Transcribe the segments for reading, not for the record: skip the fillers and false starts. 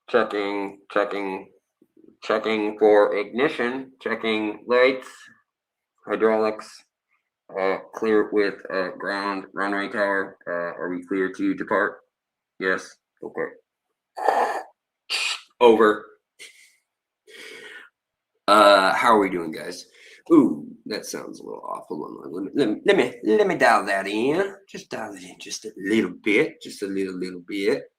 Checking for ignition, checking lights, hydraulics, clear with ground runway tower. Are we clear to depart? Yes. Okay. Over. How are we doing, guys? Ooh, that sounds a little off. Hold on. Let me dial that in. Just dial it in just a little bit. Just a little bit.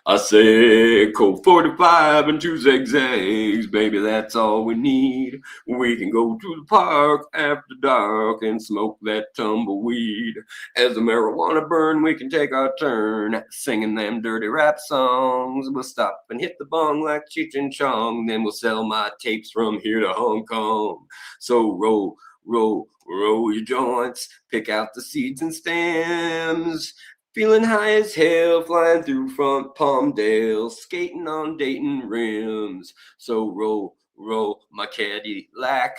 I say Colt 45 and 2 zigzags, baby, that's all we need. We can go to the park after dark and smoke that tumbleweed. As the marijuana burn, we can take our turn singing them dirty rap songs. We'll stop and hit the bong like Cheech and Chong, then we'll sell my tapes from here to Hong Kong. So roll your joints, pick out the seeds and stems. Feeling high as hell, flying through front Palmdale, skating on Dayton rims. So roll my Cadillac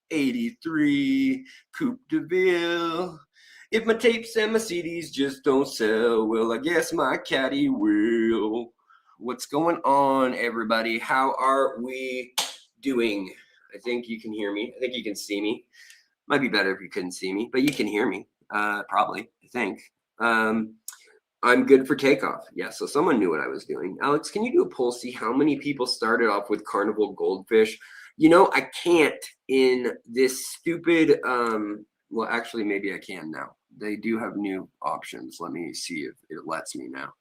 83 Coupe de Ville. If my tapes and my CDs just don't sell, well, I guess my caddy will. What's going on, everybody? How are we doing? I think you can hear me. I think you can see me. Might be better if you couldn't see me, but you can hear me. Probably, I think. I'm good for takeoff. Yeah, so someone knew what I was doing. Alex, can you do a poll, see how many people started off with carnival goldfish? You know, I can't in this stupid, well, actually, maybe I can now. They do have new options. Let me see if it lets me now.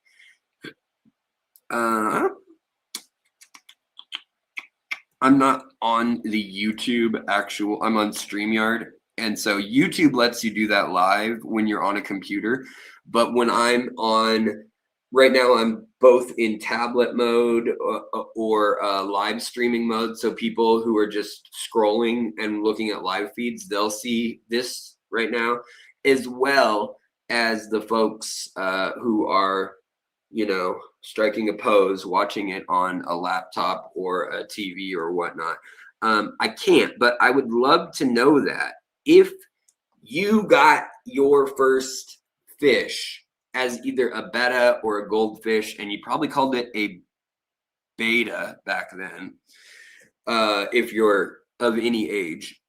I'm not on the YouTube I'm on StreamYard. And so YouTube lets you do that live when you're on a computer. But when I'm on, right now, I'm both in tablet mode or live streaming mode. So people who are just scrolling and looking at live feeds, they'll see this right now, as well as the folks who are, striking a pose, watching it on a laptop or a TV or whatnot. I can't, but I would love to know that if you got your first fish as either a betta or a goldfish, and you probably called it a beta back then, if you're of any age,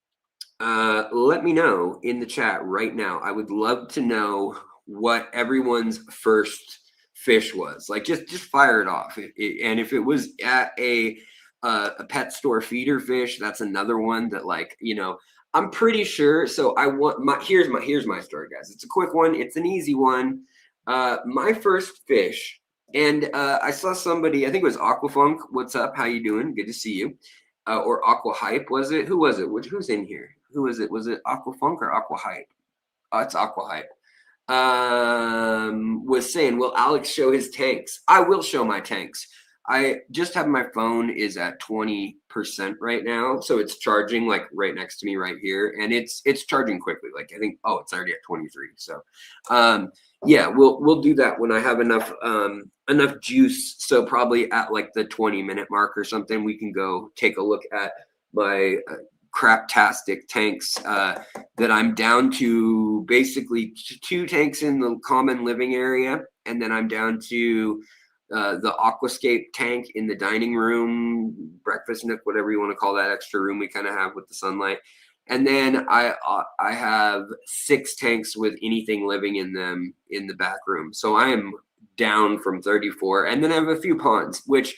let me know in the chat right now. I would love to know what everyone's first fish was. Like, just fire it off. And if it was at a pet store feeder fish, that's another one that, like, I'm pretty sure. So here's my story, guys. It's a quick one. It's an easy one. My first fish, and I saw somebody, I think it was Aquafunk. What's up? How you doing? Good to see you. Or Aqua Hype, was it? Who was it? Who's in here? Who was it? Was it Aquafunk or Aqua Hype? Oh, it's Aqua Hype. Was saying, will Alex show his tanks? I will show my tanks. I just have my phone is at 20% right now, so it's charging like right next to me right here, and it's charging quickly. Like, I think, it's already at 23. So, yeah, we'll do that when I have enough juice. So probably at like the 20-minute mark or something, we can go take a look at my craptastic tanks that I'm down to. Basically 2 tanks in the common living area, and then I'm down to the Aquascape tank in the dining room, breakfast nook, whatever you want to call that extra room we kind of have with the sunlight. And then I have 6 tanks with anything living in them in the back room. So I am down from 34. And then I have a few ponds, which,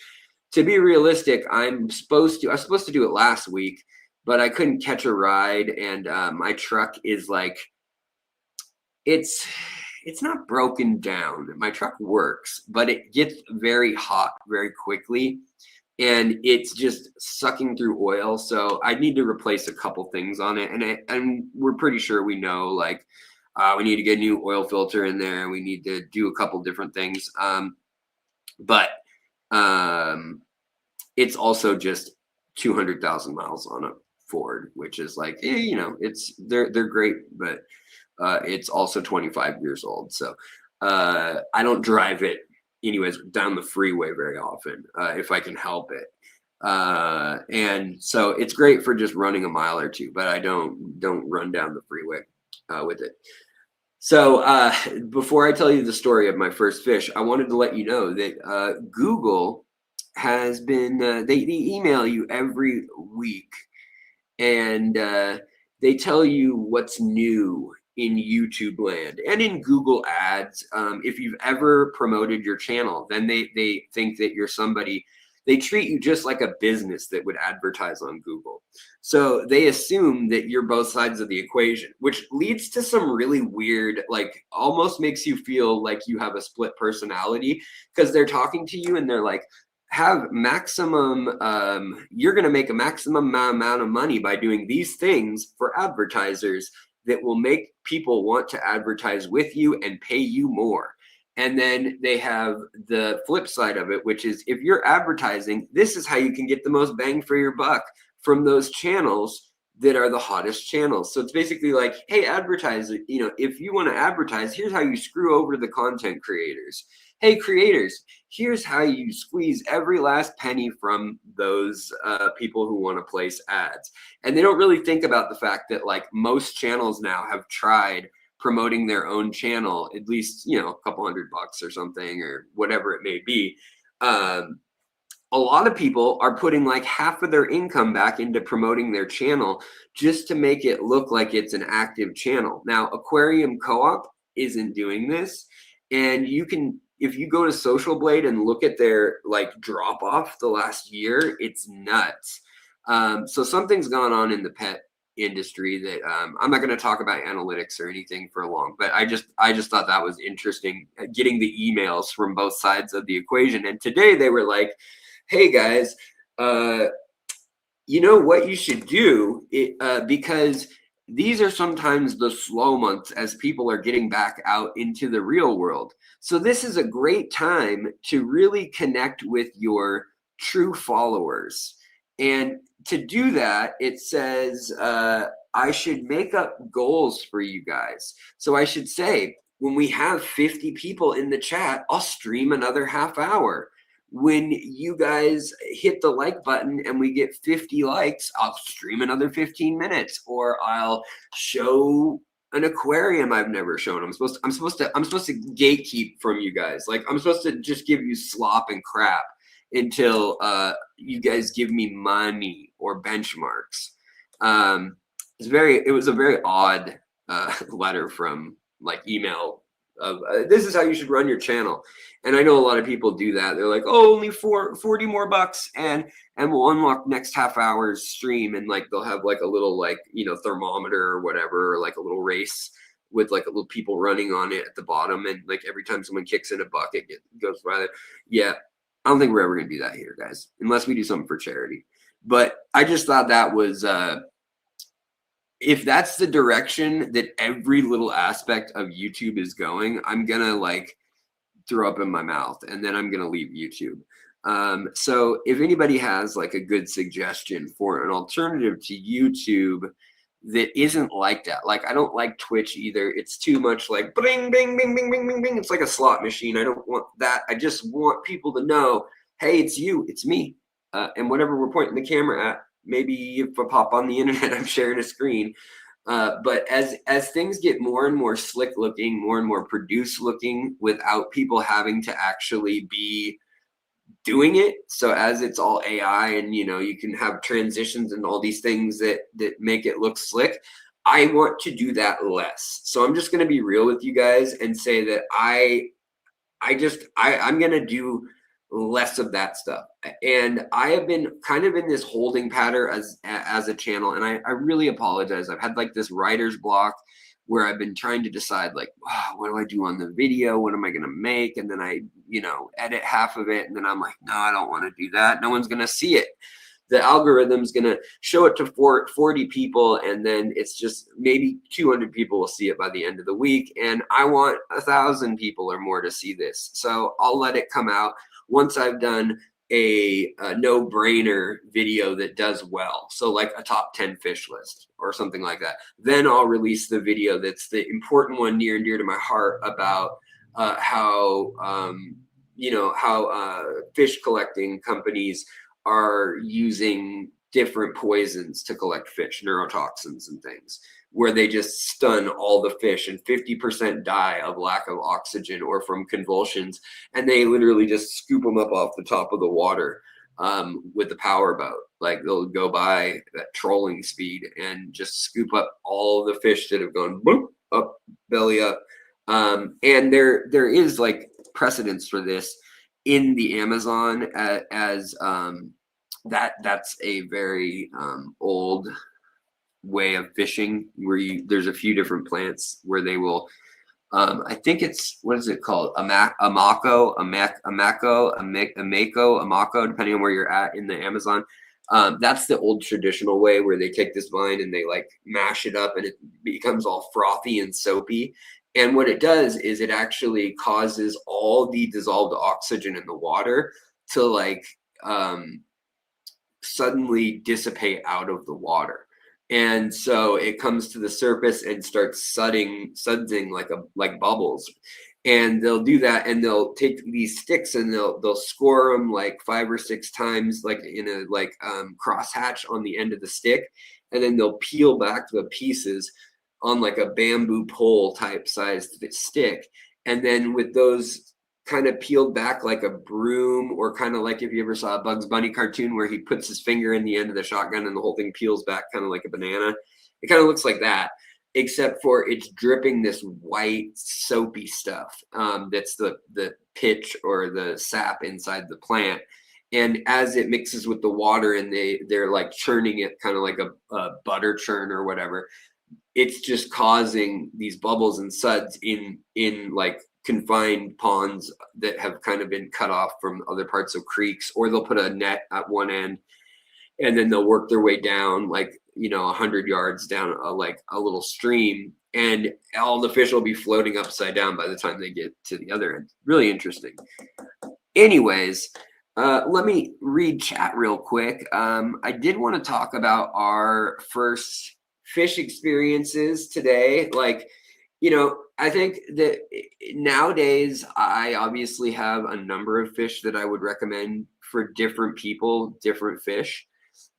to be realistic, I was supposed to do it last week, but I couldn't catch a ride. And my truck is like, it's not broken down. My truck works, but it gets very hot very quickly, and it's just sucking through oil. So I need to replace a couple things on it, and we're pretty sure we know, like, we need to get a new oil filter in there. We need to do a couple different things. But it's also just 200,000 miles on a Ford, which is like, they're great, but it's also 25 years old. So I don't drive it anyways down the freeway very often, if I can help it. And so it's great for just running a mile or two, but I don't run down the freeway with it. So before I tell you the story of my first fish, I wanted to let you know that Google has been, they email you every week, and they tell you what's new in YouTube land and in Google ads. If you've ever promoted your channel, then they think that you're somebody, they treat you just like a business that would advertise on Google. So they assume that you're both sides of the equation, which leads to some really weird, like almost makes you feel like you have a split personality, because they're talking to you and they're like, have maximum, you're going to make a maximum amount of money by doing these things for advertisers that will make people want to advertise with you and pay you more. And then they have the flip side of it, which is if you're advertising, this is how you can get the most bang for your buck from those channels that are the hottest channels. So it's basically like, hey, advertiser, you know, if you want to advertise, here's how you screw over the content creators. Hey, creators, here's how you squeeze every last penny from those people who want to place ads. And they don't really think about the fact that like most channels now have tried promoting their own channel, at least, you know, a couple $100 or something, or whatever it may be. A lot of people are putting like half of their income back into promoting their channel just to make it look like it's an active channel. Now, Aquarium Co-op isn't doing this, and you can, if you go to Social Blade and look at their like drop off the last year, it's nuts. So something's gone on in the pet industry that I'm not going to talk about analytics or anything for long, but I just thought that was interesting, getting the emails from both sides of the equation. And today they were like, hey guys, you know what you should do, because these are sometimes the slow months as people are getting back out into the real world. So this is a great time to really connect with your true followers. And to do that, it says, I should make up goals for you guys. So I should say, when we have 50 people in the chat, I'll stream another half hour. When you guys hit the like button and we get 50 likes, I'll stream another 15 minutes, or I'll show an aquarium I've never shown. I'm supposed to gatekeep from you guys. Like I'm supposed to just give you slop and crap until you guys give me money or benchmarks. It was a very odd letter from like email of this is how you should run your channel. And I know a lot of people do that. They're like, oh, only 40 more bucks and we'll unlock next half hour's stream. And like, they'll have like a little, like, you know, thermometer or whatever, or like a little race with like a little people running on it at the bottom. And like every time someone kicks in a bucket, it goes by there. Yeah. I don't think we're ever going to do that here, guys, unless we do something for charity. But I just thought that was, if that's the direction that every little aspect of YouTube is going, I'm going to like throw up in my mouth and then I'm going to leave YouTube. So if anybody has like a good suggestion for an alternative to YouTube that isn't like that, like I don't like Twitch either. It's too much like bing, bing, bing, bing, bing, bing, bing. It's like a slot machine. I don't want that. I just want people to know, hey, it's you, it's me. And whatever we're pointing the camera at, maybe if I pop on the internet, I'm sharing a screen. But as things get more and more slick looking, more and more produced looking, without people having to actually be doing it. So as it's all AI and, you know, you can have transitions and all these things that make it look slick, I want to do that less. So I'm just going to be real with you guys and say that I'm going to do less of that stuff. And I have been kind of in this holding pattern as a channel, and I really apologize. I've had like this writer's block where I've been trying to decide like, oh, what do I do on the video? What am I going to make? And then I, you know, edit half of it. And then I'm like, no, I don't want to do that. No one's going to see it. The algorithm's going to show it to 40 people. And then it's just maybe 200 people will see it by the end of the week. And I want 1,000 people or more to see this. So I'll let it come out once I've done a no-brainer video that does well. So like a top 10 fish list or something like that. Then I'll release the video that's the important one, near and dear to my heart, about how fish collecting companies are using different poisons to collect fish, neurotoxins and things, where they just stun all the fish and 50% die of lack of oxygen or from convulsions. And they literally just scoop them up off the top of the water with the power boat. Like they'll go by at trolling speed and just scoop up all the fish that have gone boop, up, belly up. And there is like precedence for this in the Amazon as that's a very old way of fishing, where there's a few different plants where they will I think it's, what is it called, amako, depending on where you're at in the Amazon. That's the old traditional way, where they take this vine and they like mash it up and it becomes all frothy and soapy. And what it does is it actually causes all the dissolved oxygen in the water to like suddenly dissipate out of the water. And so it comes to the surface and starts sudsing like bubbles. And they'll do that, and they'll take these sticks and they'll score them like 5 or 6 times, like in a crosshatch on the end of the stick, and then they'll peel back the pieces on like a bamboo pole type sized stick. And then with those kind of peeled back like a broom, or kind of like if you ever saw a Bugs Bunny cartoon where he puts his finger in the end of the shotgun and the whole thing peels back kind of like a banana. It kind of looks like that, except for it's dripping this white soapy stuff that's the pitch or the sap inside the plant. And as it mixes with the water and they're like churning it kind of like a butter churn or whatever, it's just causing these bubbles and suds in like confined ponds that have kind of been cut off from other parts of creeks. Or they'll put a net at one end and then they'll work their way down like 100 yards down a little stream, and all the fish will be floating upside down by the time they get to the other end. Really interesting. Anyways, let me read chat real quick. I did want to talk about our first fish experiences today. I think that nowadays I obviously have a number of fish that I would recommend for different people, different fish.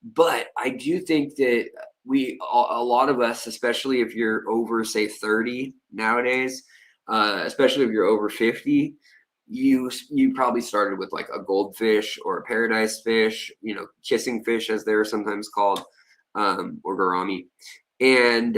But I do think that a lot of us, especially if you're over, say, 30 nowadays, especially if you're over 50, you probably started with like a goldfish or a paradise fish, kissing fish as they're sometimes called, or gourami. And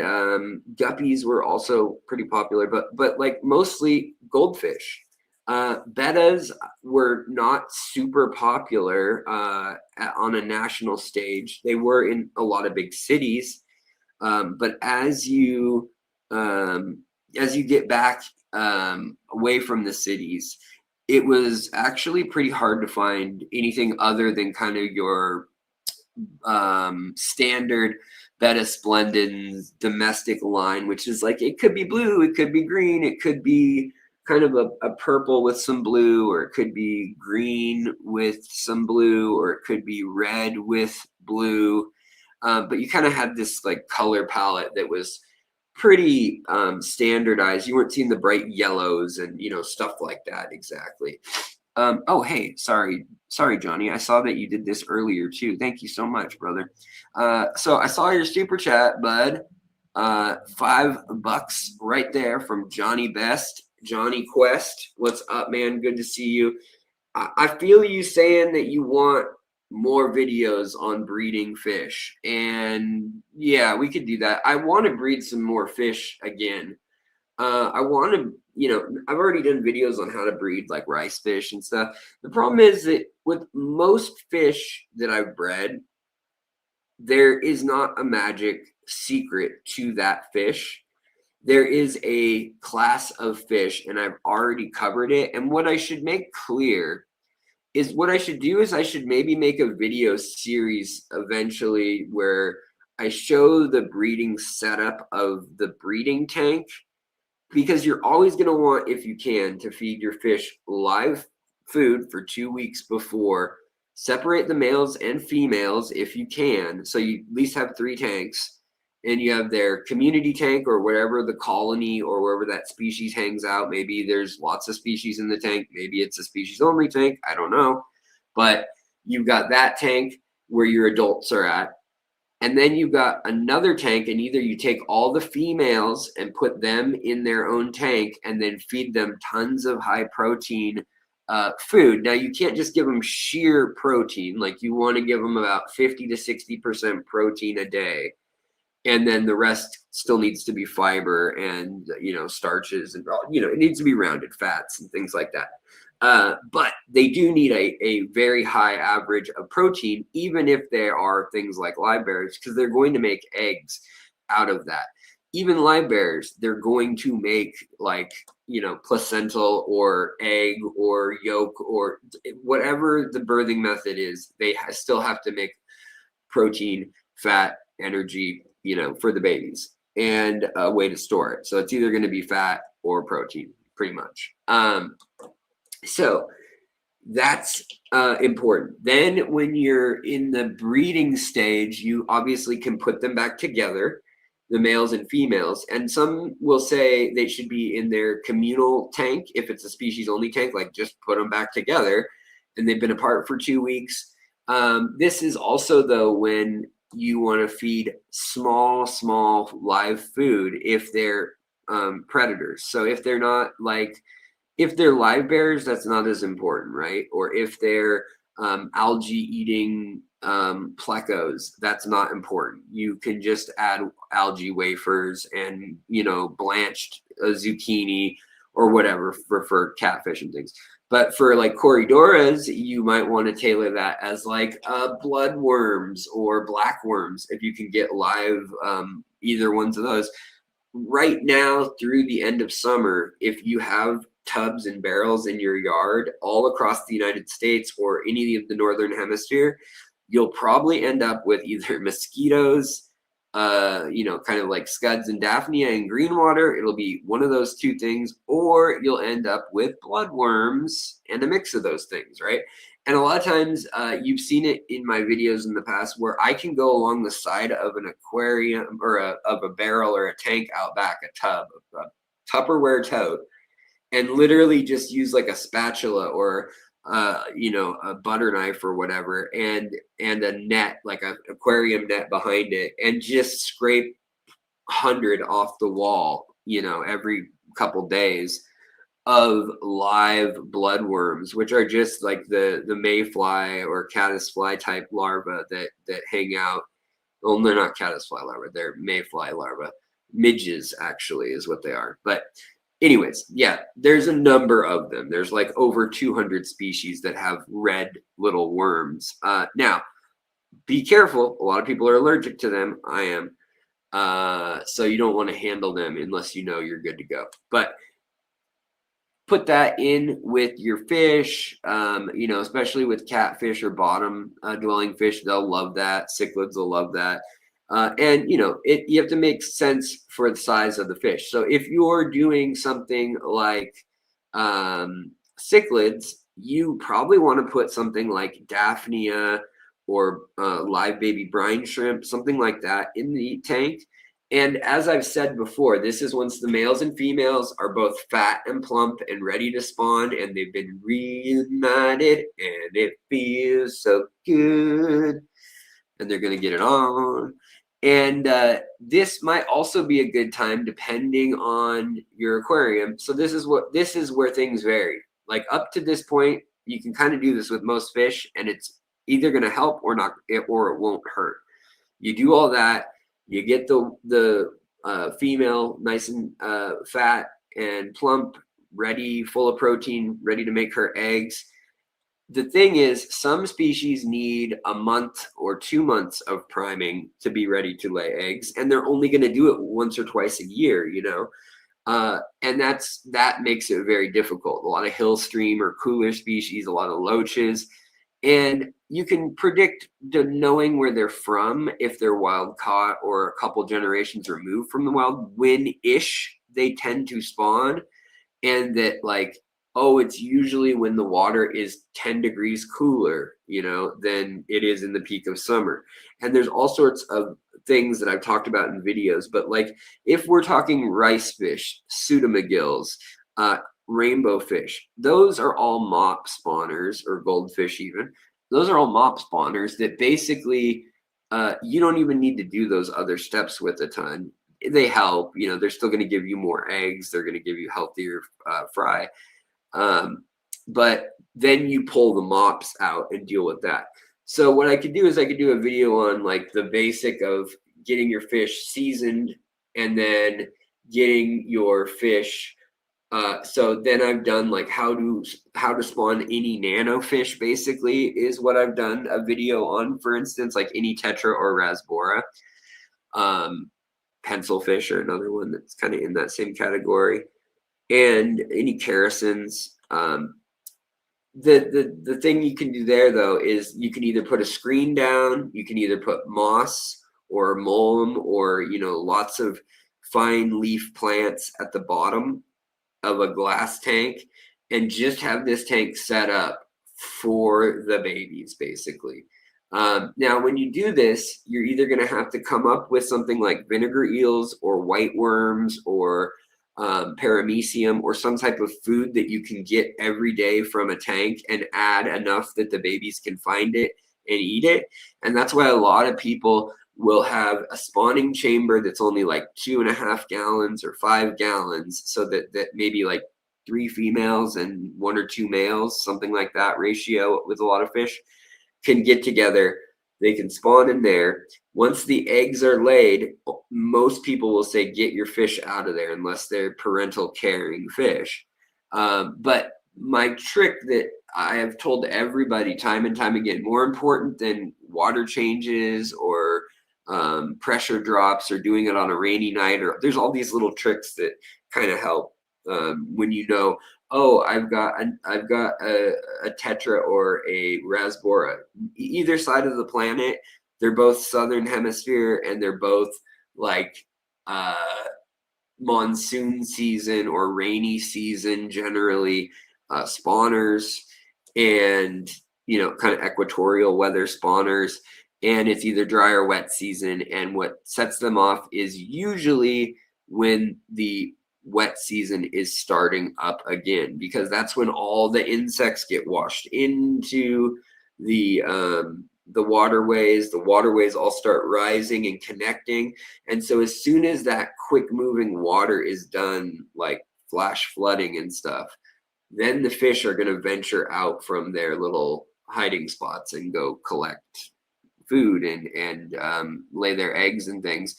guppies were also pretty popular, but like mostly goldfish. Bettas were not super popular on a national stage. They were in a lot of big cities, but as you get back away from the cities, it was actually pretty hard to find anything other than kind of your standard Betta Splendens domestic line, which is like, it could be blue, it could be green, it could be kind of a purple with some blue, or it could be green with some blue, or it could be red with blue. But you kind of had this like color palette that was pretty standardized. You weren't seeing the bright yellows and stuff like that exactly. Oh, hey, sorry, Johnny. I saw that you did this earlier too. Thank you so much, brother. So I saw your super chat, bud. $5 right there from Johnny Best, Johnny Quest. What's up, man? Good to see you. I feel you saying that you want more videos on breeding fish, and yeah, we could do that. I want to breed some more fish again. I want to, I've already done videos on how to breed like rice fish and stuff. The problem is that with most fish that I've bred, there is not a magic secret to that fish. There is a class of fish, and I've already covered it. And what I should make clear is what I should do is I should maybe make a video series eventually where I show the breeding setup of the breeding tank, because you're always going to want, if you can, to feed your fish live food for 2 weeks before. Separate the males and females if you can, so you at least have 3 tanks, and you have their community tank or wherever the colony or wherever that species hangs out. Maybe there's lots of species in the tank. Maybe it's a species only tank. I don't know. But you've got that tank. where your adults are at. And then you've got another tank, and either you take all the females and put them in their own tank and then feed them tons of high protein food. Now, you can't just give them sheer protein. Like, you want to give them about 50 to 60% protein a day. And then the rest still needs to be fiber and, starches, and, it needs to be rounded fats and things like that. But they do need a very high average of protein, even if there are things like live bearers, because they're going to make eggs out of that. Even live bearers, they're going to make placental or egg or yolk or whatever the birthing method is. They still have to make protein, fat, energy, for the babies, and a way to store it. So it's either going to be fat or protein, pretty much. So that's important. Then when you're in the breeding stage, you obviously can put them back together, the males and females. And some will say they should be in their communal tank. If it's a species only tank, like, just put them back together, and they've been apart for 2 weeks. This is also, though, when you want to feed small live food if they're predators. So if they're not if they're live bearers, that's not as important, right? Or if they're algae eating plecos, that's not important. You can just add algae wafers and, blanched zucchini or whatever for catfish and things. But for Corydoras, you might want to tailor that as bloodworms or blackworms, if you can get live either ones of those. Right now, through the end of summer, if you have tubs and barrels in your yard all across the United States or any of the Northern Hemisphere, you'll probably end up with either mosquitoes, kind of like scuds and daphnia in green water. It'll be one of those two things, or you'll end up with bloodworms and a mix of those things, right? And a lot of times you've seen it in my videos in the past where I can go along the side of an aquarium or of a barrel or a tank out back, a tub, a Tupperware tote, and literally just use a spatula or a butter knife or whatever, and a net, like an aquarium net behind it, and just scrape 100 off the wall, every couple days, of live bloodworms, which are just like the mayfly or caddisfly type larvae that hang out. Well, they're not caddisfly larvae, they're mayfly larvae. Midges, actually, is what they are. But anyways, yeah, there's a number of them. There's over 200 species that have red little worms. Now, be careful. A lot of people are allergic to them. I am. So you don't want to handle them unless you're good to go. But put that in with your fish, especially with catfish or bottom dwelling fish. They'll love that. Cichlids will love that. And you have to make sense for the size of the fish. So if you're doing something like cichlids, you probably want to put something like daphnia or live baby brine shrimp, something like that, in the tank. And as I've said before, this is once the males and females are both fat and plump and ready to spawn, and they've been reunited, and it feels so good, and they're going to get it on. And this might also be a good time depending on your aquarium. So this is where things vary. Up to this point, you can kind of do this with most fish, and it's either going to help or not, or it won't hurt. You do all that. You get the female nice and fat and plump, ready, full of protein, ready to make her eggs. The thing is, some species need a month or 2 months of priming to be ready to lay eggs, and they're only going to do it once or twice a year, and that makes it very difficult. A lot of hill stream or cooler species, a lot of loaches, and you can predict, knowing where they're from, if they're wild caught or a couple generations removed from the wild, when-ish they tend to spawn, and that it's usually when the water is 10 degrees cooler, than it is in the peak of summer. And there's all sorts of things that I've talked about in videos, but if we're talking rice fish, pseudomagills, rainbow fish, those are all mop spawners, or goldfish even. those are all mop spawners that basically you don't even need to do those other steps with a ton. They help, you know, they're still going to give you more eggs. They're going to give you healthier fry. But then you pull the mops out and deal with that. So what I could do is I could do a video on like the basic of getting your fish seasoned and then getting your fish. So then I've done like how to spawn any nano fish basically is what I've done a video on, for instance, like any tetra or rasbora. Pencil fish are another one that's kind of in that same category, and any characins. The thing you can do there though is you can either put a screen down, you can either put moss or mulm or, you know, lots of fine leaf plants at the bottom of a glass tank and just have this tank set up for the babies basically. Now, when you do this, you're either going to have to come up with something like vinegar eels or white worms or paramecium or some type of food that you can get every day from a tank and add enough that the babies can find it and eat it. And that's why a lot of people will have a spawning chamber that's only like 2.5 gallons or 5 gallons, so that maybe like 3 females and 1 or 2 males, something like that ratio with a lot of fish, can get together. They can spawn in there. Once the eggs are laid, most people will say get your fish out of there unless they're parental carrying fish. But my trick that I have told everybody time and time again, more important than water changes or pressure drops or doing it on a rainy night, or there's all these little tricks that kind of help when you know, oh, I've got a tetra or a rasbora. Either side of the planet, they're both southern hemisphere and they're both like monsoon season or rainy season generally spawners, and you know, kind of equatorial weather spawners, and it's either dry or wet season. And what sets them off is usually when the wet season is starting up again, because that's when all the insects get washed into the waterways. The waterways all start rising and connecting, and so as soon as that quick moving water is done, like flash flooding and stuff, then the fish are going to venture out from their little hiding spots and go collect food and lay their eggs and things.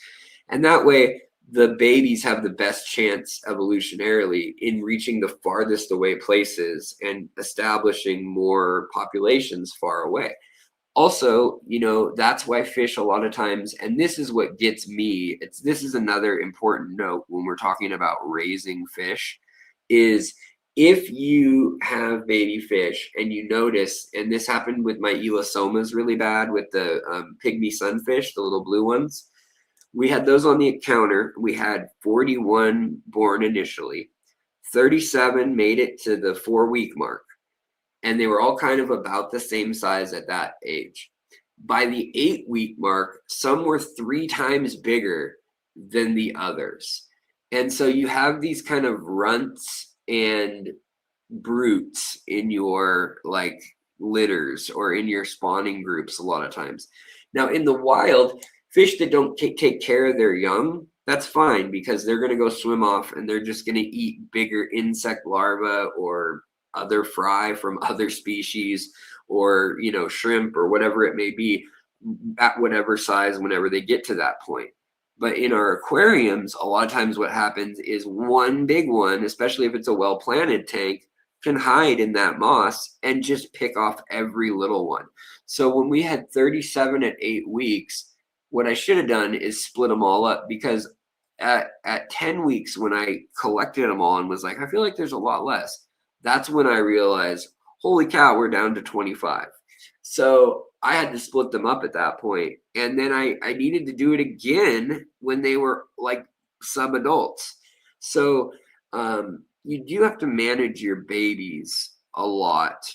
And that way the babies have the best chance evolutionarily in reaching the farthest away places and establishing more populations far away. Also, you know, that's why fish a lot of times, and this is what gets me, this is another important note when we're talking about raising fish, is if you have baby fish and you notice, and this happened with my elastomas really bad with the pygmy sunfish, the little blue ones. We had those on the counter. We had 41 born initially. 37 made it to the 4-week mark. And they were all kind of about the same size at that age. By the 8-week mark, some were 3 times bigger than the others. And so you have these kind of runts and brutes in your like litters or in your spawning groups a lot of times. Now in the wild, fish that don't take care of their young, that's fine, because they're going to go swim off and they're just going to eat bigger insect larvae or other fry from other species, or, you know, shrimp or whatever it may be at whatever size whenever they get to that point. But in our aquariums, a lot of times what happens is one big one, especially if it's a well-planted tank, can hide in that moss and just pick off every little one. So when we had 37 at 8 weeks, what I should have done is split them all up, because at 10 weeks, when I collected them all and was like, I feel like there's a lot less, that's when I realized, holy cow, we're down to 25. So I had to split them up at that point. And then I needed to do it again when they were like sub-adults. So you do have to manage your babies a lot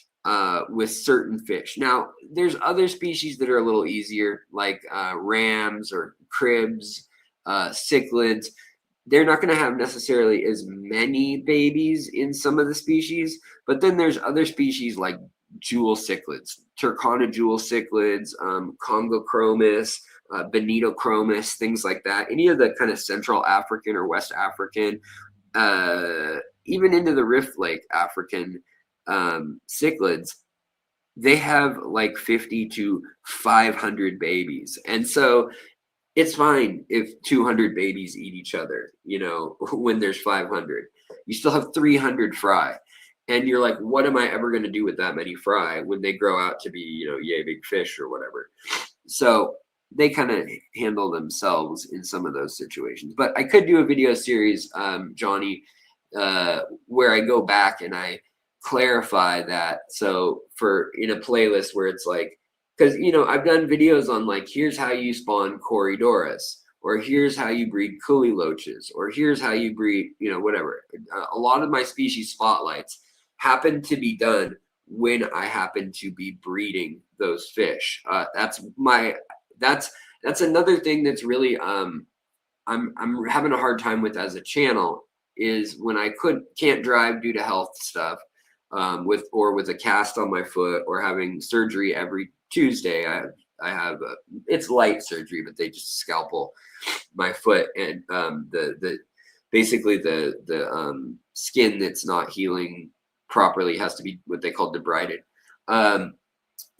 with certain fish. Now, there's other species that are a little easier, like rams or cribs, cichlids. They're not going to have necessarily as many babies in some of the species, but then there's other species like jewel cichlids, Turkana jewel cichlids, Congochromis, Benitochromis, things like that. Any of the kind of Central African or West African, even into the Rift Lake African cichlids, they have like 50 to 500 babies. And so it's fine if 200 babies eat each other, you know, when there's 500. You still have 300 fry. And you're like, what am I ever going to do with that many fry when they grow out to be, you know, yay big fish or whatever? So they kind of handle themselves in some of those situations. But I could do a video series, Johnny, where I go back and I clarify that. So for in a playlist where it's like, because, you know, I've done videos on like, here's how you spawn Corydoras, or here's how you breed Coolie loaches, or here's how you breed, you know, whatever. A lot of my species spotlights happen to be done when I happen to be breeding those fish. That's another thing that's really I'm having a hard time with as a channel, is when I can't drive due to health stuff, with a cast on my foot, or having surgery every Tuesday. I have it's light surgery, but they just scalpel my foot, and basically the skin that's not healing properly has to be what they call debrided.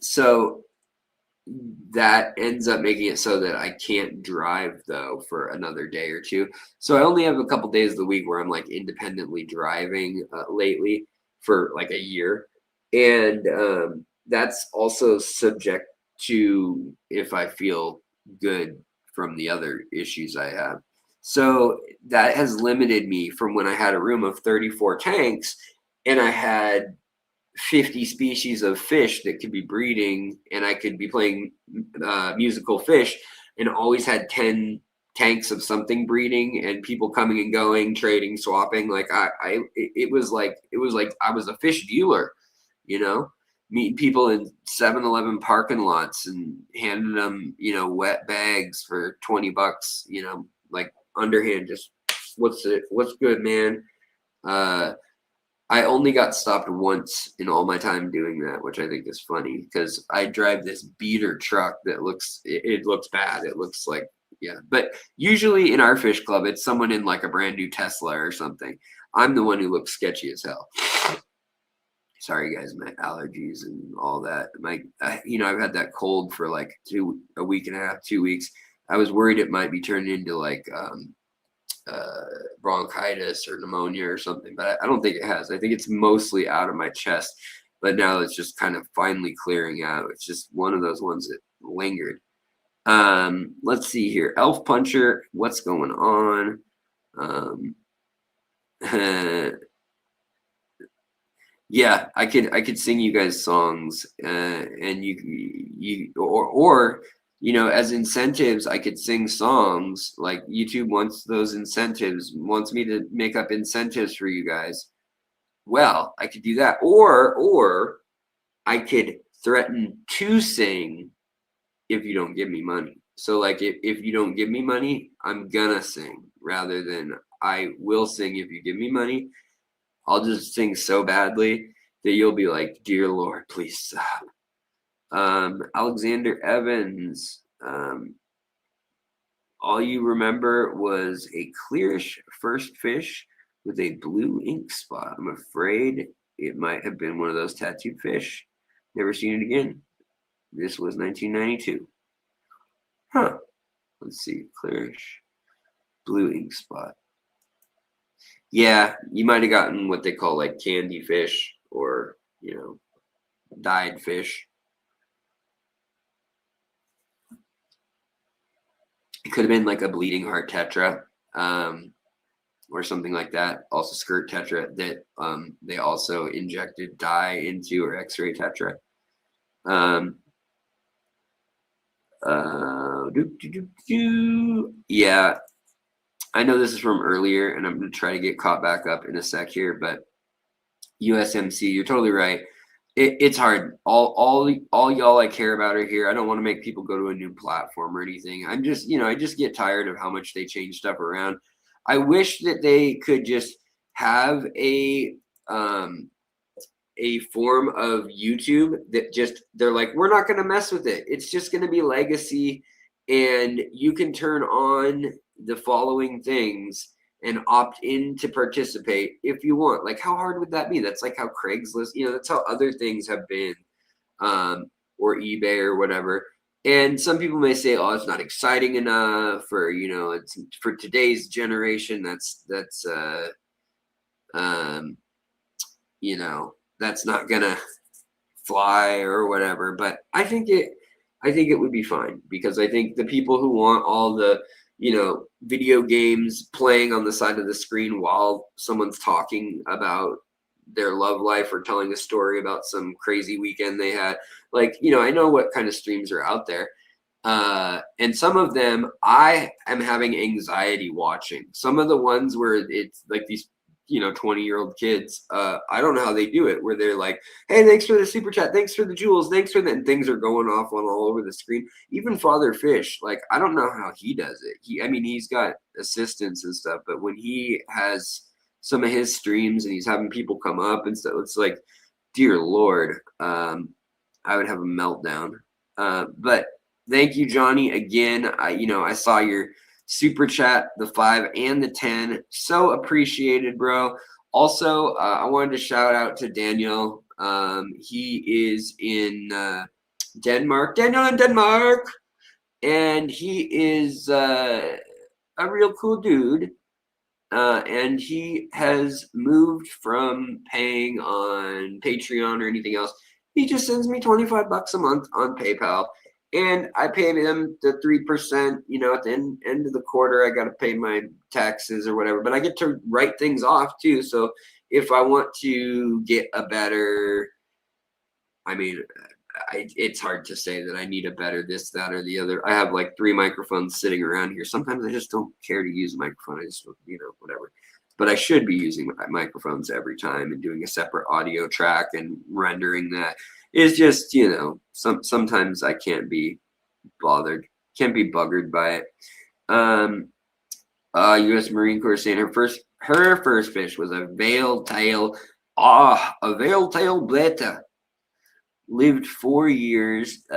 So that ends up making it so that I can't drive though for another day or two. So I only have a couple days of the week where I'm like independently driving lately for like a year. And that's also subject to if I feel good from the other issues I have. So that has limited me from when I had a room of 34 tanks and I had 50 species of fish that could be breeding, and I could be playing musical fish, and always had 10 tanks of something breeding, and people coming and going, trading, swapping. Like it was like I was a fish dealer, you know, meeting people in 7-Eleven parking lots and handing them, you know, wet bags for $20, you know, like underhand, just what's good, man. I only got stopped once in all my time doing that, which I think is funny because I drive this beater truck that looks bad. It looks like, yeah. But usually in our fish club, it's someone in like a brand new Tesla or something. I'm the one who looks sketchy as hell. Sorry guys, my allergies and all that. You know, I've had that cold for like a week and a half, 2 weeks. I was worried it might be turning into like bronchitis or pneumonia or something, but I don't think it has. I think it's mostly out of my chest, but now it's just kind of finally clearing out. It's just one of those ones that lingered. Let's see here. Elf Puncher, what's going on? Yeah, I could sing you guys songs, and you or you know, as incentives, I could sing songs. Like YouTube wants those incentives, wants me to make up incentives for you guys. Well, I could do that, or I could threaten to sing if you don't give me money. So like if you don't give me money, I'm gonna sing, rather than I will sing if you give me money. I'll just sing so badly that you'll be like, dear Lord, please stop. Alexander Evans, all you remember was a clearish first fish with a blue ink spot. I'm afraid it might have been one of those tattooed fish. Never seen it again. This was 1992. Huh. Let's see. Clearish blue ink spot. Yeah, you might have gotten what they call like candy fish, or, you know, dyed fish. It could have been like a bleeding heart tetra, or something like that. Also skirt tetra that they also injected dye into, or X-ray tetra. Yeah, I know this is from earlier, and I'm going to try to get caught back up in a sec here, but USMC, you're totally right. It's hard. All y'all I care about are here. I don't want to make people go to a new platform or anything. I'm just, you know, I just get tired of how much they change stuff around. I wish that they could just have a a form of YouTube that just, they're like, we're not going to mess with it. It's just going to be legacy. And you can turn on the following things and opt in to participate if you want. Like, how hard would that be? That's like how Craigslist, that's how other things have been, or eBay or whatever. And some people may say, oh, it's not exciting enough, or, it's for today's generation. That's that's not gonna fly or whatever. But I think it would be fine, because I think the people who want all the, video games playing on the side of the screen while someone's talking about their love life or telling a story about some crazy weekend they had, like, I know what kind of streams are out there. And some of them I am having anxiety watching. Some of the ones where it's like these 20-year-old kids, I don't know how they do it, where they're like, hey, thanks for the super chat, thanks for the jewels, thanks for that, and things are going off on all over the screen. Even Father Fish, like, I don't know how he does it. He's got assistants and stuff, but when he has some of his streams and he's having people come up and stuff, it's like, dear Lord, I would have a meltdown. But thank you, Johnny, again. I saw your super chat, the 5 and the 10. So appreciated, bro. Also, I wanted to shout out to Daniel. He is in Denmark. Daniel in Denmark. And he is a real cool dude. And he has moved from paying on Patreon or anything else. He just sends me $25 a month on PayPal. And I paid him the 3%, at the end of the quarter. I got to pay my taxes or whatever, but I get to write things off too. So if I want to get a better, it's hard to say that I need a better this, that, or the other. I have like 3 microphones sitting around here. Sometimes I just don't care to use a microphone. I just, whatever. But I should be using my microphones every time and doing a separate audio track and rendering that. It's just, sometimes I can't be bothered, can't be buggered by it. U.S. Marine Corps saying her first fish was a veil tail beta. Lived 4 years,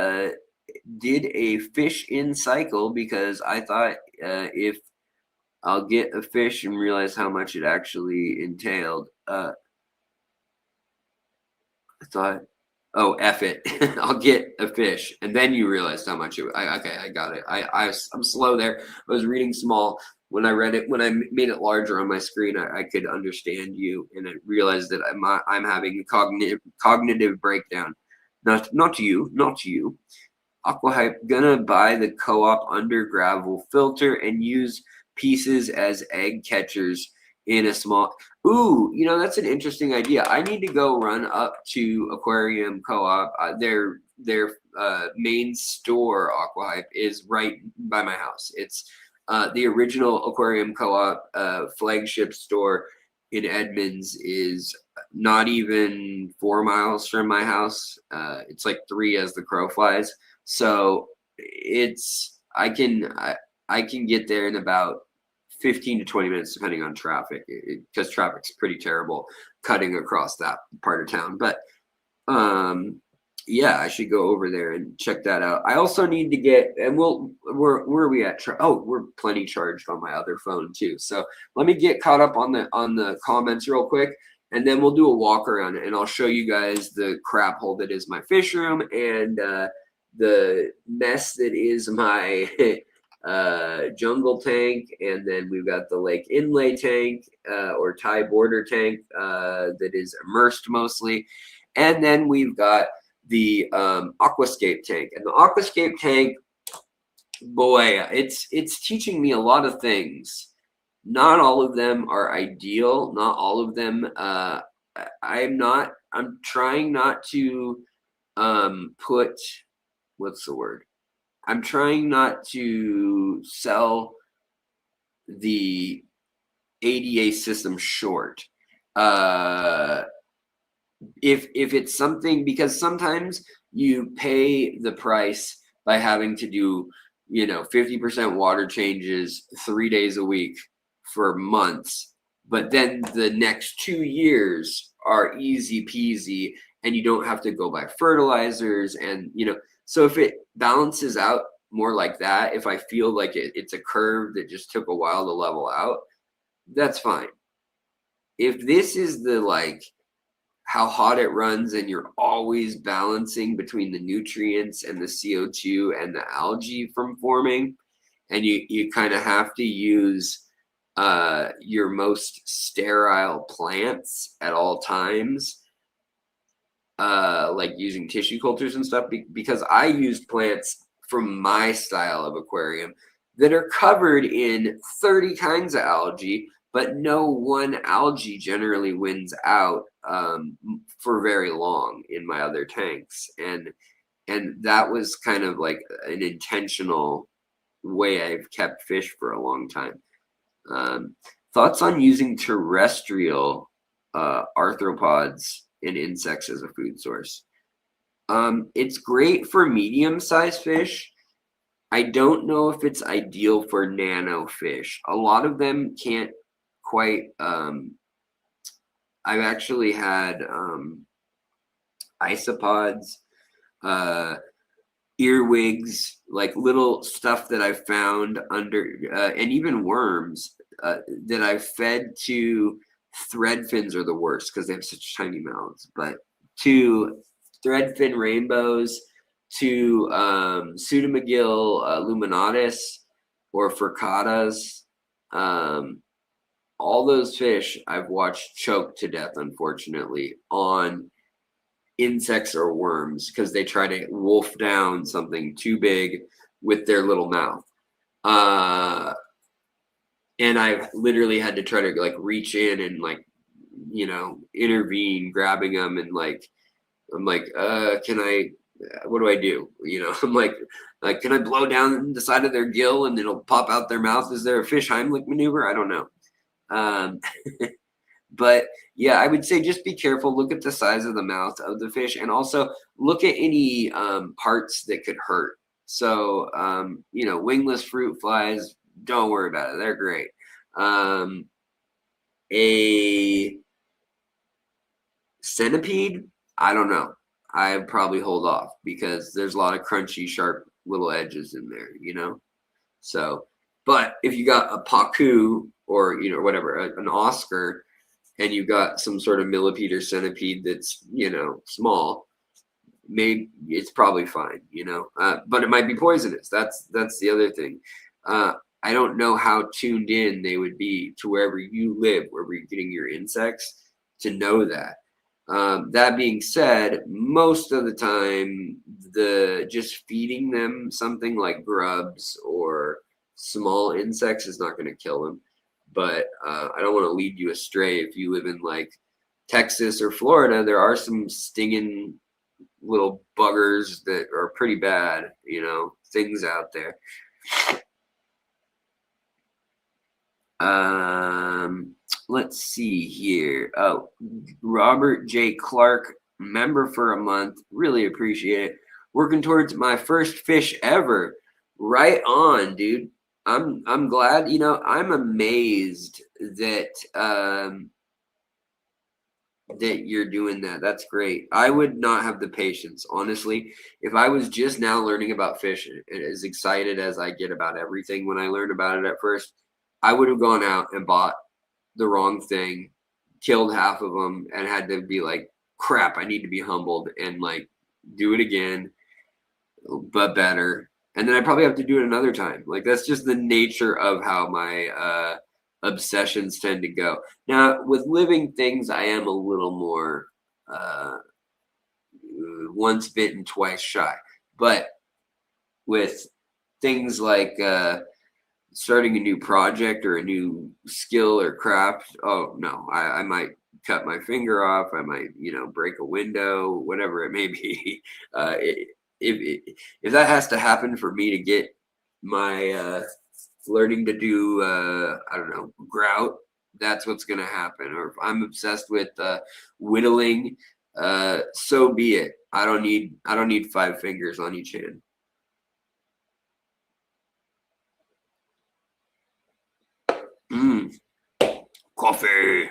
did a fish in cycle because I thought if I'll get a fish and realize how much it actually entailed. I thought, oh, F it. I'll get a fish. And then you realized how much okay, I got it. I'm slow there. I was reading small. When I read it, when I made it larger on my screen, I could understand you. And I realized that I'm having a cognitive breakdown. Not you. AquaHype gonna buy the co-op under gravel filter and use pieces as egg catchers in a small. Ooh, that's an interesting idea. I need to go run up to Aquarium Co-op. Their main store, AquaHype, is right by my house. It's the original Aquarium Co-op flagship store in Edmonds is not even 4 miles from my house. It's like 3 as the crow flies. So I can get there in about 15 to 20 minutes, depending on traffic, because traffic's pretty terrible cutting across that part of town. But yeah, I should go over there and check that out. I also need to get, and where are we at? We're plenty charged on my other phone too. So let me get caught up on the comments real quick, and then we'll do a walk around and I'll show you guys the crap hole that is my fish room and the mess that is my jungle tank. And then we've got the lake inlay tank or tie border tank that is immersed mostly. And then we've got the aquascape tank. And the aquascape tank, boy, it's teaching me a lot of things. Not all of them are ideal. Not all of them. I'm trying not to put, what's the word? I'm trying not to sell the ADA system short. If it's something, because sometimes you pay the price by having to do 50% water changes 3 days a week for months, but then the next 2 years are easy peasy, and you don't have to go buy fertilizers. And so if it balances out more like that, if I feel like it's a curve that just took a while to level out, that's fine. If this is the like how hot it runs and you're always balancing between the nutrients and the CO2 and the algae from forming, and you kind of have to use your most sterile plants at all times, like using tissue cultures and stuff, because I used plants from my style of aquarium that are covered in 30 kinds of algae, but no one algae generally wins out for very long in my other tanks. And that was kind of like an intentional way I've kept fish for a long time. Thoughts on using terrestrial arthropods and insects as a food source? It's great for medium-sized fish. I don't know if it's ideal for nano fish. A lot of them can't quite. I've actually had isopods, earwigs, like little stuff that I found under, and even worms that I've fed to. Thread fins are the worst because they have such tiny mouths, but to thread fin rainbows, to pseudomagil luminatus or furcatas, all those fish I've watched choke to death, unfortunately, on insects or worms because they try to wolf down something too big with their little mouth. And I've literally had to try to like reach in and like, intervene, grabbing them, and like, I'm like, what do I do? I'm like, can I blow down the side of their gill and it'll pop out their mouth? Is there a fish Heimlich maneuver? I don't know. But yeah, I would say just be careful. Look at the size of the mouth of the fish, and also look at any parts that could hurt. So, wingless fruit flies, don't worry about it. They're great. A centipede, I don't know. I'd probably hold off because there's a lot of crunchy, sharp little edges in there, So, but if you got a pacu or, whatever, an Oscar, and you got some sort of millipede or centipede that's, small, maybe it's probably fine, but it might be poisonous. That's the other thing. I don't know how tuned in they would be to wherever you live, wherever you're getting your insects, to know that. That being said, most of the time, just feeding them something like grubs or small insects is not going to kill them. But I don't want to lead you astray. If you live in like Texas or Florida, there are some stinging little buggers that are pretty bad, things out there. Let's see here. Oh, Robert J. Clark, member for a month. Really appreciate it. Working towards my first fish ever. Right on, dude. I'm glad. I'm amazed that that you're doing that. That's great. I would not have the patience, honestly. If I was just now learning about fish, as excited as I get about everything when I learned about it at first, I would have gone out and bought the wrong thing, killed half of them, and had to be like, crap, I need to be humbled and like do it again, but better. And then I probably have to do it another time. Like, that's just the nature of how my obsessions tend to go. Now, with living things, I am a little more once bitten, twice shy. But with things like starting a new project or a new skill or craft, oh no, I might cut my finger off, I might break a window, whatever it may be. If that has to happen for me to get my learning to do I don't know, grout, that's what's going to happen. Or if I'm obsessed with whittling, so be it. I don't need 5 fingers on each hand. Coffee.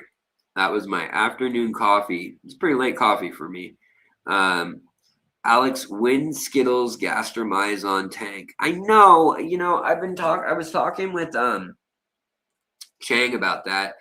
That was my afternoon coffee. It's pretty late coffee for me. Alex, when Skittles Gastromyzon tank. I know, I was talking with Chang about that,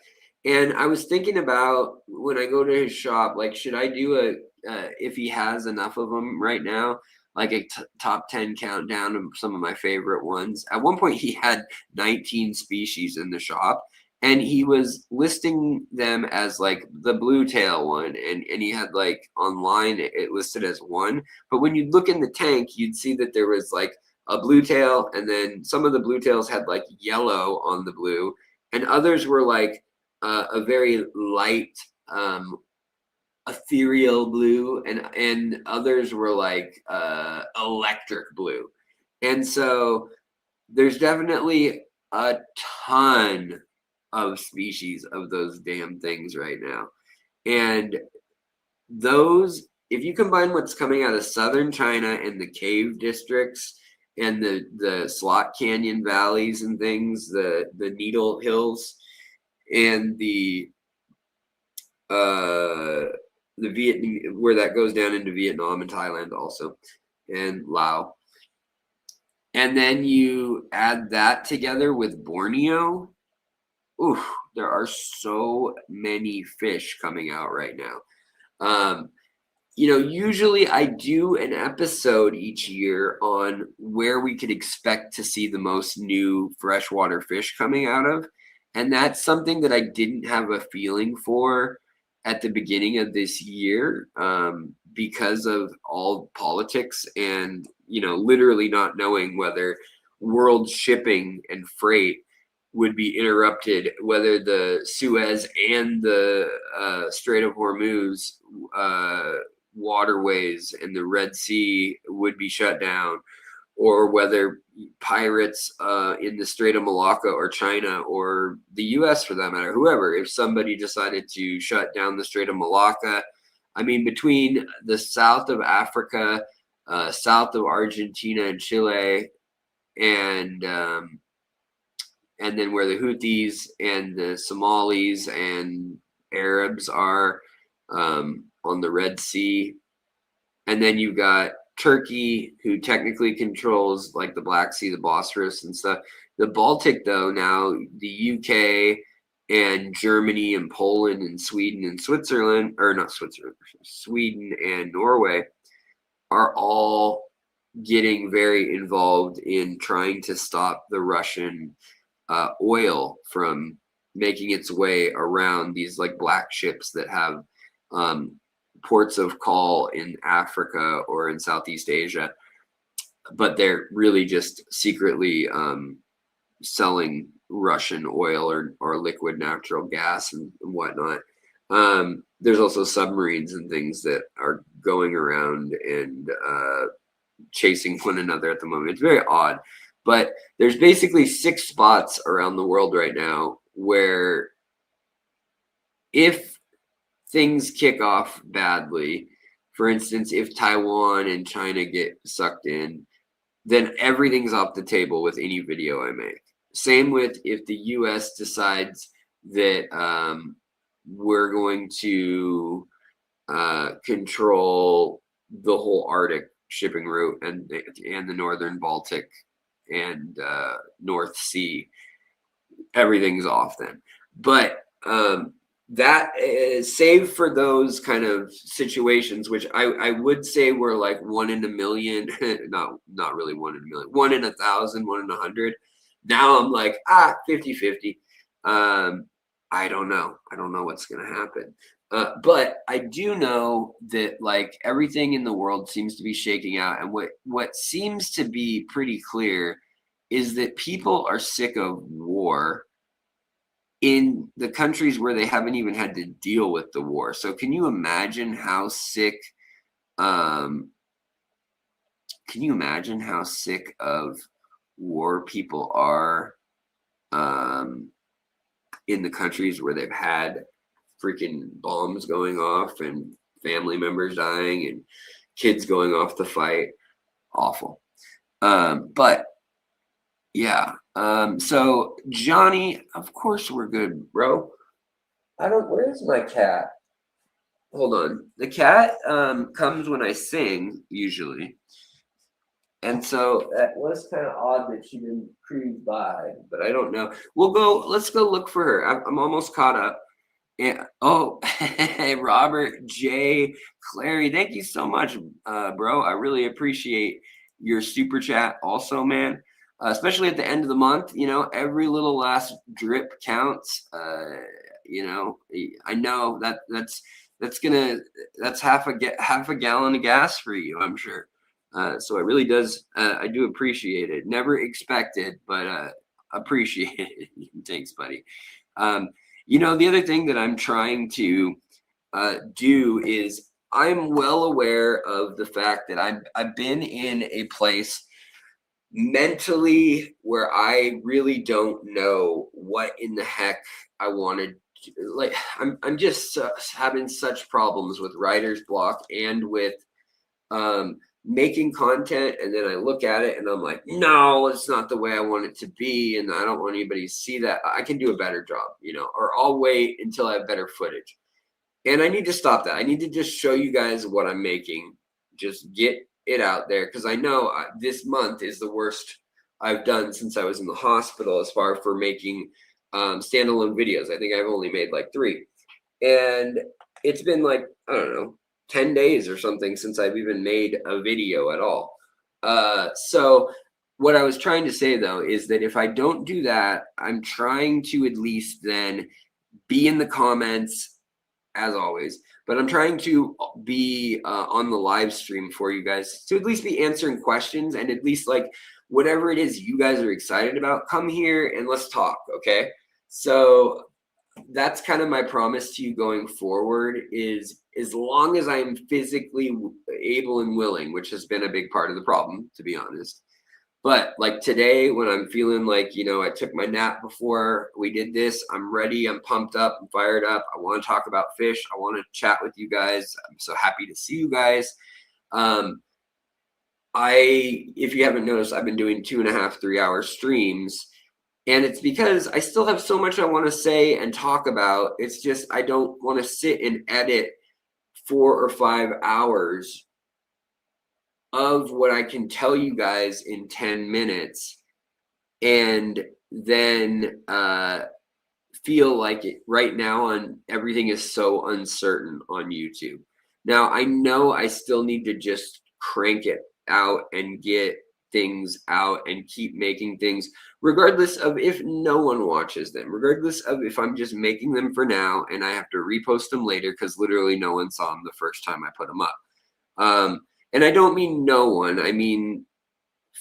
and I was thinking about when I go to his shop, like, should I do if he has enough of them right now, like a top 10 countdown of some of my favorite ones. At one point, he had 19 species in the shop, and he was listing them as like the blue tail one, and he had like online it listed as one. But when you look in the tank, you'd see that there was like a blue tail, and then some of the blue tails had like yellow on the blue, and others were like a very light ethereal blue, and others were like electric blue. And so there's definitely a ton of species of those damn things right now. And those, if you combine what's coming out of southern China and the cave districts and the slot canyon valleys and things, the needle hills and the Vietnam, where that goes down into Vietnam and Thailand also, and Laos. And then you add that together with Borneo. Oof, there are so many fish coming out right now. Usually I do an episode each year on where we could expect to see the most new freshwater fish coming out of. And that's something that I didn't have a feeling for at the beginning of this year, because of all politics and, literally not knowing whether world shipping and freight would be interrupted, whether the Suez and the Strait of Hormuz waterways and the Red Sea would be shut down, or whether pirates in the Strait of Malacca or China or the US for that matter, whoever, if somebody decided to shut down the Strait of Malacca. I mean, between the south of Africa, south of Argentina and Chile, and then where the Houthis and the Somalis and Arabs are on the Red Sea. And then you've got Turkey, who technically controls like the Black Sea, the Bosphorus and stuff. The Baltic, though, now the UK and Germany and Poland and Sweden and Switzerland, or not Switzerland, Sweden and Norway are all getting very involved in trying to stop the Russian oil from making its way around these like black ships that have ports of call in Africa or in Southeast Asia, but they're really just secretly selling Russian oil or liquid natural gas and whatnot. There's also submarines and things that are going around and chasing one another at the moment. It's very odd, but there's basically 6 spots around the world right now where if things kick off badly, for instance, if Taiwan and China get sucked in, then everything's off the table with any video I make. Same with if the US decides that we're going to control the whole Arctic shipping route and the northern Baltic and North Sea, everything's off then. But that is save for those kind of situations, which I would say were like 1 in a million, not really 1 in a million, 1 in 1,000, 1 in 100. Now I'm like 50-50. I don't know what's gonna happen, but I do know that like everything in the world seems to be shaking out, and what seems to be pretty clear is that people are sick of war in the countries where they haven't even had to deal with the war. So can you imagine how sick of war people are in the countries where they've had freaking bombs going off and family members dying and kids going off to fight? Awful. But yeah. So Johnny, of course we're good, bro. where's my cat? Hold on. The cat comes when I sing, usually. And so that was kind of odd that she didn't cruise by, but I don't know. Let's go look for her. I'm almost caught up. And oh, Robert J. Clary, thank you so much, bro. I really appreciate your super chat also, man. Especially at the end of the month, every little last drip counts. I know that's half a gallon of gas for you, I'm sure. So it really does. I do appreciate it. Never expected, but appreciate it. Thanks, buddy. The other thing that I'm trying to do is I'm well aware of the fact that I've been in a place mentally where I really don't know what in the heck I wanted. Like I'm just having such problems with writer's block and with making content, and then I look at it and I'm like, no, it's not the way I want it to be, and I don't want anybody to see that. I can do a better job, or I'll wait until I have better footage. And I need to stop that. I need to just show you guys what I'm making, just get it out there, because I know this month is the worst I've done since I was in the hospital as far for making standalone videos. I think I've only made like 3, and it's been like, I don't know, 10 days or something since I've even made a video at all. So what I was trying to say though is that if I don't do that, I'm trying to at least then be in the comments as always, but I'm trying to be on the live stream for you guys to at least be answering questions, and at least like whatever it is you guys are excited about, come here and let's talk. Okay. So that's kind of my promise to you going forward, is as long as I'm physically able and willing, which has been a big part of the problem, to be honest. But like today, when I'm feeling like, I took my nap before we did this, I'm ready, I'm pumped up, I'm fired up. I want to talk about fish. I want to chat with you guys. I'm so happy to see you guys. If you haven't noticed, I've been doing 2.5, 3 hour streams. And it's because I still have so much I want to say and talk about. It's just I don't want to sit and edit 4 or 5 hours of what I can tell you guys in 10 minutes and then feel like it right now on everything is so uncertain on YouTube. Now, I know I still need to just crank it out and get things out and keep making things, regardless of if no one watches them, regardless of if I'm just making them for now and I have to repost them later because literally no one saw them the first time I put them up. And I don't mean no one, I mean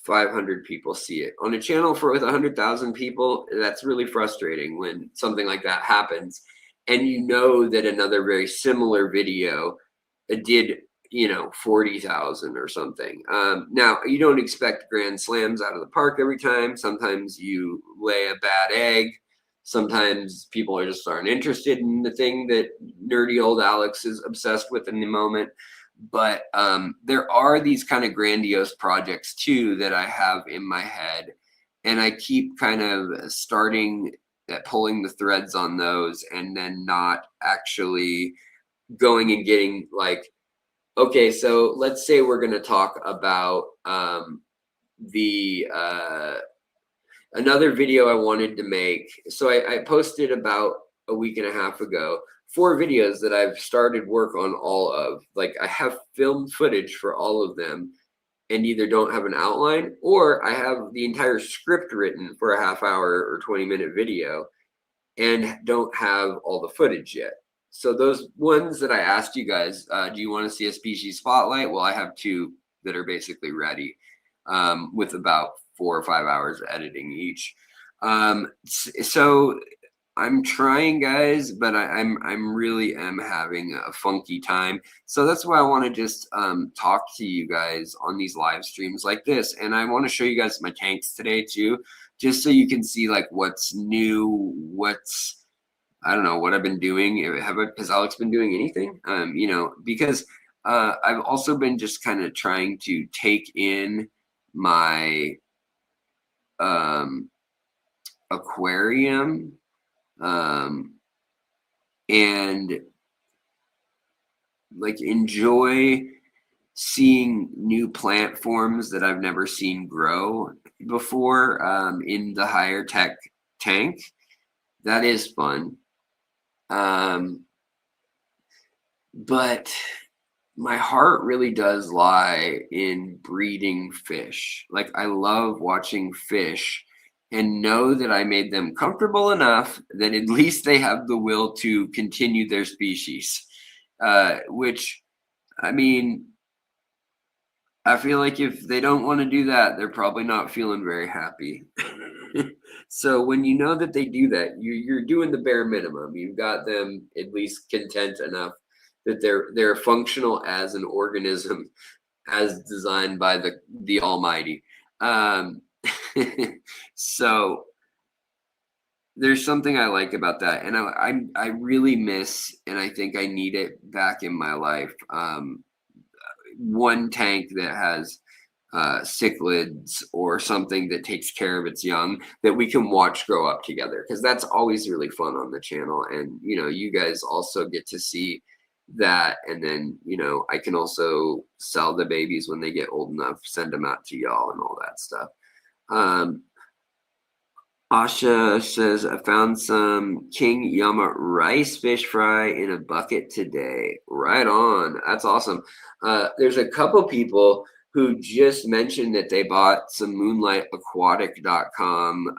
500 people see it. On a channel with 100,000 people, that's really frustrating when something like that happens. And you know that another very similar video did, 40,000 or something. Now, you don't expect grand slams out of the park every time. Sometimes you lay a bad egg. Sometimes people just aren't interested in the thing that nerdy old Alex is obsessed with in the moment. But there are these kind of grandiose projects too that I have in my head, and I keep kind of starting at pulling the threads on those and then not actually going and getting like, okay, so let's say we're going to talk about another video I wanted to make. So I posted about a week and a half ago 4 videos that I've started work on all of. Like I have filmed footage for all of them and either don't have an outline or I have the entire script written for a half hour or 20-minute video and don't have all the footage yet. So those ones that I asked you guys, do you want to see a species spotlight? Well, I have 2 that are basically ready with about 4 or 5 hours of editing each. So I'm trying, guys, but I'm really am having a funky time. So that's why I want to just talk to you guys on these live streams like this. And I want to show you guys my tanks today too, just so you can see like what's new, I don't know what I've been doing. Has Alex been doing anything? Because I've also been just kind of trying to take in my aquarium. and like enjoy seeing new plant forms that I've never seen grow before in the higher tech tank. That is fun. But my heart really does lie in breeding fish. Like I love watching fish and know that I made them comfortable enough that at least they have the will to continue their species. Which, I mean, I feel like if they don't want to do that, they're probably not feeling very happy. So when you know that they do that, you're doing the bare minimum. You've got them at least content enough that they're functional as an organism as designed by the Almighty. Um, so there's something I like about that, and I really miss, and I think I need it back in my life. One tank that has cichlids or something that takes care of its young that we can watch grow up together, because that's always really fun on the channel. And you guys also get to see that, and then I can also sell the babies when they get old enough, send them out to y'all and all that stuff. Asha says, I found some King Yama rice fish fry in a bucket today. Right on. That's awesome. There's a couple people who just mentioned that they bought some Moonlight AQUATIC.com.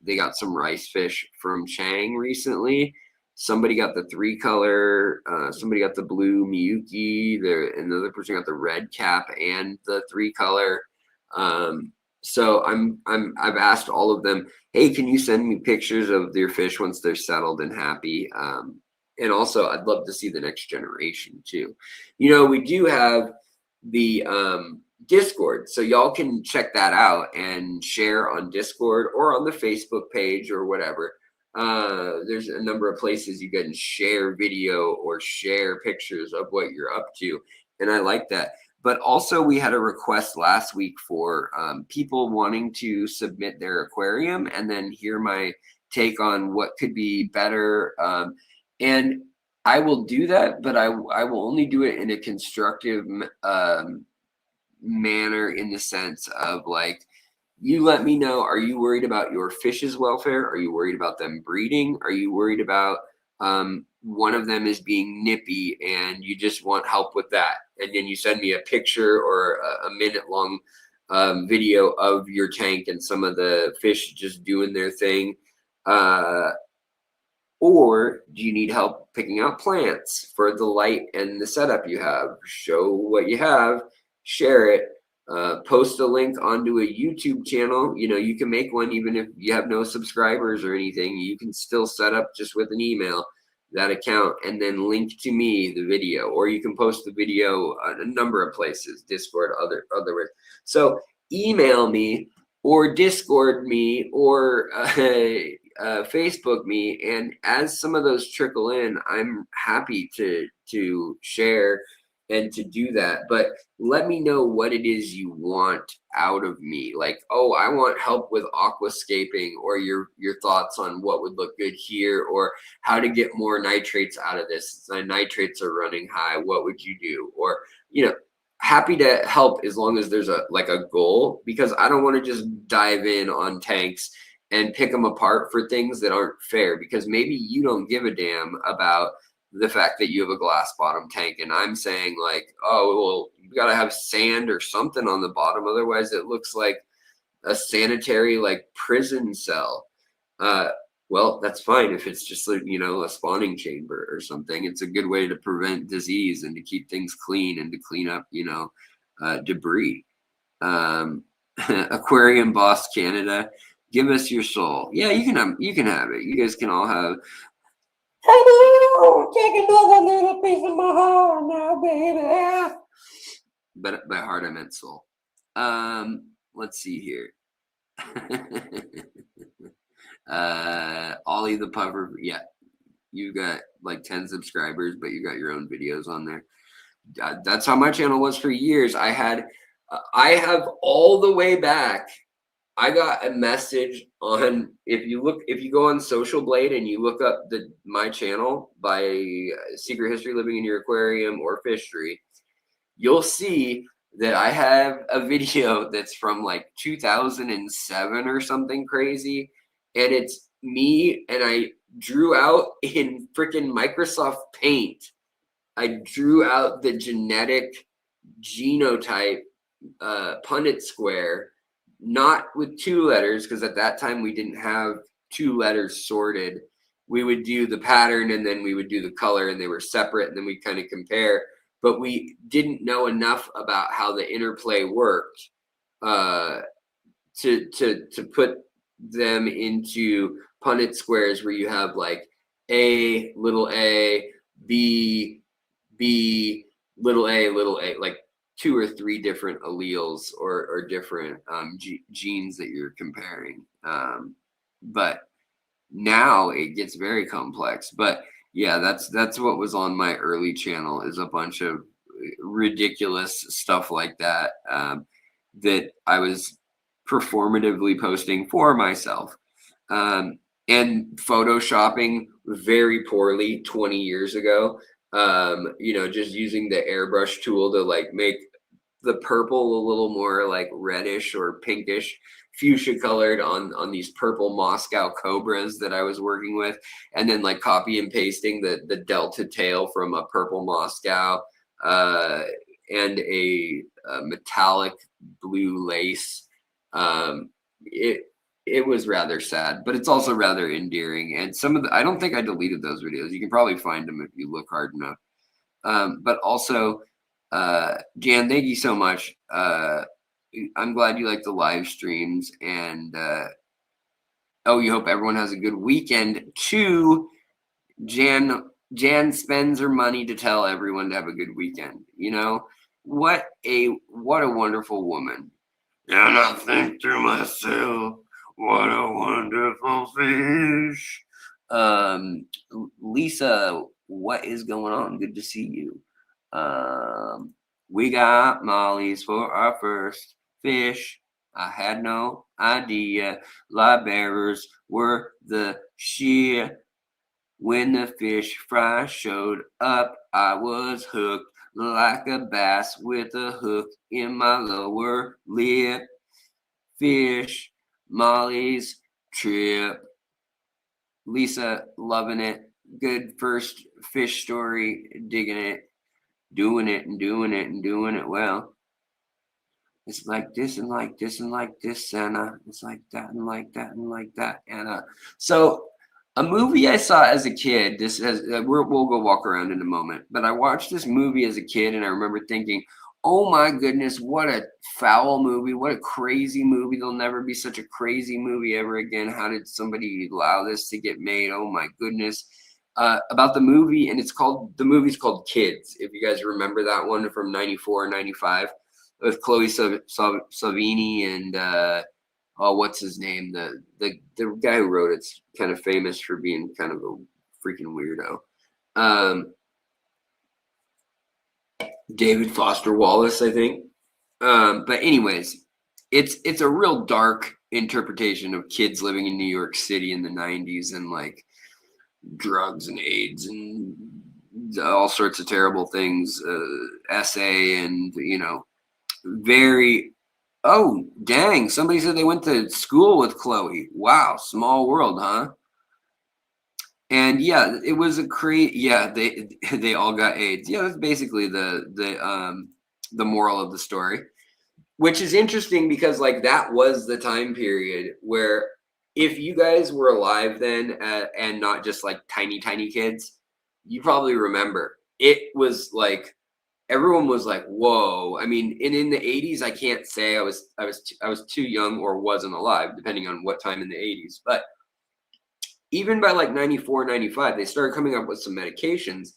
They got some rice fish from Chang recently. Somebody got the 3-color, somebody got the blue Miyuki, another person got the red cap and the 3-color. So I've asked all of them, hey, can you send me pictures of your fish once they're settled and happy? And also I'd love to see the next generation too. We do have the Discord, so y'all can check that out and share on Discord or on the Facebook page or whatever. There's a number of places you can share video or share pictures of what you're up to, and I like that. But also we had a request last week for people wanting to submit their aquarium and then hear my take on what could be better. And I will do that, but I will only do it in a constructive manner, in the sense of like, you let me know, are you worried about your fish's welfare? Are you worried about them breeding? Are you worried about one of them is being nippy and you just want help with that? And then you send me a picture or a minute-long video of your tank and some of the fish just doing their thing. Or do you need help picking out plants for the light and the setup you have? Show what you have, share it, post a link onto a YouTube channel. You can make one even if you have no subscribers or anything. You can still set up just with an email that account and then link to me the video, or you can post the video on a number of places, Discord, other ways. So email me or Discord me or Facebook me, and as some of those trickle in, I'm happy to share and to do that. But let me know what it is you want out of me. Like, oh, I want help with aquascaping, or your thoughts on what would look good here, or how to get more nitrates out of this. My nitrates are running high. What would you do? Or, happy to help as long as there's a goal, because I don't want to just dive in on tanks and pick them apart for things that aren't fair, because maybe you don't give a damn about the fact that you have a glass bottom tank, and I'm saying like, oh, well, you got to have sand or something on the bottom, otherwise it looks like a sanitary prison cell. Well, that's fine if it's just a spawning chamber or something. It's a good way to prevent disease and to keep things clean and to clean up debris. Aquarium Boss Canada, give us your soul. Yeah, you can have it. You guys can all have. Hello, take another little piece of my heart now, baby. But by heart I meant soul. Let's see here. Ollie the Puffer. Yeah, you got 10 subscribers, but you got your own videos on there. That's how my channel was for years. I have all the way back I got a message on, if you go on Social Blade and you look up my channel by Secret History Living in Your Aquarium or Fishtory, you'll see that I have a video that's from like 2007 or something crazy, and it's me, and I drew out in freaking Microsoft Paint. I drew out the genetic genotype Punnett square, not with 2 letters, because at that time we didn't have 2 letters sorted. We would do the pattern and then we would do the color, and they were separate, and then we kind of compare. But we didn't know enough about how the interplay worked to put them into Punnett squares, where you have like A, little a, B, little a, like 2 or 3 different alleles or different genes that you're comparing. But now it gets very complex. But yeah, that's what was on my early channel, is a bunch of ridiculous stuff like that, that I was performatively posting for myself, and photoshopping very poorly 20 years ago. Just using the airbrush tool to like make the purple a little more like reddish or pinkish fuchsia colored on these purple Moscow cobras that I was working with, and then like copy and pasting the delta tail from a purple Moscow and a metallic blue lace. It was rather sad, but it's also rather endearing. And I don't think I deleted those videos. You can probably find them if you look hard enough. But also, Jan, thank you so much. I'm glad you like the live streams, and you hope everyone has a good weekend too. Jan spends her money to tell everyone to have a good weekend. What a wonderful woman. And I think to myself, what a wonderful fish. Lisa, what is going on? Good to see you. We got mollies for our first fish. I had no idea live bearers were the shit. When the fish fry showed up, I was hooked like a bass with a hook in my lower lip. Fish, Molly's trip. Lisa, loving it. Good first fish story, digging it, doing it and doing it and doing it well. It's like this and like this and like this, Anna. It's like that and like that and like that, Anna. So a movie I saw as a kid, we'll go walk around in a moment, but I watched this movie as a kid, and I remember thinking, oh my goodness, what a foul movie, what a crazy movie. There'll never be such a crazy movie ever again. How did somebody allow this to get made? Oh my goodness. About the movie, and the movie's called Kids, if you guys remember that one from 94, 95, with Chloe Savini and what's his name? The guy who wrote it's kind of famous for being kind of a freaking weirdo. David Foster Wallace, I think. But anyways, it's a real dark interpretation of kids living in New York City in the 90s, and like drugs and AIDS and all sorts of terrible things. Essay and very. Oh, dang. Somebody said they went to school with Chloe. Wow. Small world, huh? And yeah, it was they all got AIDS. Yeah, that's basically the moral of the story, which is interesting because like that was the time period where if you guys were alive then and not just like tiny kids, you probably remember it was like everyone was like, whoa. I mean, in the 80s, I can't say I was too young or wasn't alive, depending on what time in the 80s. But even by like 94, 95, they started coming up with some medications.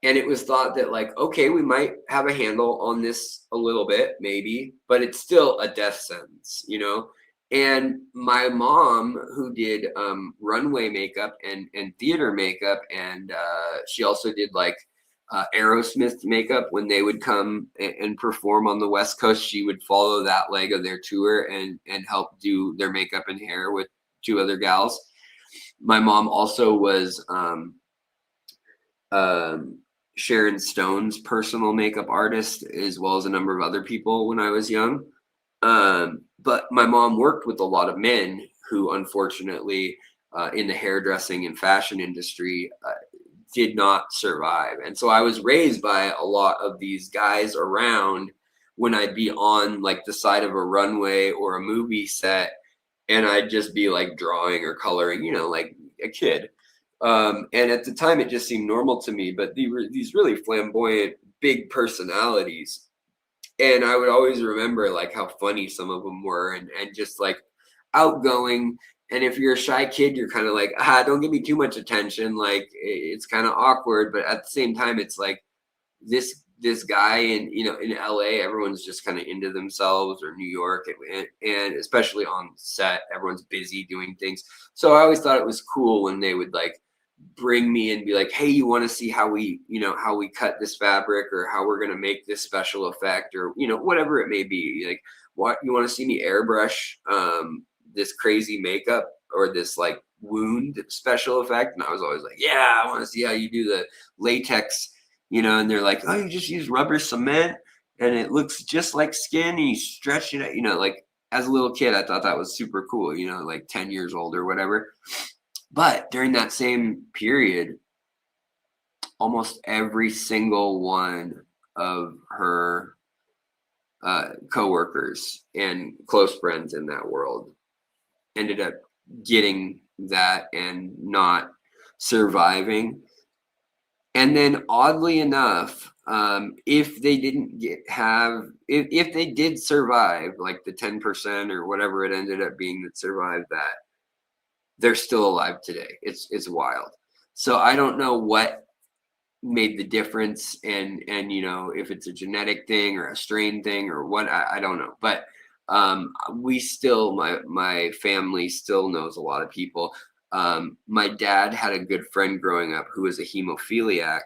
And it was thought that like, okay, we might have a handle on this a little bit, maybe, but it's still a death sentence, And my mom, who did runway makeup and theater makeup, and she also did like Aerosmith makeup when they would come and perform on the West Coast. She would follow that leg of their tour and help do their makeup and hair with 2 other gals. My mom also was Sharon Stone's personal makeup artist, as well as a number of other people when I was young. But my mom worked with a lot of men who, unfortunately, in the hairdressing and fashion industry, did not survive. And so I was raised by a lot of these guys around when I'd be on like the side of a runway or a movie set, and I'd just be like drawing or coloring, you know, like a kid. And at the time, it just seemed normal to me. But these really flamboyant, big personalities. And I would always remember like how funny some of them were, and just like outgoing. And if you're a shy kid, you're kind of like, don't give me too much attention. Like it's kind of awkward. But at the same time, it's like this guy in, you know, in LA, everyone's just kind of into themselves, or New York, and especially on set, everyone's busy doing things. So I always thought it was cool when they would like bring me and be like, hey, you want to see how we, you know, how we cut this fabric, or how we're going to make this special effect, or, you know, whatever it may be. Like, what, you want to see me airbrush this crazy makeup or this like wound special effect? And I was always like, yeah, I want to see how you do the latex, you know. And they're like, oh, you just use rubber cement and it looks just like skin and you stretch it out, you know. Like as a little kid, I thought that was super cool, you know, like 10 years old or whatever. But during that same period, almost every single one of her coworkers and close friends in that world ended up getting that and not surviving. And then oddly enough, if they didn't if they did survive, like the 10% or whatever it ended up being that survived that, they're still alive today. It's wild. So I don't know what made the difference, and you know, if it's a genetic thing or a strain thing or what, I don't know. But we still, my family still knows a lot of people. My dad had a good friend growing up who was a hemophiliac,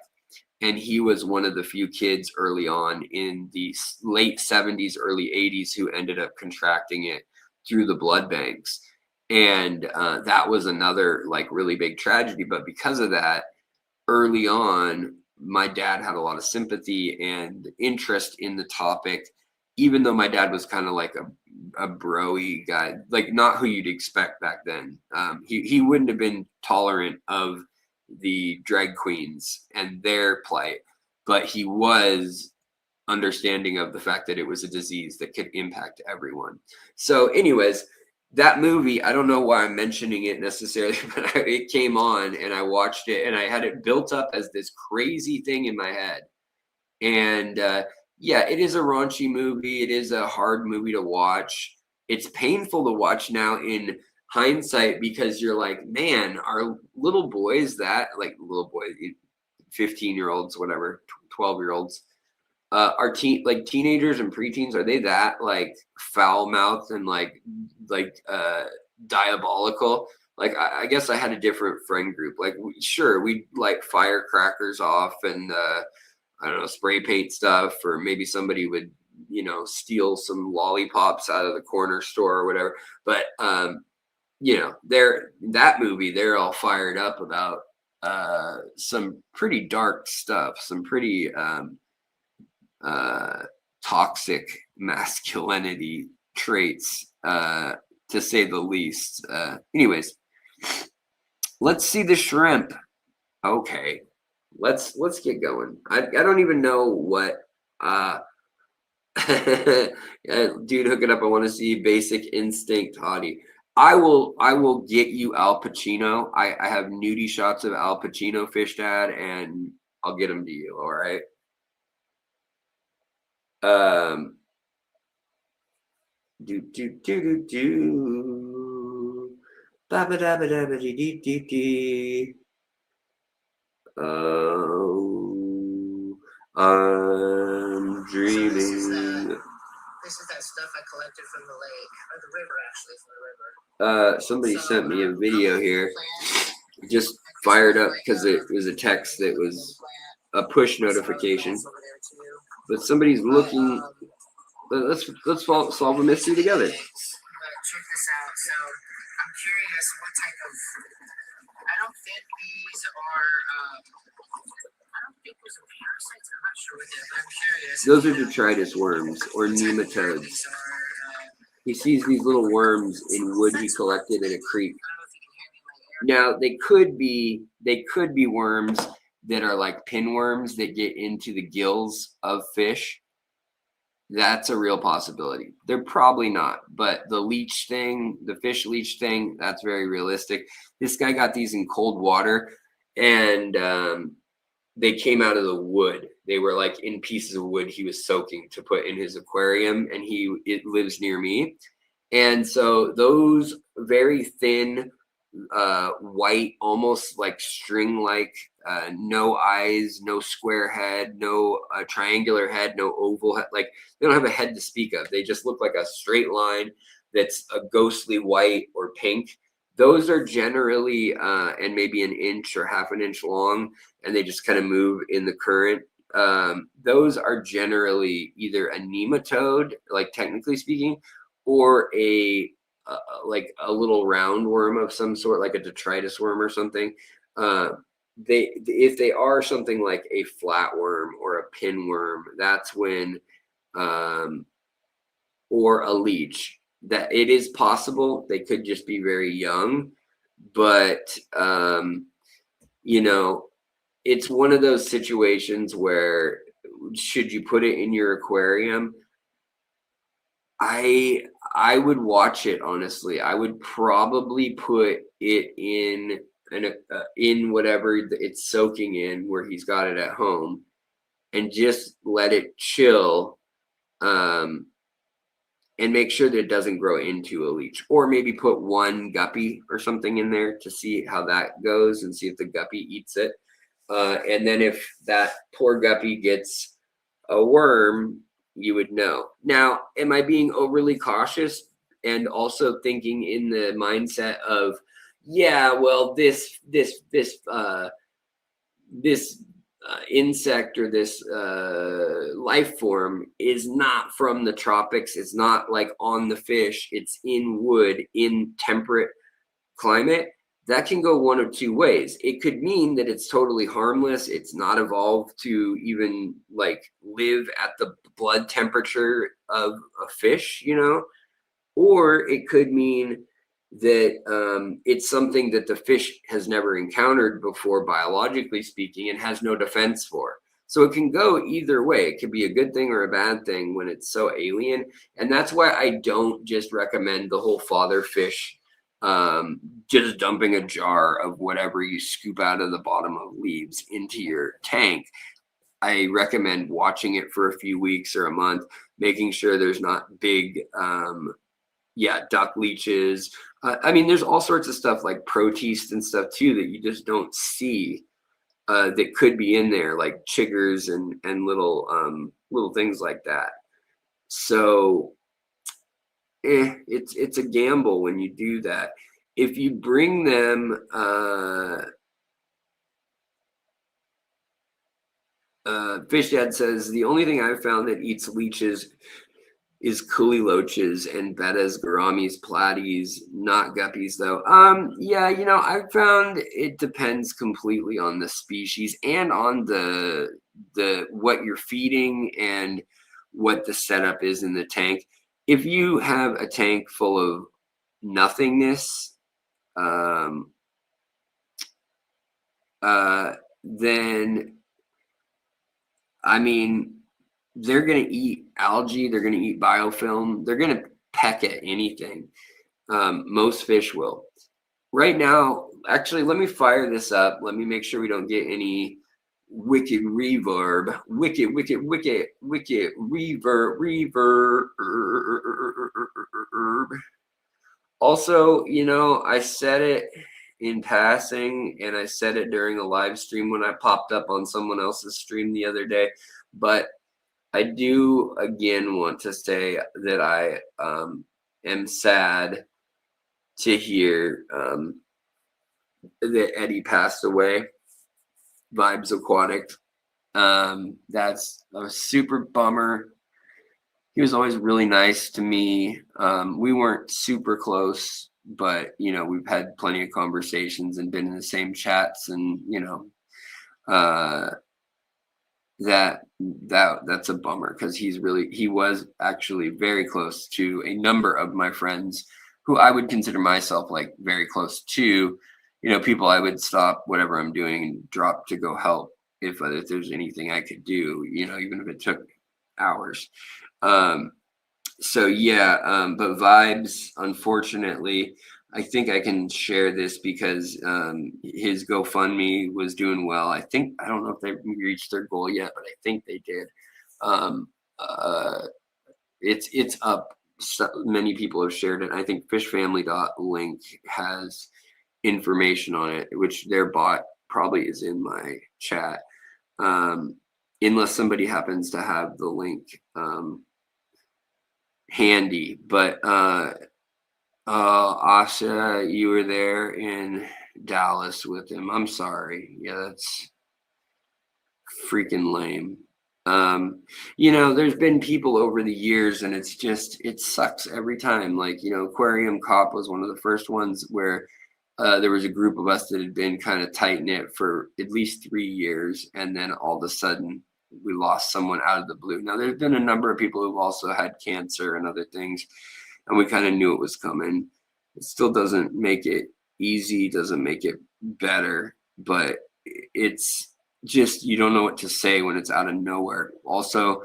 and he was one of the few kids early on in the late 70s, early 80s who ended up contracting it through the blood banks. And that was another like really big tragedy. But because of that, early on, my dad had a lot of sympathy and interest in the topic, even though my dad was kind of like a bro-y guy, like not who you'd expect back then. He wouldn't have been tolerant of the drag queens and their plight, but he was understanding of the fact that it was a disease that could impact everyone. So anyways, that movie, I don't know why I'm mentioning it necessarily, but it came on and I watched it, and I had it built up as this crazy thing in my head. And yeah, it is a raunchy movie. It is a hard movie to watch. It's painful to watch now in hindsight, because you're like, man, are little boys that, like little boys, 15-year-olds, whatever, 12-year-olds, are teenagers and preteens, are they that like foul-mouthed and like diabolical? Like I guess I had a different friend group. Like sure, we'd like firecrackers off and I don't know, spray paint stuff, or maybe somebody would, you know, steal some lollipops out of the corner store or whatever. But you know, that movie, they're all fired up about some pretty dark stuff, some pretty toxic masculinity traits, to say the least. Anyways, let's see the shrimp. Okay, let's get going. I don't even know what dude, hook it up. I want to see Basic Instinct Hottie. I will get you Al Pacino. I have nudie shots of Al Pacino, Fish Dad, and I'll get them to you. All right. Ba ba da ba da ba dee dee dee dee. I'm dreaming. This is that stuff I collected from the lake, or the river, actually, from the river. Somebody sent me a video here. Just fired up because it was a text that was a push notification. But somebody's looking. Let's solve a mystery together. But check this out. So I'm curious what type of. I don't think these are. I don't think these are parasites. I'm not sure what they're. But I'm curious. Those are detritus worms or nematodes. He sees these little worms in wood he collected in a creek. Now they could be worms that are like pinworms that get into the gills of fish. That's a real possibility. They're probably not, but the leech thing, the fish leech thing, that's very realistic. This guy got these in cold water, and they came out of the wood. They were like in pieces of wood he was soaking to put in his aquarium, and it lives near me. And so those very thin, white, almost like string-like, no eyes, no square head, no triangular head, no oval head. Like they don't have a head to speak of. They just look like a straight line that's a ghostly white or pink. Those are generally and maybe an inch or half an inch long, and they just kind of move in the current. Those are generally either a nematode, like technically speaking, or like a little round worm of some sort, like a detritus worm or something. If they are something like a flatworm or a pinworm, that's when, or a leech, that it is possible they could just be very young, but it's one of those situations where should you put it in your aquarium? I would watch it, honestly. I would probably put it in whatever it's soaking in, where he's got it at home, and just let it chill, and make sure that it doesn't grow into a leech. Or maybe put one guppy or something in there to see how that goes and see if the guppy eats it. And then if that poor guppy gets a worm, you would know. Now, am I being overly cautious and also thinking in the mindset of, yeah, well, this insect or this life form is not from the tropics. It's not like on the fish. It's in wood, in temperate climate. That can go one of two ways. It could mean that it's totally harmless. It's not evolved to even like live at the blood temperature of a fish, or it could mean that it's something that the fish has never encountered before, biologically speaking, and has no defense for. So it can go either way. It could be a good thing or a bad thing when it's so alien. And that's why I don't just recommend the whole father fish, just dumping a jar of whatever you scoop out of the bottom of leaves into your tank. I recommend watching it for a few weeks or a month, making sure there's not big, duck leeches. There's all sorts of stuff like protist and stuff too that you just don't see, that could be in there, like chiggers and little things like that. So it's a gamble when you do that. If you bring them, Fish Dad says the only thing I've found that eats leeches is kuliloches and bettas, gouramis, platies, not guppies though. I've found it depends completely on the species and on the what you're feeding and what the setup is in the tank. If you have a tank full of nothingness, then they're going to eat algae, they're going to eat biofilm, they're going to peck at anything. Most fish will. Right now, actually, let me fire this up. Let me make sure we don't get any wicked reverb. Wicked reverb. Also, I said it in passing, and I said it during a live stream when I popped up on someone else's stream the other day, but I do again want to say that I am sad to hear that Eddie passed away. Vibes Aquatic. That's a super bummer. He was always really nice to me. We weren't super close, but we've had plenty of conversations and been in the same chats, and uh, that's a bummer because he was actually very close to a number of my friends who I would consider myself like very close to. People I would stop whatever I'm doing and drop to go help if there's anything I could do. Even if it took hours. Um, so yeah, but Vibes, unfortunately, I think I can share this because his GoFundMe was doing well. I don't know if they reached their goal yet, but I think they did. Um, uh, it's up. So many people have shared it. I think fishfamily.link has information on it, which their bot probably is in my chat. Um, Unless somebody happens to have the link handy. But Asha, you were there in Dallas with him. I'm sorry. Yeah, that's freaking lame. There's been people over the years, and it sucks every time. Like, Aquarium Cop was one of the first ones where there was a group of us that had been kind of tight knit for at least 3 years, and then all of a sudden we lost someone out of the blue. Now, there's been a number of people who've also had cancer and other things, and we kind of knew it was coming. It still doesn't make it easy, doesn't make it better, but it's just you don't know what to say when it's out of nowhere. Also,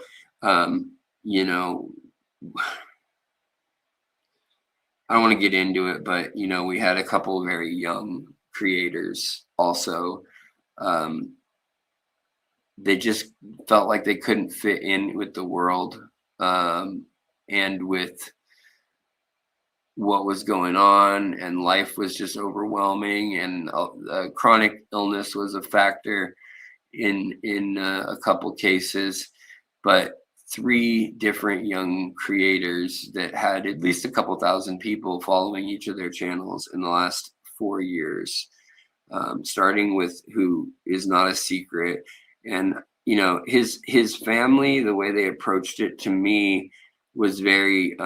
you know, I don't want to get into it, but we had a couple of very young creators also. They just felt like they couldn't fit in with the world, and with what was going on, and life was just overwhelming, and chronic illness was a factor in a couple cases. But three different young creators that had at least a couple thousand people following each of their channels in the last 4 years, starting with who is not a secret. And his family, the way they approached it to me was very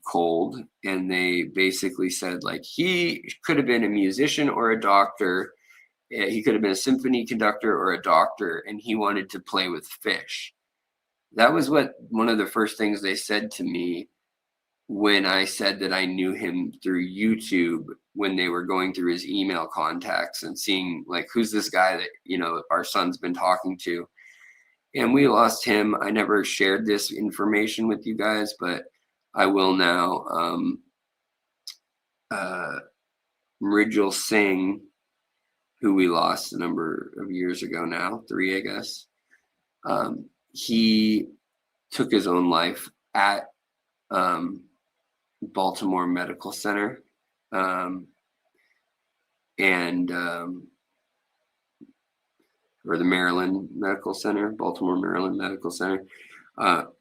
cold, and they basically said like he could have been a musician or a doctor. He could have been a symphony conductor or a doctor, and he wanted to play with fish. That was one of the first things they said to me when I said that I knew him through YouTube, when they were going through his email contacts and seeing like, who's this guy that our son's been talking to. And we lost him. I never shared this information with you guys, but I will now. Mrijal Singh, who we lost a number of years ago now, 3, I guess. He took his own life at Baltimore Medical Center, and or the Maryland Medical Center, Baltimore, Maryland Medical Center,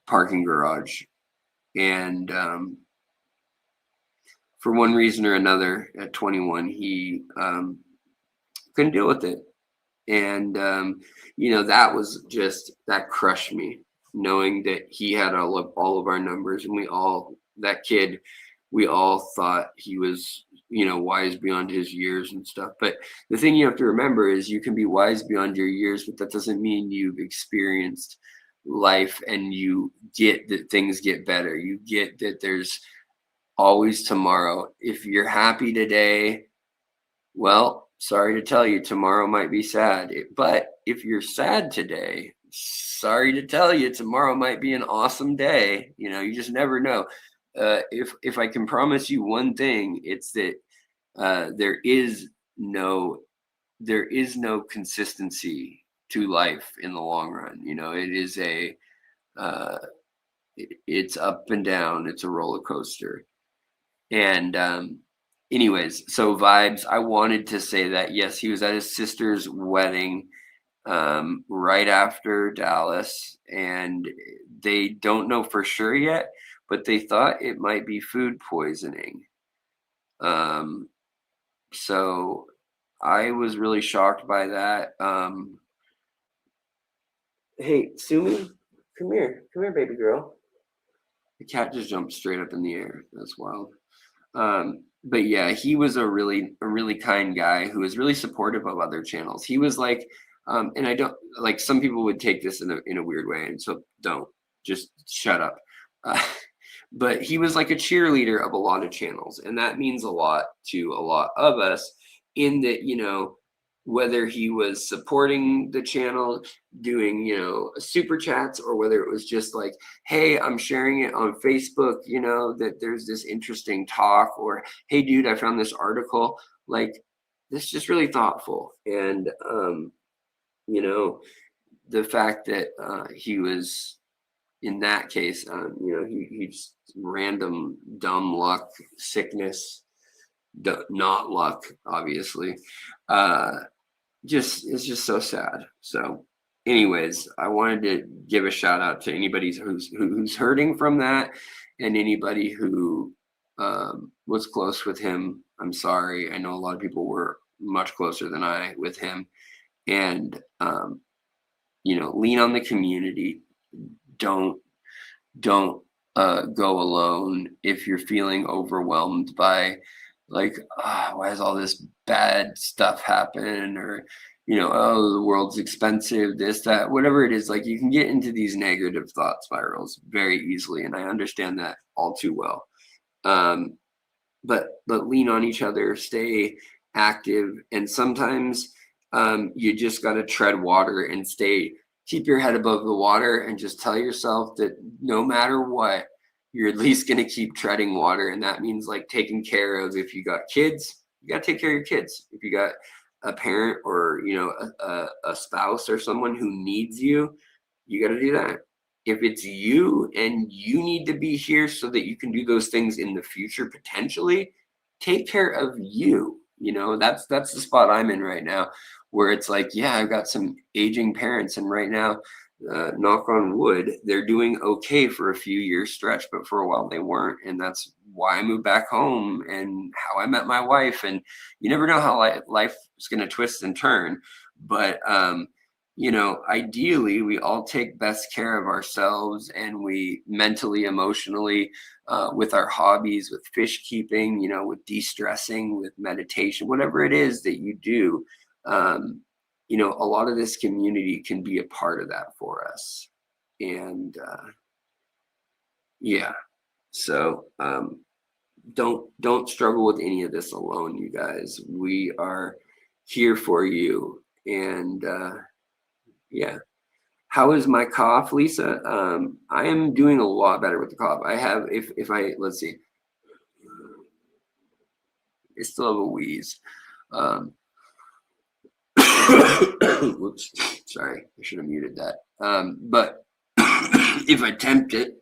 parking garage. And for one reason or another, at 21, he couldn't deal with it. And, that crushed me, knowing that he had all of our numbers, and we all thought he was, wise beyond his years and stuff. But the thing you have to remember is you can be wise beyond your years, but that doesn't mean you've experienced life and you get that things get better. You get that there's always tomorrow. If you're happy today, well, sorry to tell you, tomorrow might be sad. But if you're sad today, sorry to tell you, tomorrow might be an awesome day. You just never know. If I can promise you one thing, it's that there is no consistency to life in the long run. It is it's up and down. It's a roller coaster. And anyways, so Vibes, I wanted to say that yes, he was at his sister's wedding right after Dallas, and they don't know for sure yet, but they thought it might be food poisoning. So I was really shocked by that. Hey, Sumi, come here, baby girl. The cat just jumped straight up in the air. That's wild. But yeah, he was a really kind guy who was really supportive of other channels. He was like, and I don't like, some people would take this in a weird way, and so don't, just shut up. Uh, but he was like a cheerleader of a lot of channels, and that means a lot to a lot of us, in that, whether he was supporting the channel, doing, super chats, or whether it was just like, hey, I'm sharing it on Facebook, that there's this interesting talk, or hey, dude, I found this article. Like, this is just really thoughtful. And, the fact that he was, in that case, he just random dumb luck, sickness, not luck, obviously. It's just so sad. So anyways, I wanted to give a shout out to anybody who's hurting from that, and anybody who was close with him. I'm sorry. I know a lot of people were much closer than I with him, and lean on the community. Don't go alone if you're feeling overwhelmed by, like, why is all this bad stuff happen, or oh, the world's expensive, this, that, whatever it is. Like, you can get into these negative thought spirals very easily, and I understand that all too well. But lean on each other, stay active, and sometimes you just got to tread water and keep your head above the water, and just tell yourself that no matter what, you're at least going to keep treading water. And that means, like, taking care of, if you got kids, you got to take care of your kids. If you got a parent, or a spouse or someone who needs you, you got to do that. If it's you and you need to be here so that you can do those things in the future, potentially, take care of you. That's the spot I'm in right now, where it's like, yeah, I've got some aging parents, and right now, knock on wood, they're doing okay for a few years stretch, but for a while they weren't. And that's why I moved back home, and how I met my wife. And you never know how life is going to twist and turn. But, ideally, we all take best care of ourselves, and we mentally, emotionally, with our hobbies, with fish keeping, with de-stressing, with meditation, whatever it is that you do. A lot of this community can be a part of that for us. And yeah, so don't struggle with any of this alone, you guys. We are here for you. And yeah. How is my cough, Lisa? I am doing a lot better with the cough. I have, let's see, I still have a wheeze. Whoops, sorry, I should have muted that. But if I tempt it,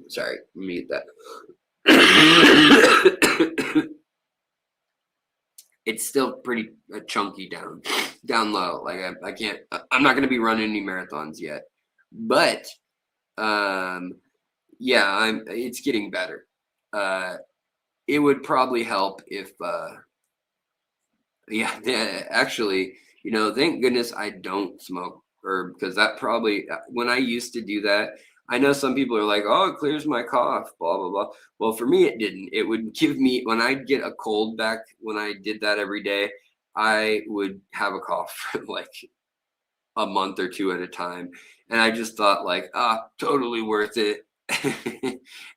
sorry, mute that. It's still pretty chunky down low. Like, I can't, I'm not going to be running any marathons yet, but yeah, it's getting better. It would probably help if, yeah, actually, thank goodness I don't smoke, or because that probably, when I used to do that, I know some people are like, oh, it clears my cough, blah, blah, blah. Well, for me, it didn't. It would give me, when I'd get a cold back, when I did that every day, I would have a cough for like a month or two at a time. And I just thought, like, totally worth it.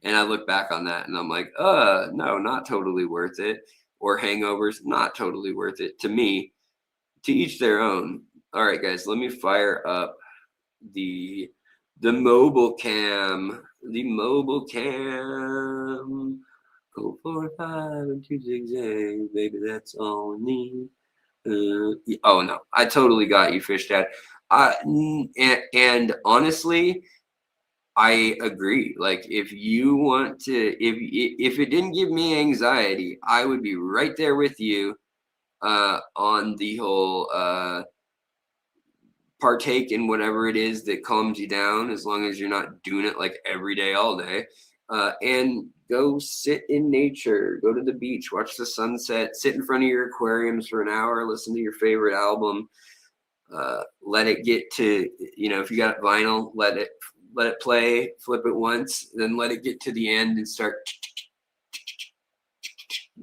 And I look back on that and I'm like, no, not totally worth it. Or hangovers, not totally worth it. To me, to each their own. All right, guys, let me fire up the mobile cam. The mobile cam. 045 and 2 baby, that's all we need. Oh no, I totally got you, Fish Dad. And honestly, I agree. Like, if you want to, if it didn't give me anxiety, I would be right there with you on the whole partake in whatever it is that calms you down, as long as you're not doing it like every day, all day. And go sit in nature, go to the beach, watch the sunset, sit in front of your aquariums for an hour, listen to your favorite album. Let it get to, you know, if you got vinyl, let it play, flip it once, then let it get to the end and start.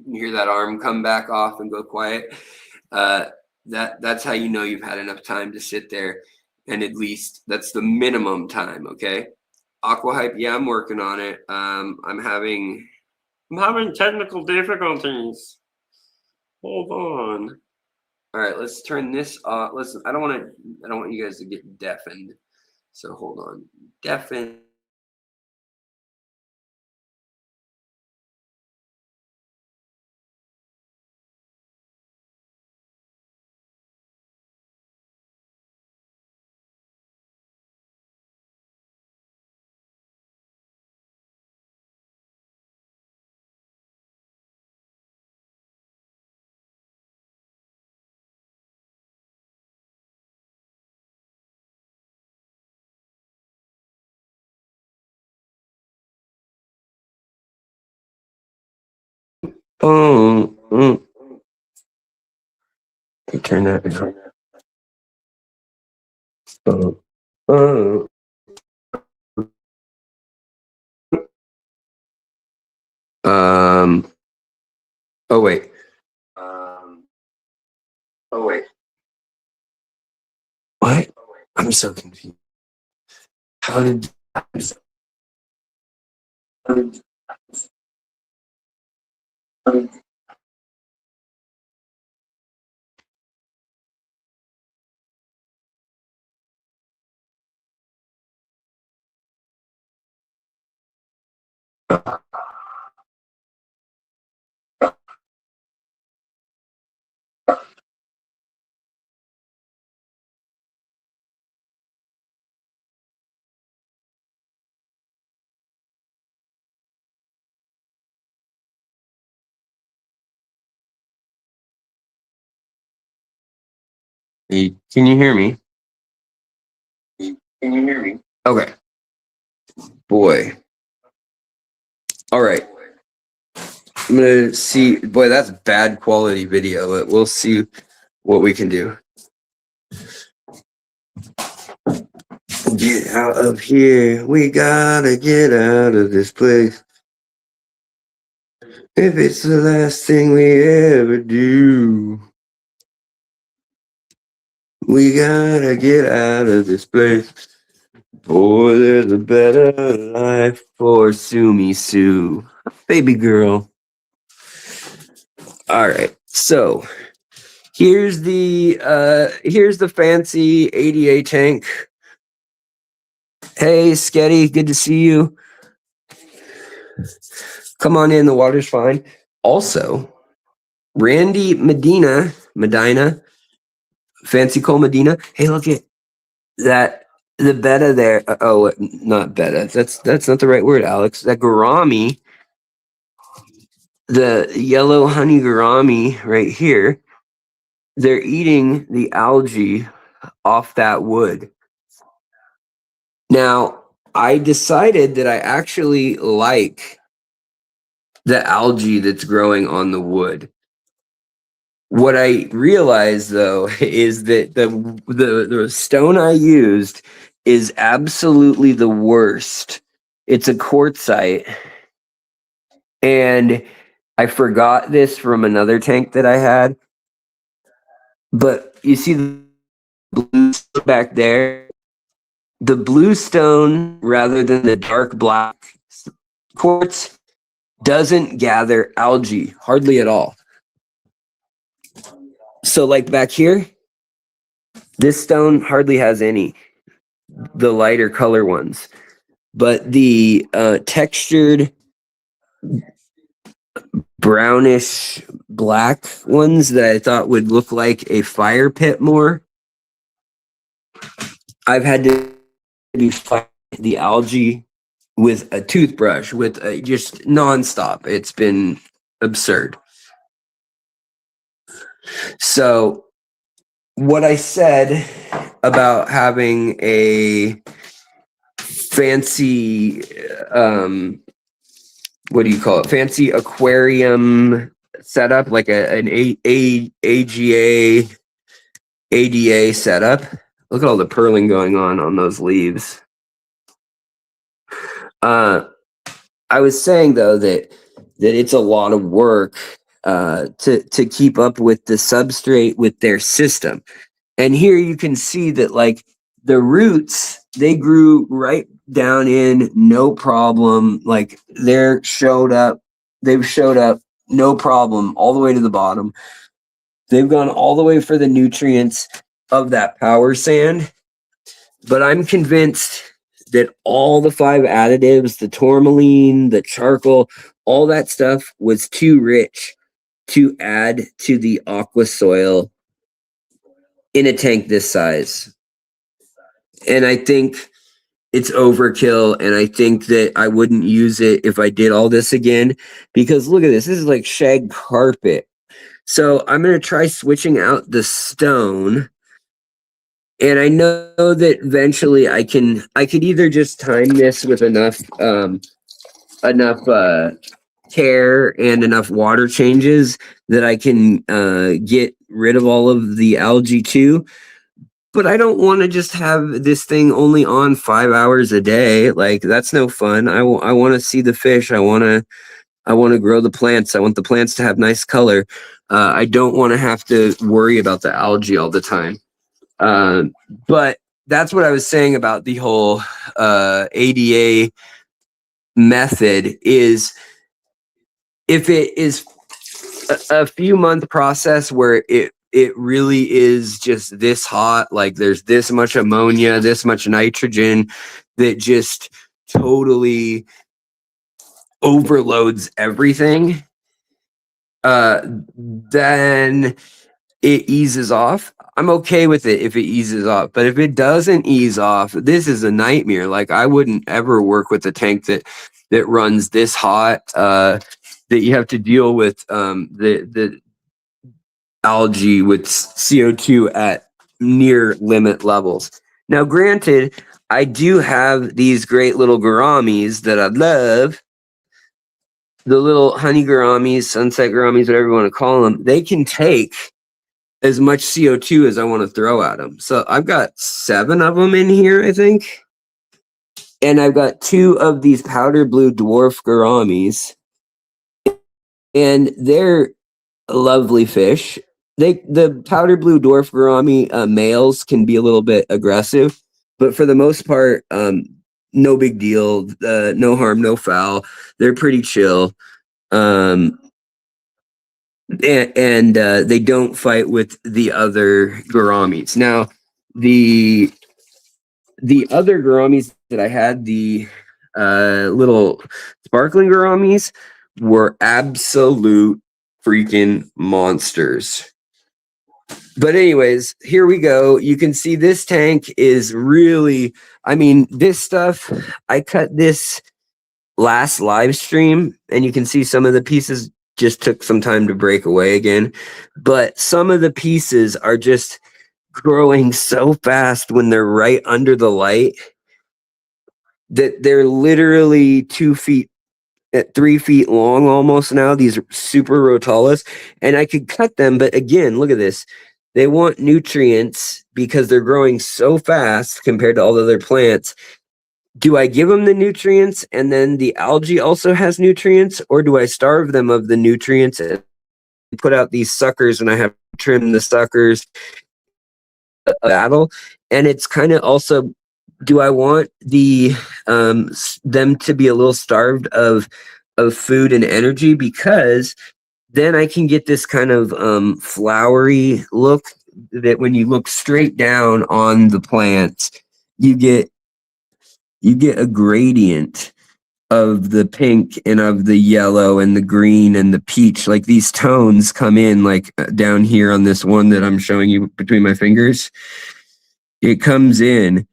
You hear that arm come back off and go quiet. That's how you know you've had enough time to sit there, and at least that's the minimum time. Okay, AquaHype, yeah, I'm working on it. I'm having technical difficulties. Hold on. All right, let's turn this off. Listen, I don't want you guys to get deafened. So hold on. Deafened. Oh, turn that down. Oh. Oh wait. Oh wait. What? I'm so confused. How did? Can you hear me? Can you hear me? Okay. Boy. All right. I'm gonna see. Boy, that's bad quality video. But we'll see what we can do. Get out of here. We gotta get out of this place. If it's the last thing we ever do, we gotta get out of this place. Boy, there's a better life for Sumi Sue. Baby girl. All right. So here's the fancy ADA tank. Hey, Sketty, good to see you. Come on in, the water's fine. Also, Randy Medina, Fancy Cole Medina. Hey, look at that. The betta there. Oh, not betta. That's not the right word, Alex. That gourami, the yellow honey gourami right here. They're eating the algae off that wood. Now, I decided that I actually like the algae that's growing on the wood. What I realized though is that the stone I used is absolutely the worst. It's a quartzite. And I forgot this from another tank that I had. But you see the blue back there? The blue stone, rather than the dark black quartz, doesn't gather algae hardly at all. So like back here, this stone hardly has any, the lighter color ones. But the textured brownish black ones that I thought would look like a fire pit more, I've had to fight the algae with a toothbrush, with just nonstop. It's been absurd. So what I said about having a fancy what do you call it? Fancy aquarium setup, like an AGA, ADA setup. Look at all the purling going on those leaves. I was saying though that it's a lot of work to keep up with the substrate with their system. And here you can see that like the roots, they grew right down in, no problem. Like they've showed up no problem all the way to the bottom. They've gone all the way for the nutrients of that power sand. But I'm convinced that all the 5 additives, the tourmaline, the charcoal, all that stuff was too rich to add to the aqua soil in a tank this size. And I think it's overkill, and I think that I wouldn't use it if I did all this again, because look at this. This is like shag carpet. So I'm going to try switching out the stone. And I know that eventually I could either just time this with enough care and enough water changes that I can get rid of all of the algae too. But I don't want to just have this thing only on 5 hours a day. Like that's no fun. I want to see the fish. I want to grow the plants. I want the plants to have nice color. I don't want to have to worry about the algae all the time. But that's what I was saying about the whole ADA method is if it is a few month process where it really is just this hot, like there's this much ammonia, this much nitrogen that just totally overloads everything, then it eases off. I'm okay with it if it eases off, but if it doesn't ease off, this is a nightmare. Like I wouldn't ever work with a tank that runs this hot, that you have to deal with the algae with CO2 at near limit levels. Now, granted, I do have these great little gouramis that I love. The little honey gouramis, sunset gouramis, whatever you want to call them, they can take as much CO2 as I want to throw at them. So I've got 7 of them in here, I think. And I've got 2 of these powder blue dwarf gouramis. And they're lovely fish. The powder blue dwarf gourami males can be a little bit aggressive, but for the most part, no big deal. No harm, no foul. They're pretty chill. And they don't fight with the other gouramis. Now, the other gouramis that I had, the little sparkling gouramis, were absolute freaking monsters. But anyways, here we go. You can see this tank is really, I mean, this stuff, I cut this last live stream, and you can see some of the pieces just took some time to break away again. But some of the pieces are just growing so fast when they're right under the light that they're literally 2 feet at 3 feet long almost now. These are super rotalis, and I could cut them. But again, look at this. They want nutrients because they're growing so fast compared to all the other plants. Do I give them the nutrients and then the algae also has nutrients, or do I starve them of the nutrients and put out these suckers and I have to trim the suckers? Battle. And it's kind of also, do I want them to be a little starved of food and energy, because then I can get this kind of flowery look that when you look straight down on the plants, you get a gradient of the pink and of the yellow and the green and the peach. Like these tones come in like down here on this one that I'm showing you between my fingers. It comes in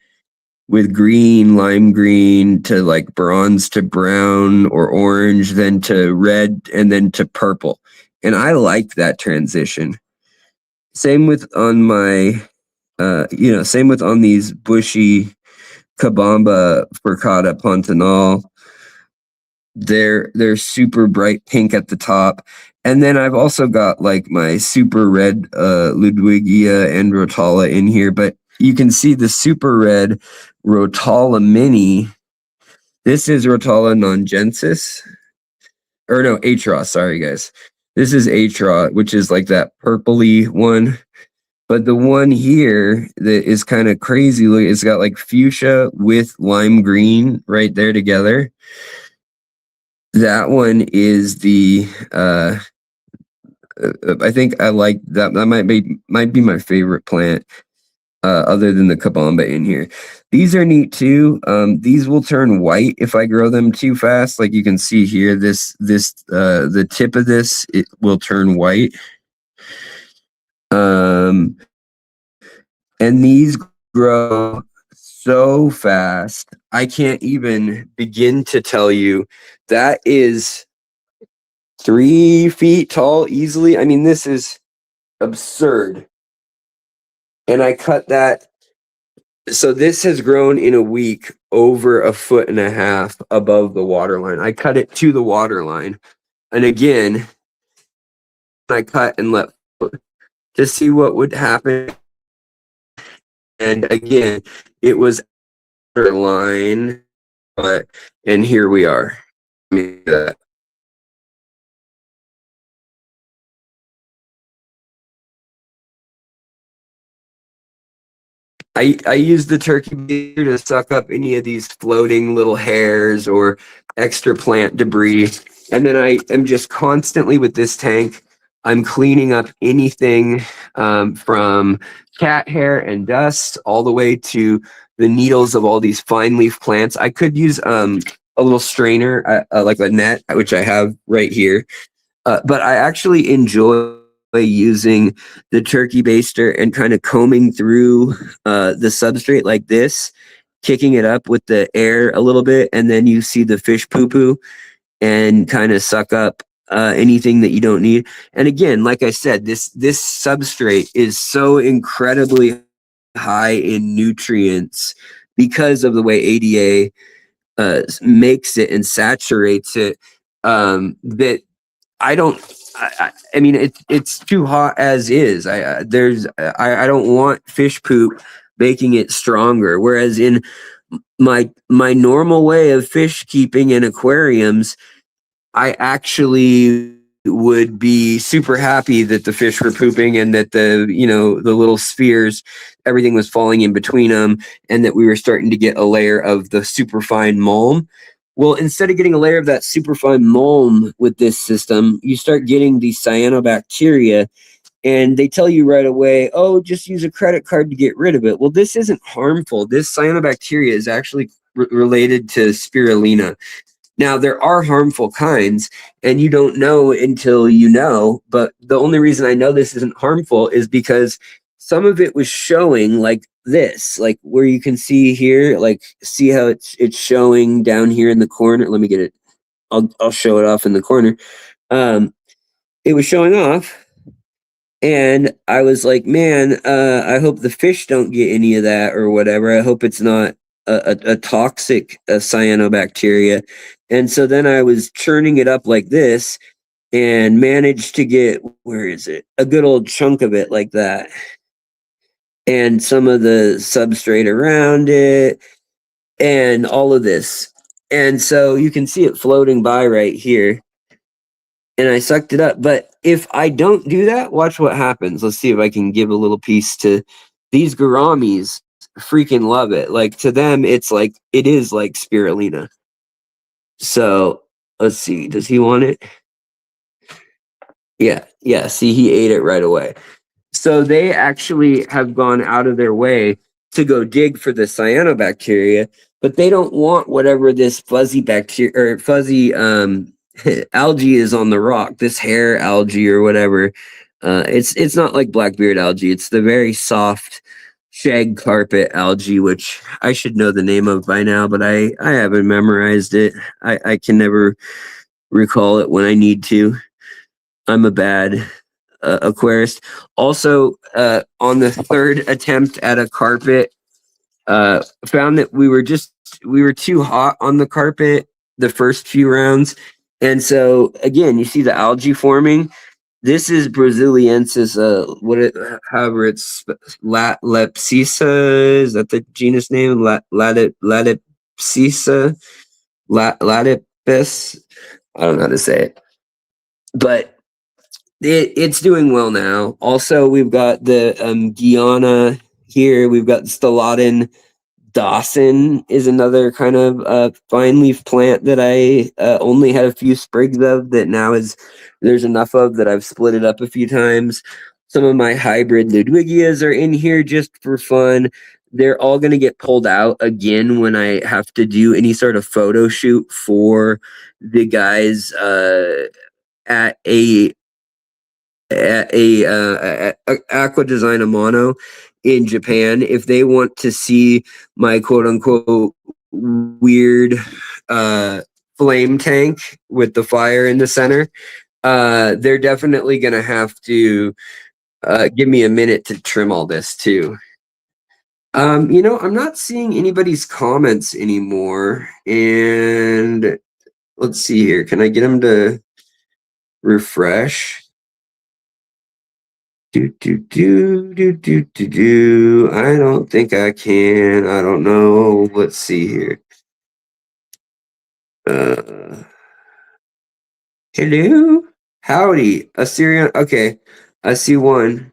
with green, lime green to like bronze to brown or orange, then to red, and then to purple. And I like that transition. Same with on my, same with on these bushy Cabamba Furcata Pontanal. they're super bright pink at the top. And then I've also got like my super red Ludwigia and Rotala in here, but you can see the super red Rotala mini. This is Rotala nongensis. Or no, Atraw, sorry guys. This is Atraw, which is like that purpley one. But the one here that is kind of crazy, look, it's got like fuchsia with lime green right there together. That one is the I think I like that. That might be my favorite plant, other than the kabamba in here. These are neat too. These will turn white if I grow them too fast. Like you can see here, the tip of this, it will turn white. And these grow so fast. I can't even begin to tell you. That is 3 feet tall easily. I mean, this is absurd. And I cut that. So this has grown in a week over 1.5 feet above the water line. I cut it to the water line. And again, I cut and let to see what would happen. And again, it was line, and here we are. I use the turkey baster to suck up any of these floating little hairs or extra plant debris. And then I am just constantly with this tank, I'm cleaning up anything from cat hair and dust all the way to the needles of all these fine leaf plants. I could use a little strainer, like a net, which I have right here. But I actually enjoy using the turkey baster and kind of combing through the substrate like this, kicking it up with the air a little bit, and then you see the fish poo-poo and kind of suck up anything that you don't need. And again, like I said, this substrate is so incredibly high in nutrients because of the way ADA makes it and saturates it, that I mean, it's too hot as is. I don't want fish poop making it stronger. Whereas in my normal way of fish keeping in aquariums, I actually would be super happy that the fish were pooping and that the little spheres, everything was falling in between them, and that we were starting to get a layer of the superfine mulm. Well, instead of getting a layer of that superfine mulm with this system, you start getting these cyanobacteria, and they tell you right away, oh, just use a credit card to get rid of it. Well, this isn't harmful. This cyanobacteria is actually related to spirulina. Now, there are harmful kinds, and you don't know until you know, but the only reason I know this isn't harmful is because some of it was showing like this, like where you can see here, like see how it's showing down here in the corner. Let me get it. I'll show it off in the corner. It was showing off, and I was like, man, I hope the fish don't get any of that or whatever. I hope it's not a toxic cyanobacteria. And so then I was churning it up like this and managed to get, where is it? A good old chunk of it like that. And some of the substrate around it and all of this. And so you can see it floating by right here. And I sucked it up. But if I don't do that, watch what happens. Let's see if I can give a little piece to these gouramis. Freaking love it. Like to them, it is like spirulina. So let's see. Does he want it? Yeah. See, he ate it right away. So they actually have gone out of their way to go dig for the cyanobacteria, but they don't want whatever this fuzzy bacteria or fuzzy algae is on the rock. This hair algae or whatever. It's not like blackbeard algae. It's the very soft shag carpet algae, which I should know the name of by now, but I haven't memorized it. I can never recall it when I need to. I'm a bad aquarist. Also, on the third attempt at a carpet, found that we were too hot on the carpet, the first few rounds. And so again, you see the algae forming. This is Braziliensis, however it's Lepsisa. Is that the genus name? Latipsisa, Latipus. I don't know how to say it, but it's doing well now. Also, we've got the Guyana here. We've got Stellodon Dawson is another kind of fine leaf plant that I only had a few sprigs of that now there's enough of that I've split it up a few times. Some of my hybrid Ludwigias are in here just for fun. They're all going to get pulled out again when I have to do any sort of photo shoot for the guys at Aqua Design Amano in Japan. If they want to see my quote unquote weird flame tank with the fire in the center, they're definitely gonna have to give me a minute to trim all this too. I'm not seeing anybody's comments anymore, and let's see here. Can I get them to refresh? I don't think I can. I don't know. Let's see here. Hello? Howdy. Assyrian. Okay. I see one.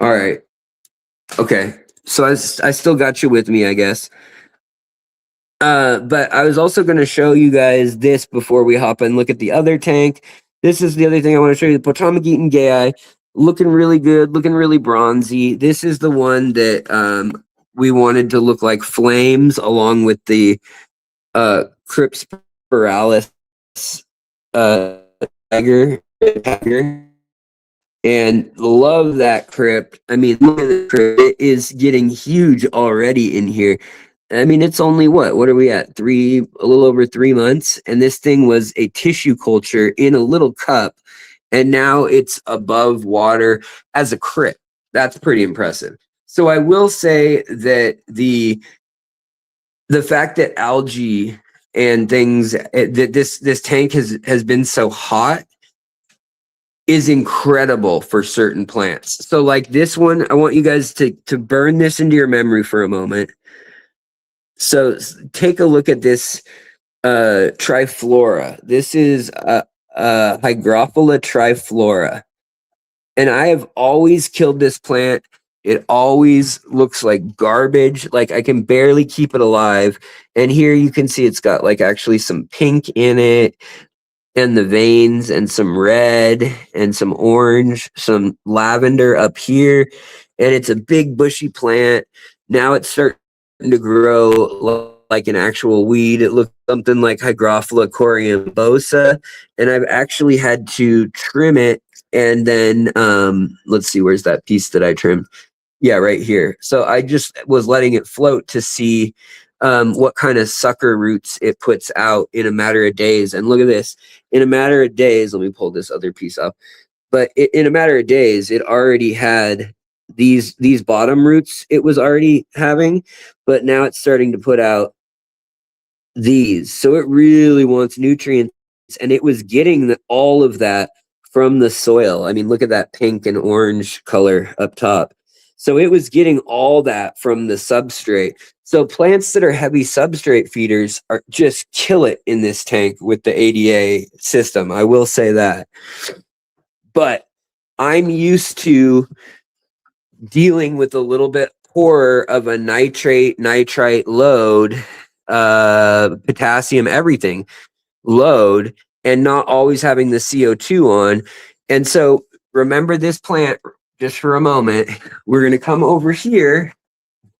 All right. Okay. So I still got you with me, I guess. But I was also going to show you guys this before we hop and look at the other tank. This is the other thing I want to show you. The Potomac-Eaton Gay, looking really good, looking really bronzy. This is the one that we wanted to look like flames along with the Crypspiralis tiger. And love that crypt. I mean, look at the crypt. It is getting huge already in here. I mean, it's only what are we at? A little over 3 months. And this thing was a tissue culture in a little cup. And now it's above water as a crypt. That's pretty impressive. So I will say that the fact that algae and things that this tank has been so hot is incredible for certain plants. So like this one, I want you guys to burn this into your memory for a moment. So take a look at this triflora. This is Hygrophila triflora. And I have always killed this plant. It always looks like garbage. Like I can barely keep it alive. And here you can see it's got like actually some pink in it and the veins and some red and some orange, some lavender up here. And it's a big bushy plant. Now it's starting to grow like an actual weed. It looks something like Hygrophila coriambosa. And I've actually had to trim it. And then let's see, where's that piece that I trimmed? Yeah, right here. So I just was letting it float to see what kind of sucker roots it puts out in a matter of days. And look at this. In a matter of days, let me pull this other piece up. But in a matter of days, it already had these bottom roots it was already having, but now it's starting to put out these. So it really wants nutrients, and it was getting all of that from the soil. I mean, look at that pink and orange color up top. So it was getting all that from the substrate. So plants that are heavy substrate feeders are just kill it in this tank with the ADA system. I will say that. But I'm used to dealing with a little bit poorer of a nitrite load, potassium, everything load, and not always having the CO2 on. And so remember this plant just for a moment. We're going to come over here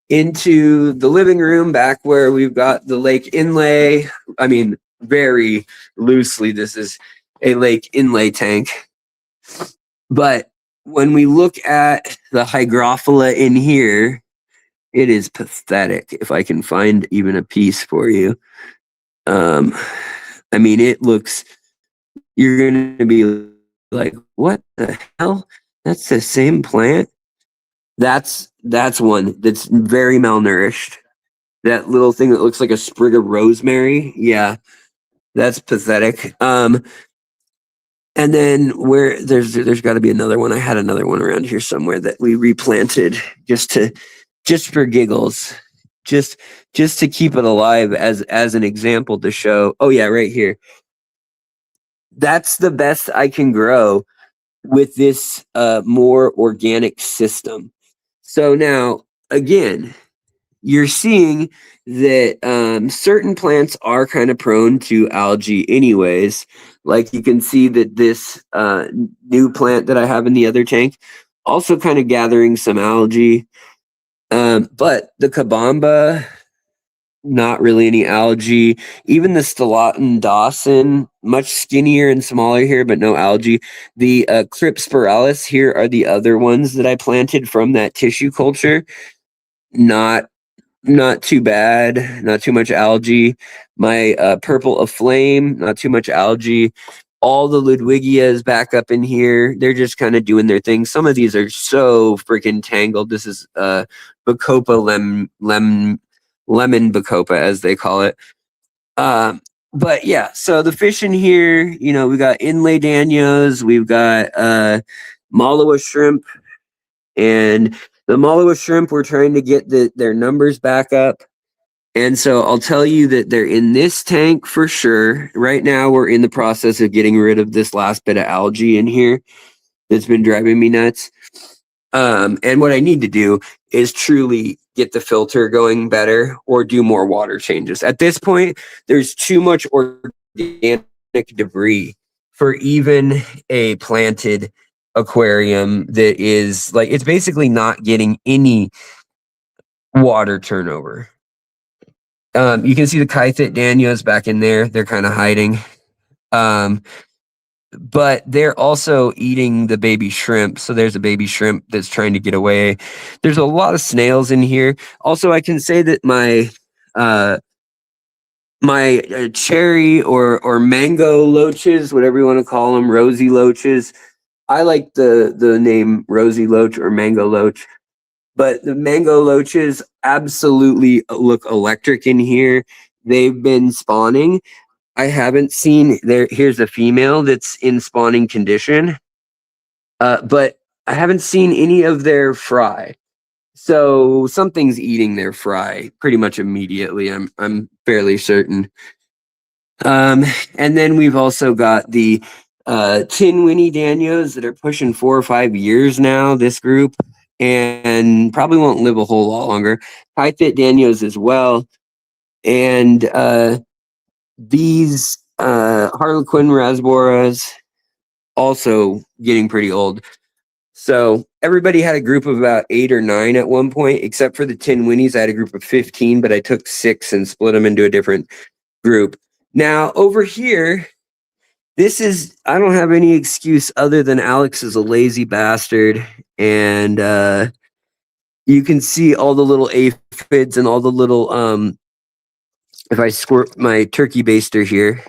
into the living room back where we've got the lake inlay. I mean, very loosely, this is a lake inlay tank. But when we look at the Hygrophila in here, it is pathetic. If I can find even a piece for you. I mean, it looks, you're going to be like, what the hell? That's the same plant? That's one that's very malnourished. that little thing that looks like a sprig of rosemary. Yeah, that's pathetic. And then where there's got to be another one. I had another one around here somewhere that we replanted just for giggles, just to keep it alive as an example to show. Oh yeah, right here. That's the best I can grow with this more organic system. So now again, you're seeing that certain plants are kind of prone to algae anyways. Like you can see that this new plant that I have in the other tank also kind of gathering some algae. But the kabamba, not really any algae. Even the Stellatin Dawson, much skinnier and smaller here, but no algae. The Crypspiralis here are the other ones that I planted from that tissue culture. Not too bad, not too much algae. My purple aflame, not too much algae. All the Ludwigias back up in here, they're just kind of doing their thing. Some of these are so freaking tangled. This is Bacopa lemon Bacopa, as they call it. But yeah, so the fish in here, you know, we got inlay danios, we've got Malawa shrimp, and the Malawa shrimp, we're trying to get their numbers back up. And so I'll tell you that they're in this tank for sure. Right now, we're in the process of getting rid of this last bit of algae in here that's been driving me nuts. And what I need to do is truly get the filter going better or do more water changes. At this point, there's too much organic debris for even a planted aquarium that is like, it's basically not getting any water turnover. You can see the Kythit Danios back in there. They're kind of hiding. But they're also eating the baby shrimp. So there's a baby shrimp that's trying to get away. There's a lot of snails in here. Also, I can say that my cherry or mango loaches, whatever you want to call them, rosy loaches. I like the name rosy loach or mango loach. But the mango loaches absolutely look electric in here. They've been spawning. I haven't seen there. Here's a female that's in spawning condition. But I haven't seen any of their fry. So something's eating their fry pretty much immediately. I'm fairly certain. And then we've also got the Tin Winnie Danios that are pushing 4 or 5 years now, this group, and probably won't live a whole lot longer. High Fit Danios as well. And these Harlequin Rasboras also getting pretty old. So everybody had a group of about 8 or 9 at one point, except for the Tin Winnies. I had a group of 15, but I took 6 and split them into a different group. Now over here, I don't have any excuse other than Alex is a lazy bastard. And you can see all the little aphids and all the little, if I squirt my turkey baster here,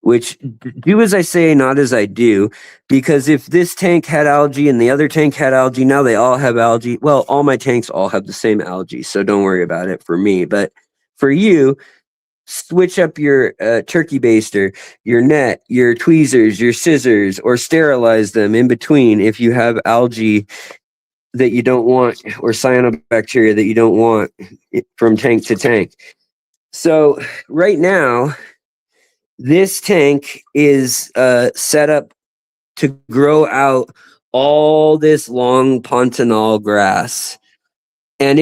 which do as I say, not as I do, because if this tank had algae and the other tank had algae, now they all have algae. Well, all my tanks all have the same algae, so don't worry about it for me. But for you, switch up your turkey baster, your net, your tweezers, your scissors, or sterilize them in between if you have algae that you don't want or cyanobacteria that you don't want from tank to tank. So right now, this tank is set up to grow out all this long pontonal grass. And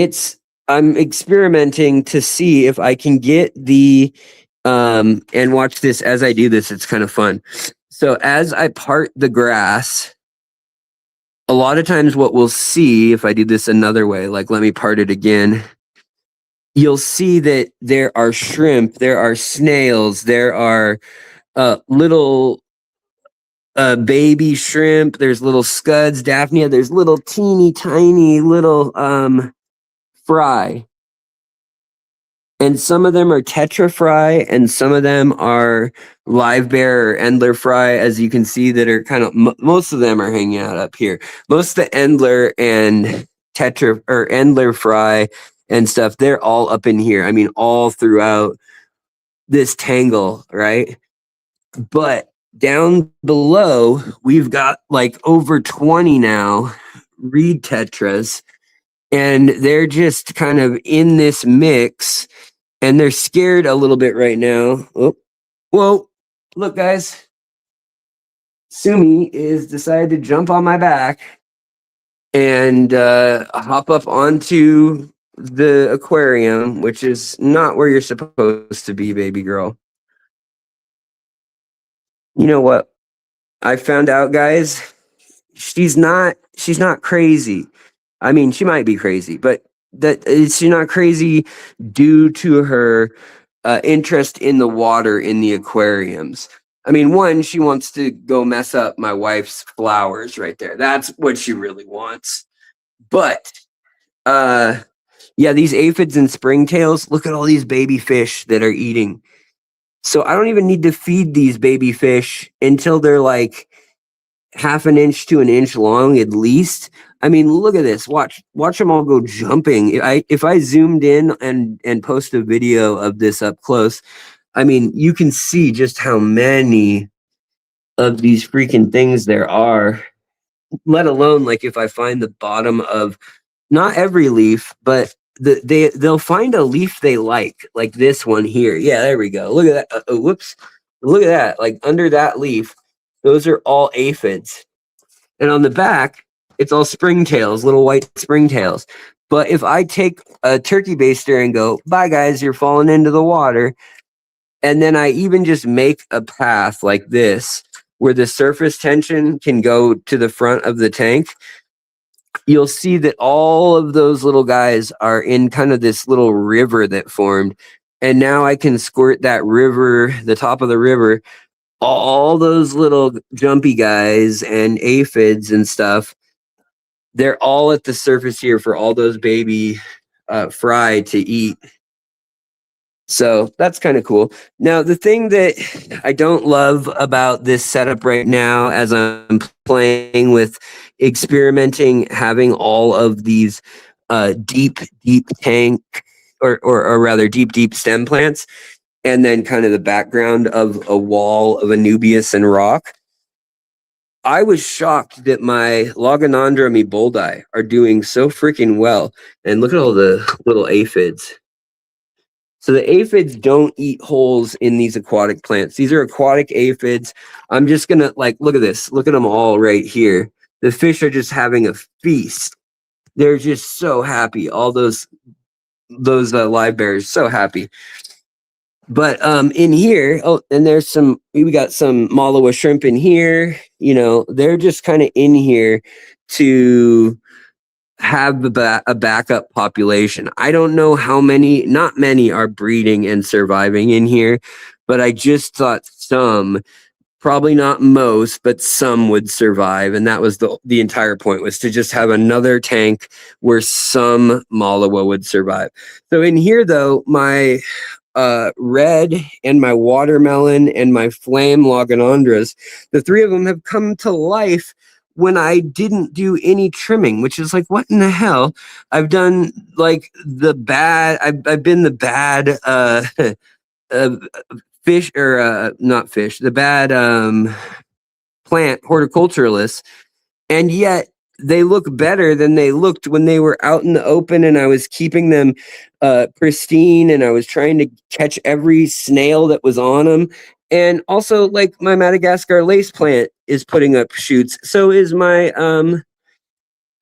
I'm experimenting to see if I can get the, and watch this as I do this, it's kind of fun. So as I part the grass, a lot of times what we'll see, if I do this another way, like let me part it again, you'll see that there are shrimp, there are snails, there are little baby shrimp, there's little scuds, Daphnia, there's little teeny tiny little fry. And some of them are tetra fry, and some of them are live bear or endler fry, as you can see, that are kind of, most of them are hanging out up here. Most of the endler and tetra or endler fry and stuff, they're all up in here. I mean, all throughout this tangle, right? But down below, we've got like over 20 now reed tetras, and they're just kind of in this mix, and they're scared a little bit right now. Oh, whoa, look, guys. Sumi is decided to jump on my back and hop up onto the aquarium, which is not where you're supposed to be, baby girl. You know what I found out, guys? She's not crazy. I mean, she might be crazy, but she's not crazy due to her interest in the water in the aquariums. I mean, one, she wants to go mess up my wife's flowers right there. That's what she really wants. But yeah, these aphids and springtails, look at all these baby fish that are eating. So I don't even need to feed these baby fish until they're like half an inch to an inch long at least. I mean, look at this. Watch them all go jumping. If I zoomed in and post a video of this up close, I mean, you can see just how many of these freaking things there are, let alone like if I find the bottom of not every leaf, but they'll find a leaf they like this one here. Yeah, there we go. Look at that. Whoops. Look at that. Like under that leaf, those are all aphids. And on the back, it's all springtails, little white springtails. But if I take a turkey baster and go, bye guys, you're falling into the water, and then I even just make a path like this where the surface tension can go to the front of the tank, you'll see that all of those little guys are in kind of this little river that formed. And now I can squirt that river, the top of the river, all those little jumpy guys and aphids and stuff. They're all at the surface here for all those baby fry to eat. So that's kind of cool. Now, the thing that I don't love about this setup right now, as I'm playing with experimenting, having all of these deep tank or rather deep stem plants, and then kind of the background of a wall of Anubias and rock. I was shocked that my Logonandrum eboldi are doing so freaking well. And look at all the little aphids. So the aphids don't eat holes in these aquatic plants. These are aquatic aphids. I'm just going to look at this. Look at them all right here. The fish are just having a feast. They're just so happy. All those live bears, so happy. But in here, and we got some Malawa shrimp in here. You know, they're just kind of in here to have a backup population. I don't know how many, not many are breeding and surviving in here, but I just thought some, probably not most, but some would survive. And that was the entire point, was to just have another tank where some Malawa would survive. So in here though, my red and my watermelon and my flame Logonandras, the three of them have come to life when I didn't do any trimming, which is like, what in the hell? I've done like I've been the bad fish, or not fish, the bad plant horticulturalist, and yet they look better than they looked when they were out in the open, and I was keeping them pristine, and I was trying to catch every snail that was on them. And also, like, my Madagascar lace plant is putting up shoots. So is my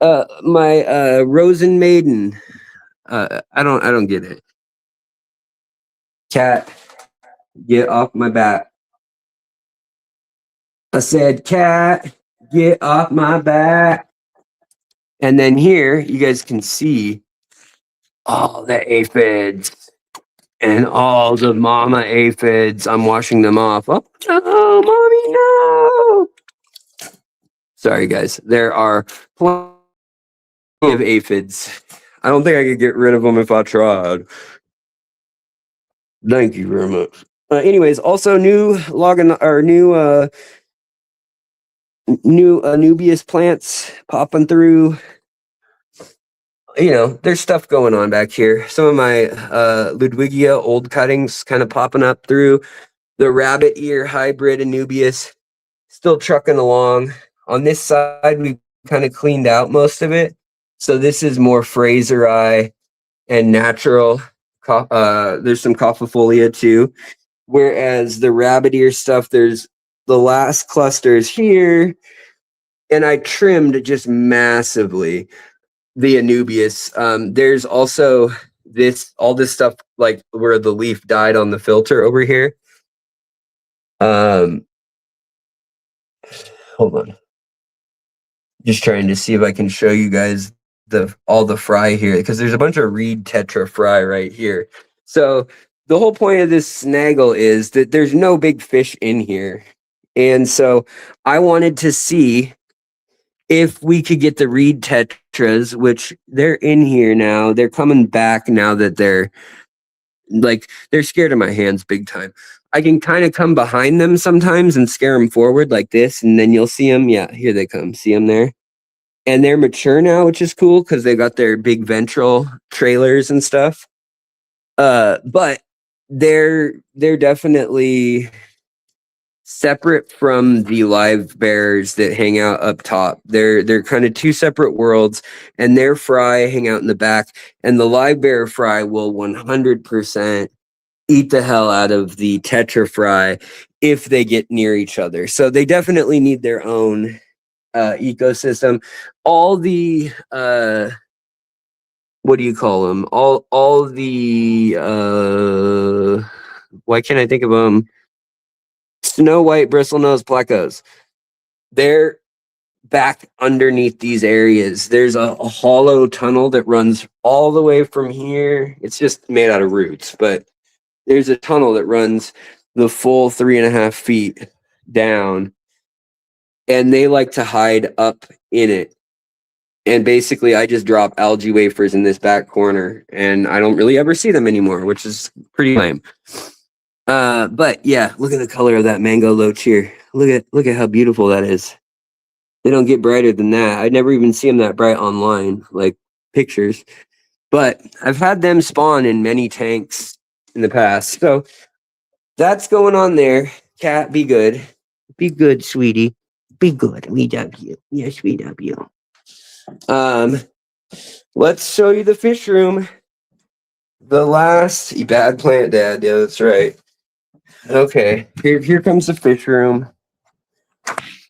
Rosen Maiden. I don't get it. Cat, get off my back. I said, cat, get off my back. And then here, you guys can see all the aphids and all the mama aphids. I'm washing them off. Oh, no, mommy, no. Sorry, guys. There are plenty of aphids. I don't think I could get rid of them if I tried. Thank you very much. Anyways, also new Anubias plants popping through. you know, there's stuff going on back here. Some of my Ludwigia old cuttings kind of popping up through. The rabbit ear hybrid Anubias still trucking along. On this side, we kind of cleaned out most of it. So this is more Fraseri and natural. There's some Cophifolia too. Whereas the rabbit ear stuff, there's the last clusters here. And I trimmed just massively the Anubias. There's also all this stuff like where the leaf died on the filter over here. Hold on. Just trying to see if I can show you guys all the fry here, because there's a bunch of reed tetra fry right here. So the whole point of this snaggle is that there's no big fish in here. And so I wanted to see if we could get the reed tetras, which they're in here now. They're coming back now that they're scared of my hands big time. I can kind of come behind them sometimes and scare them forward like this, and then you'll see them. Yeah, here they come. See them there? And they're mature now, which is cool because they got their big ventral trailers and stuff. But they're definitely separate from the live bears that hang out up top. They're kind of two separate worlds, and their fry hang out in the back, and the live bear fry will 100% eat the hell out of the tetra fry if they get near each other. So they definitely need their own ecosystem. All the what do you call them? All the why can't I think of them? Snow white bristlenose plecos. They're back underneath these areas. There's a hollow tunnel that runs all the way from here. It's just made out of roots, but there's a tunnel that runs the full 3.5 feet down, and they like to hide up in it. And basically, I just drop algae wafers in this back corner, and I don't really ever see them anymore, which is pretty lame. But yeah, look at the color of that mango loach here. Look at how beautiful that is. They don't get brighter than that. I never even see them that bright online, like pictures. But I've had them spawn in many tanks in the past. So that's going on there. Cat, be good. Be good, sweetie. Be good. We love you. Yes, we love you. Let's show you the fish room. The last bad plant dad. Yeah, that's right. Okay, here comes the fish room.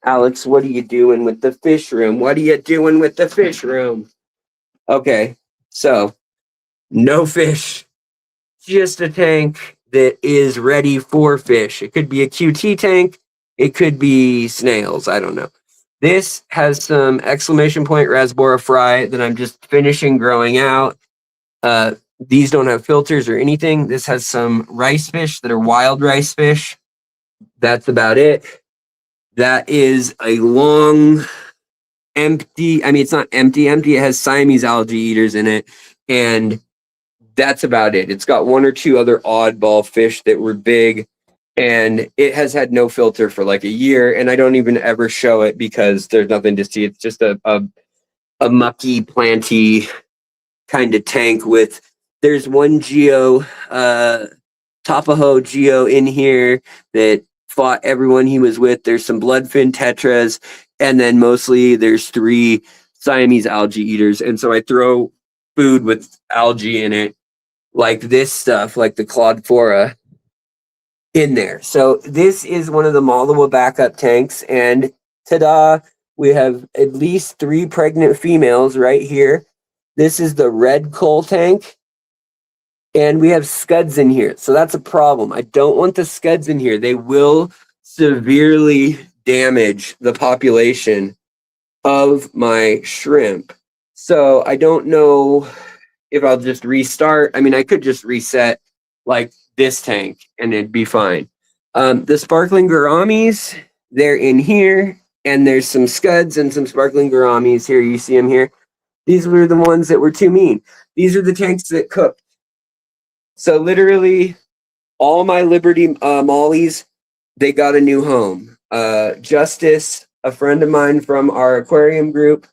Alex, what are you doing with the fish room? What are you doing with the fish room? Okay, so no fish, just a tank that is ready for fish. It could be a QT tank. It could be snails. I don't know. This has some exclamation point rasbora fry that I'm just finishing growing out. These don't have filters or anything. This has some rice fish that are wild rice fish. That's about it. That is a long, empty. I mean, it's not empty. It has Siamese algae eaters in it. And that's about it. It's got one or two other oddball fish that were big. And it has had no filter for like a year. And I don't even ever show it because there's nothing to see. It's just a mucky, planty kind of tank with, there's one Geo, Tapaho Geo in here that fought everyone he was with. There's some bloodfin tetras, and then mostly there's 3 Siamese algae eaters. And so I throw food with algae in it, like this stuff, like the Claudophora in there. So this is one of the Malawa backup tanks, and ta-da, we have at least 3 pregnant females right here. This is the red coal tank. And we have scuds in here. So that's a problem. I don't want the scuds in here. They will severely damage the population of my shrimp. So I don't know if I'll just restart. I mean, I could just reset like this tank and it'd be fine. The sparkling gouramis, they're in here. And there's some scuds and some sparkling gouramis here. You see them here. These were the ones that were too mean. These are the tanks that cooked. So literally all my Liberty mollies, they got a new home. Justice, a friend of mine from our aquarium group,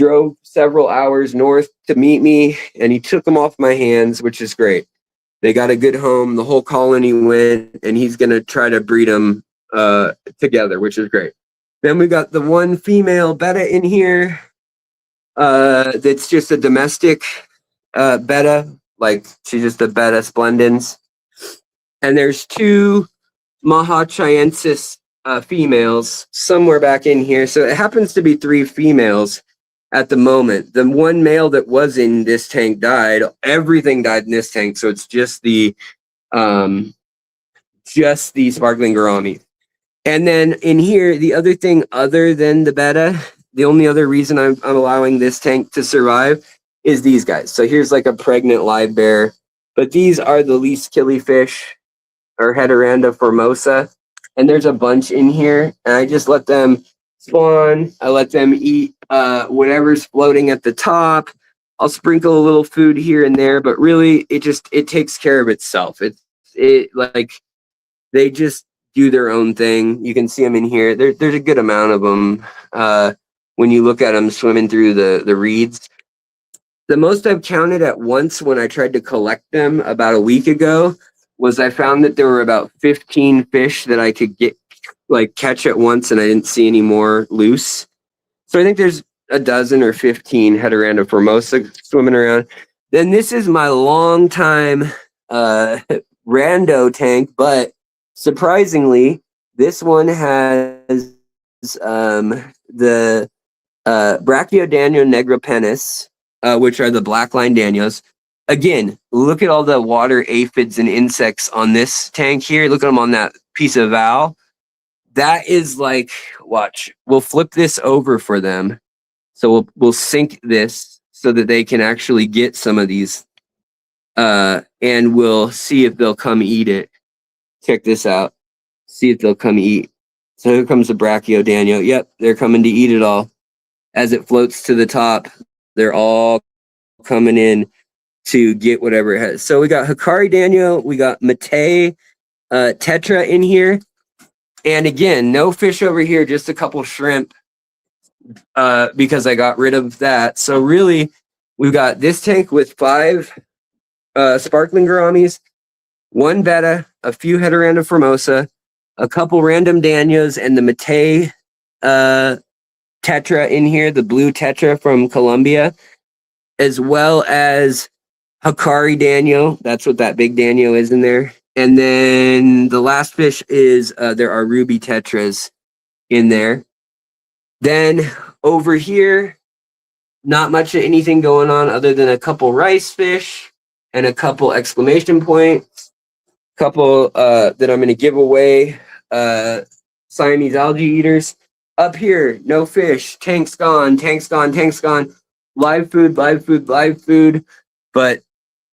drove several hours north to meet me, and he took them off my hands, which is great. They got a good home. The whole colony went, and he's going to try to breed them together, which is great. Then we got the one female betta in here that's just a domestic betta, like she's just a betta splendens. And there's two Mahachiensis females somewhere back in here. So it happens to be three females at the moment. The one male that was in this tank died. Everything died in this tank, so it's just the sparkling gourami. And then in here, the other thing other than the betta, the only other reason I'm allowing this tank to survive is these guys. So here's like a pregnant live bear, but these are the least killifish or Heteranda formosa, and there's a bunch in here, and I just let them spawn. I let them eat whatever's floating at the top. I'll sprinkle a little food here and there, but really it takes care of itself. It like they just do their own thing. You can see them in here. There's a good amount of them when you look at them swimming through the reeds. The most I've counted at once when I tried to collect them about a week ago was I found that there were about 15 fish that I could catch at once, and I didn't see any more loose. So I think there's a dozen or 15 Heteranda formosa swimming around. Then this is my long time rando tank, but surprisingly, this one has the Brachiodanio negropenis, which are the black line danios. Again, look at all the water aphids and insects on this tank here. Look at them on that piece of valve. That is like, watch, we'll flip this over for them. So we'll sink this so that they can actually get some of these, and we'll see if they'll come eat it. Check this out. See if they'll come eat. So here comes the Brachiodanio. Yep, they're coming to eat it all. As it floats to the top, they're all coming in to get whatever it has. So we got Hikari Danio, we got Mate Tetra in here. And again, no fish over here, just a couple shrimp because I got rid of that. So really, we've got this tank with 5 sparkling gouramis, 1 betta, a few Heteranda formosa, a couple random danios, and the Mate Tetra in here, the blue Tetra from Colombia, as well as Hikari Danio. That's what that big Danio is in there. And then the last fish is there are ruby tetras in there. Then over here, not much of anything going on other than a couple rice fish and a couple exclamation points. Couple that I'm going to give away, Siamese algae eaters. Up here, no fish. Tank's gone, tank's gone, tank's gone. Live food, live food, live food. But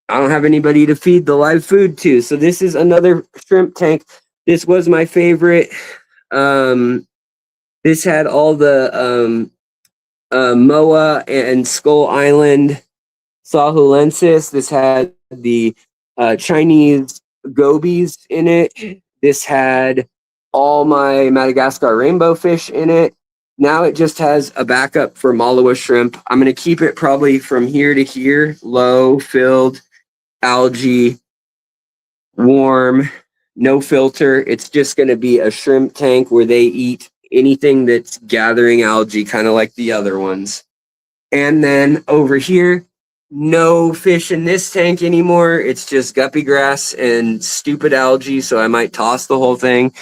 I don't have anybody to feed the live food to. So this is another shrimp tank. This was my favorite. This had all the Moa and Skull Island Sahulensis. This had the Chinese gobies in it. This had all my Madagascar rainbow fish in it. Now it just has a backup for Malawa shrimp. I'm going to keep it probably from here to here, low, filled, algae, warm, no filter. It's just going to be a shrimp tank where they eat anything that's gathering algae, kind of like the other ones. And then over here, no fish in this tank anymore. It's just guppy grass and stupid algae, so I might toss the whole thing.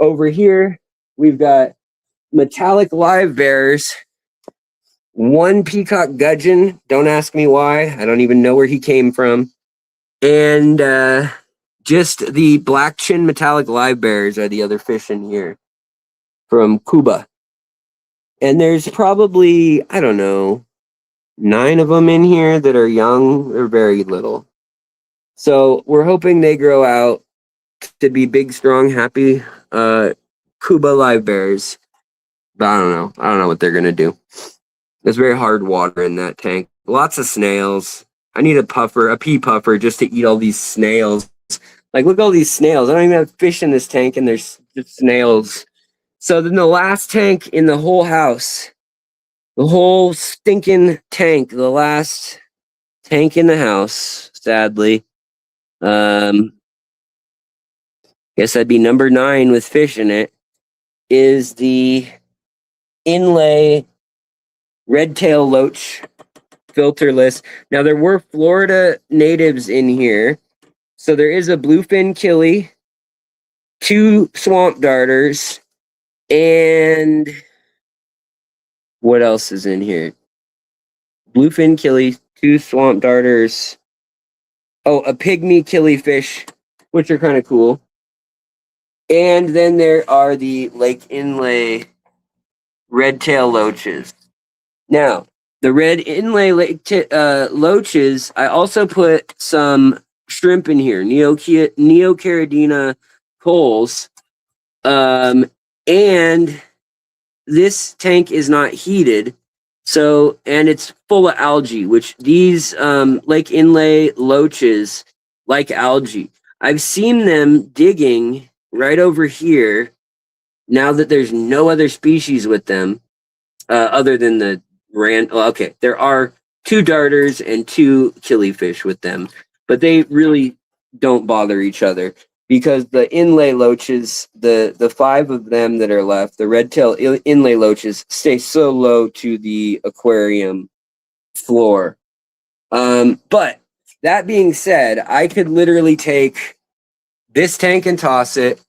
Over here, we've got metallic live bears, 1 peacock gudgeon. Don't ask me why. I don't even know where he came from. And just the black chin metallic live bears are the other fish in here from Cuba. And there's probably, I don't know, 9 of them in here that are young. They're very little. So we're hoping they grow out to be big, strong, happy Cuba live bears. But I don't know. I don't know what they're going to do. There's very hard water in that tank. Lots of snails. I need a pea puffer just to eat all these snails. Like, look at all these snails. I don't even have fish in this tank, and there's just snails. So then the last tank in the whole house the whole stinking tank, the last tank in the house, sadly. Guess that'd be number 9 with fish in it, is the inlay red tail loach filterless. Now there were Florida natives in here. So there is a bluefin killie, 2 swamp darters, and what else is in here? Bluefin killie, 2 swamp darters. Oh, a pygmy killifish, which are kind of cool. And then there are the lake inlay red tail loaches. Now, the red inlay loaches, I also put some shrimp in here, Neocaridina coals. And this tank is not heated, so, and it's full of algae, which these lake inlay loaches like algae. I've seen them digging right over here now that there's no other species with them other than the okay, there are 2 darters and 2 killifish with them, but they really don't bother each other because the inlay loaches, the 5 of them that are left, the red tail inlay loaches, stay so low to the aquarium floor. But that being said, I could literally take this tank and toss it,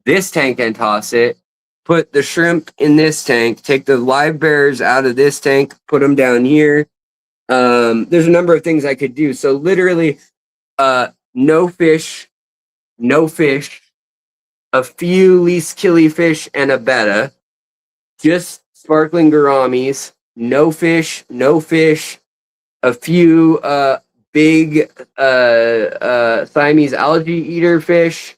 this tank and toss it, put the shrimp in this tank, take the live bears out of this tank, put them down here. There's a number of things I could do. So literally, no fish, a few least killifish and a betta, just sparkling gouramis, no fish, a few big Siamese algae eater fish,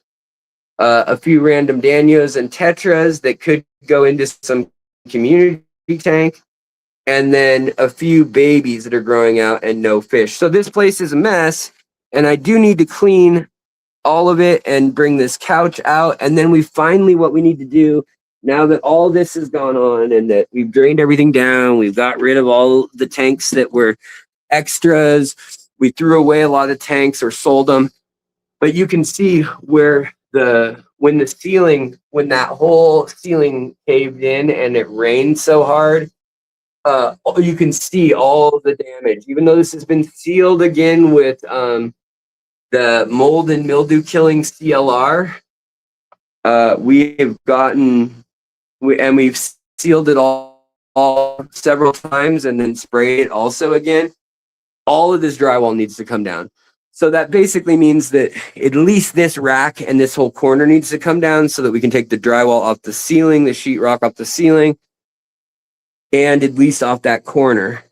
a few random Danios and Tetras that could go into some community tank, and then a few babies that are growing out and no fish. So this place is a mess, and I do need to clean all of it and bring this couch out. And then what we need to do now that all this has gone on and that we've drained everything down, we've got rid of all the tanks that were extras, we threw away a lot of tanks or sold them. But you can see where when that whole ceiling caved in and it rained so hard, you can see all the damage. Even though this has been sealed again with the mold and mildew killing CLR, we've sealed it all several times and then sprayed it also again. All of this drywall needs to come down. So that basically means that at least this rack and this whole corner needs to come down so that we can take the drywall off the ceiling, the sheetrock off the ceiling, and at least off that corner.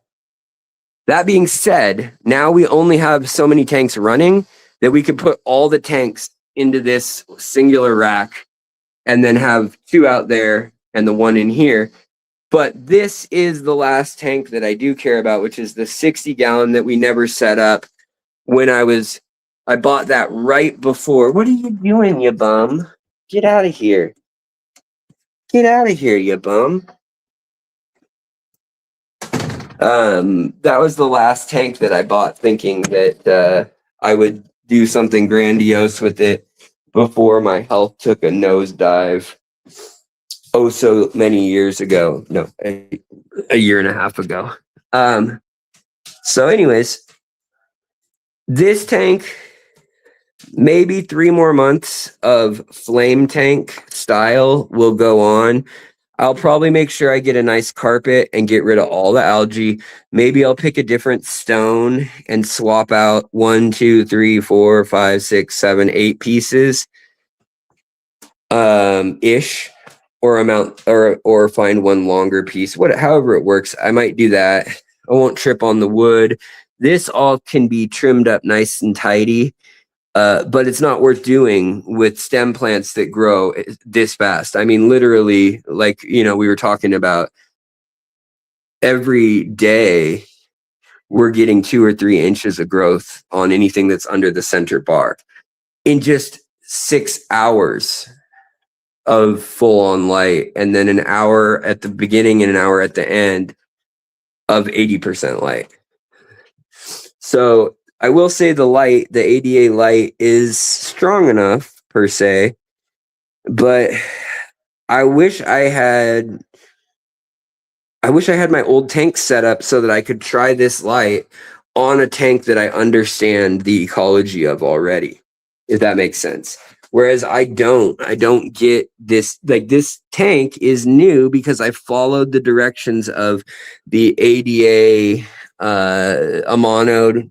That being said, now we only have so many tanks running that we could put all the tanks into this singular rack and then have 2 out there and the 1 in here. But this is the last tank that I do care about, which is the 60-gallon that we never set up when I bought that right before. What are you doing, you bum? Get out of here. Get out of here, you bum. That was the last tank that I bought thinking that I would do something grandiose with it before my health took a nosedive so many years ago. No, a year and a half ago. So anyways, this tank, maybe 3 more months of flame tank style will go on. I'll probably make sure I get a nice carpet and get rid of all the algae. Maybe I'll pick a different stone and swap out 1, 2, 3, 4, 5, 6, 7, 8 pieces ish, or find one longer piece. However it works, I might do that. I won't trip on the wood. This all can be trimmed up nice and tidy. But it's not worth doing with stem plants that grow this fast. I mean, literally, like, we were talking about, every day we're getting 2 or 3 inches of growth on anything that's under the center bar in just 6 hours of full on light, and then an hour at the beginning and an hour at the end. of 80% light. So I will say the light, the ADA light, is strong enough per se, but I wish I had my old tank set up so that I could try this light on a tank that I understand the ecology of already, if that makes sense. Whereas I don't get this, like, this tank is new because I followed the directions of the ADA Amano,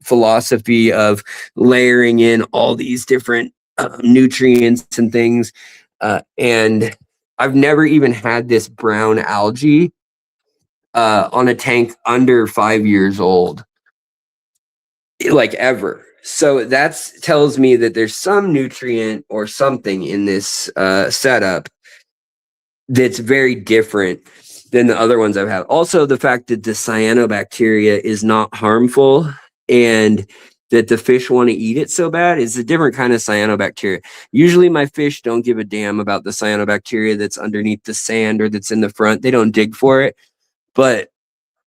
philosophy of layering in all these different nutrients and things. And I've never even had this brown algae on a tank under 5 years old, like, ever. So that tells me that there's some nutrient or something in this setup that's very different than the other ones I've had. Also, the fact that the cyanobacteria is not harmful and that the fish want to eat it so bad is a different kind of cyanobacteria. Usually my fish don't give a damn about the cyanobacteria that's underneath the sand or that's in the front. They don't dig for it. But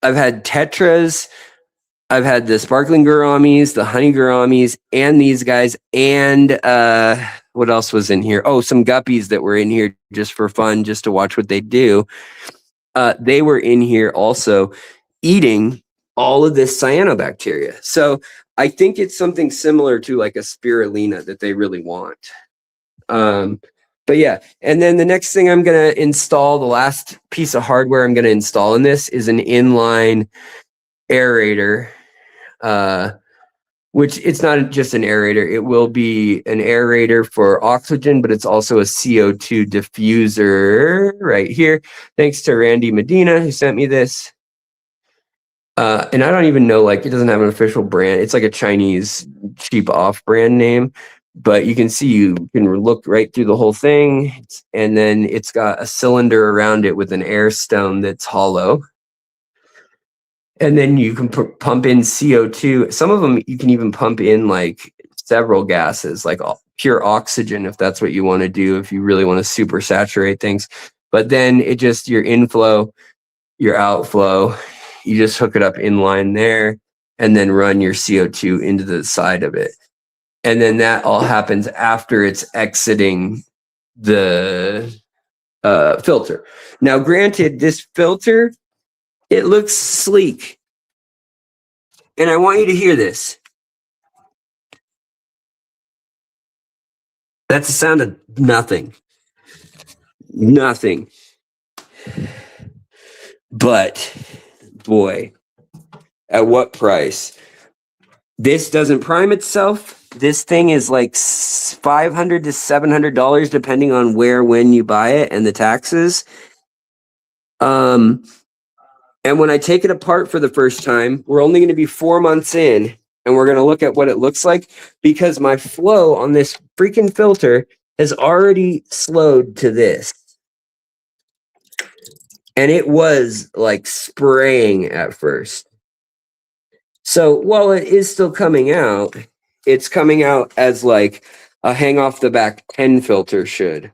I've had tetras, I've had the sparkling gouramis, the honey gouramis, and these guys, and what else was in here? Oh, some guppies that were in here just for fun, just to watch what they do. They were in here also eating all of this cyanobacteria. So I think it's something similar to like a spirulina that they really want. But yeah, and then the next thing I'm going to install, the last piece of hardware I'm going to install in this is an inline aerator, which it's not just an aerator. It will be an aerator for oxygen, but it's also a CO2 diffuser right here. Thanks to Randy Medina, who sent me this. And I don't even know, like, it doesn't have an official brand. It's like a Chinese cheap off-brand name. But you can see, you can look right through the whole thing. And then it's got a cylinder around it with an air stone that's hollow. And then you can pump in CO2. Some of them you can even pump in like several gases, like pure oxygen, if that's what you want to do, if you really want to super saturate things. But then it just, your inflow, your outflow, you just hook it up inline there and then run your CO2 into the side of it. And then that all happens after it's exiting the filter. Now, granted, this filter, it looks sleek. And I want you to hear this. That's the sound of nothing. Nothing. But, boy, at what price? This doesn't prime itself. This thing is like $500 to $700, depending on where, when you buy it, and the taxes. And when I take it apart for the first time, we're only going to be 4 months in, and we're going to look at what it looks like, because my flow on this freaking filter has already slowed to this. And it was like spraying at first. So while it is still coming out, it's coming out as like a hang off the back pen filter should.